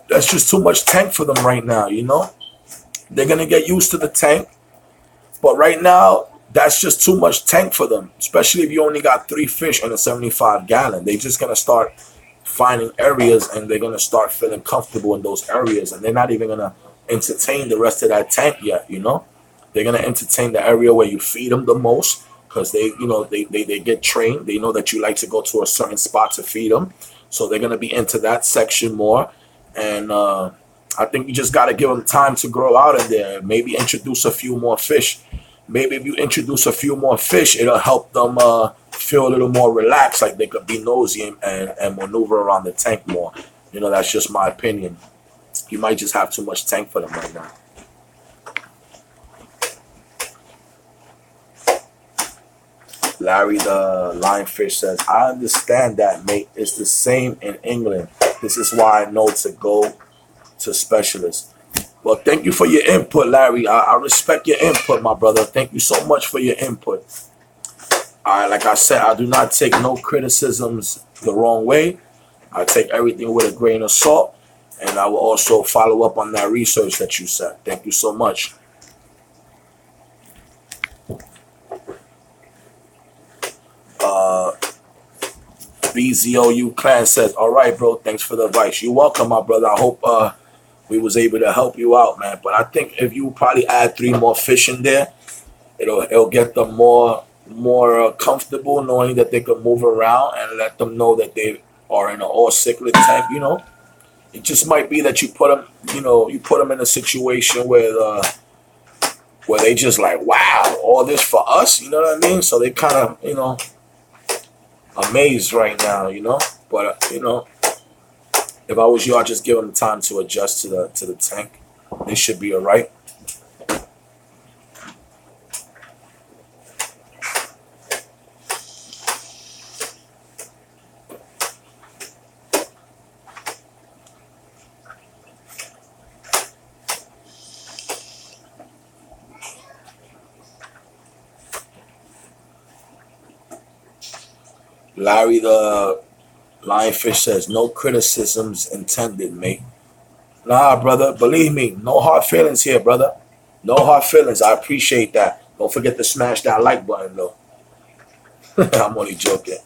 that's just too much tank for them right now. You know, they're gonna get used to the tank, but right now that's just too much tank for them. Especially if you only got 3 fish in a 75-gallon, they're just gonna start finding areas and they're gonna start feeling comfortable in those areas, and they're not even gonna entertain the rest of that tank yet. You know. They're gonna entertain the area where you feed them the most because they get trained. They know that you like to go to a certain spot to feed them, so they're gonna be into that section more. And I think you just gotta give them time to grow out in there. Maybe introduce a few more fish. Maybe if you introduce a few more fish, it'll help them feel a little more relaxed, like they could be nosy and maneuver around the tank more. You know, that's just my opinion. You might just have too much tank for them right now. Larry the Lionfish says, I understand that, mate. It's the same in England. This is why I know to go to specialists. Well, thank you for your input, Larry. I respect your input, my brother. Thank you so much for your input. All right, like I said, I do not take no criticisms the wrong way. I take everything with a grain of salt. And I will also follow up on that research that you said. Thank you so much. BZOU Clan says, all right, bro, thanks for the advice. You're welcome, my brother. I hope we was able to help you out, man. But I think if you probably add 3 more fish in there, it'll get them more comfortable knowing that they can move around, and let them know that they are in an all cichlid tank. You know, it just might be that you put them in a situation where they just like, wow, all this for us. You know what I mean? So they kind of, amazed right now, but if I was you, I'd just give them time to adjust to the tank. They should be all right. Larry the Lionfish says, no criticisms intended, mate. Nah, brother, believe me, no hard feelings here, brother. No hard feelings. I appreciate that. Don't forget to smash that like button, though. I'm only joking.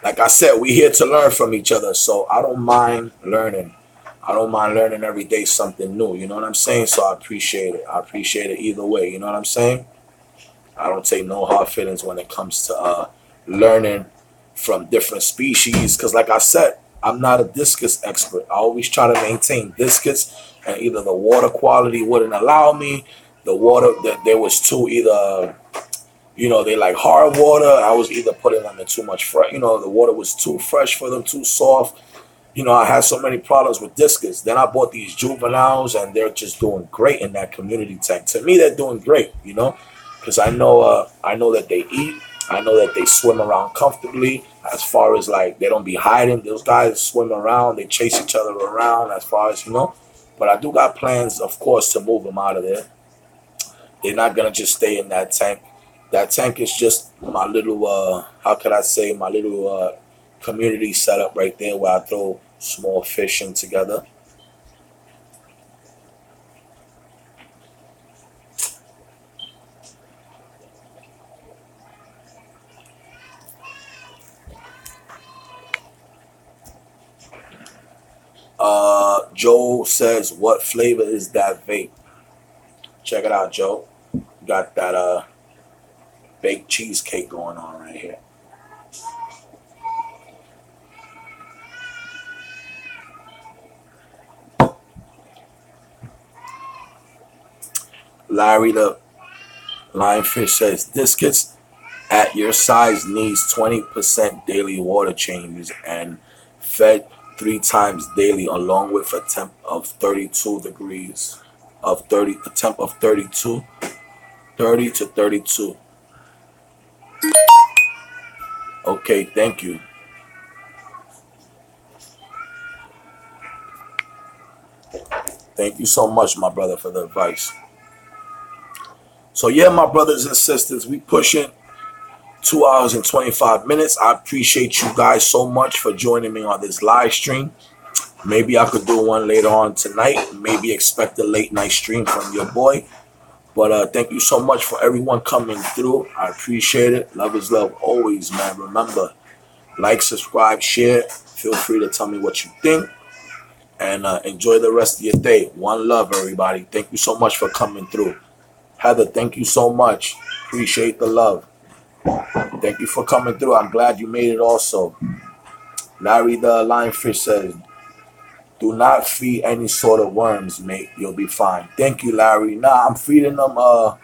Like I said, we're here to learn from each other, so I don't mind learning. I don't mind learning every day something new. You know what I'm saying? So I appreciate it. I appreciate it either way. You know what I'm saying? I don't take no hard feelings when it comes to learning from different species. Because like I said, I'm not a discus expert. I always try to maintain discus. And either the water quality wouldn't allow me. The water, there was too either... they like hard water. I was either putting them in too much fresh. The water was too fresh for them, too soft. I had so many problems with discus. Then I bought these juveniles, and they're just doing great in that community tank. To me, they're doing great, because I know that they eat. I know that they swim around comfortably. As far as like they don't be hiding. Those guys swim around. They chase each other around. As far as but I do got plans, of course, to move them out of there. They're not gonna just stay in that tank. That tank is just my little, how could I say, my little community setup right there where I throw small fish in together. Joe says, what flavor is that vape? Check it out, Joe. Got that baked cheesecake going on right here. Larry the Lionfish says, discus at your size needs 20% daily water changes and fed 3 times daily, along with a temp of 32 degrees of 30 a temp of 32 30 to 32. Okay, thank you. Thank you so much, my brother, for the advice. So yeah, my brothers and sisters, we pushing 2 hours and 25 minutes. I appreciate you guys so much for joining me on this live stream. Maybe I could do one later on tonight. Maybe expect a late night stream from your boy. But thank you so much for everyone coming through. I appreciate it. Love is love always, man. Remember, like, subscribe, share. Feel free to tell me what you think. And enjoy the rest of your day. One love, everybody. Thank you so much for coming through. Heather, thank you so much. Appreciate the love. Thank you for coming through. I'm glad you made it also. Larry the Lionfish says, do not feed any sort of worms, mate. You'll be fine. Thank you, Larry. Nah, I'm feeding them a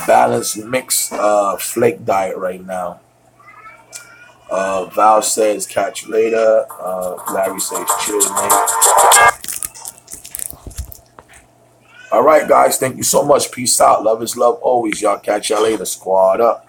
balanced mixed flake diet right now. Val says, catch you later. Larry says, cheers, mate. All right, guys. Thank you so much. Peace out. Love is love always. Y'all catch y'all later. Squad up.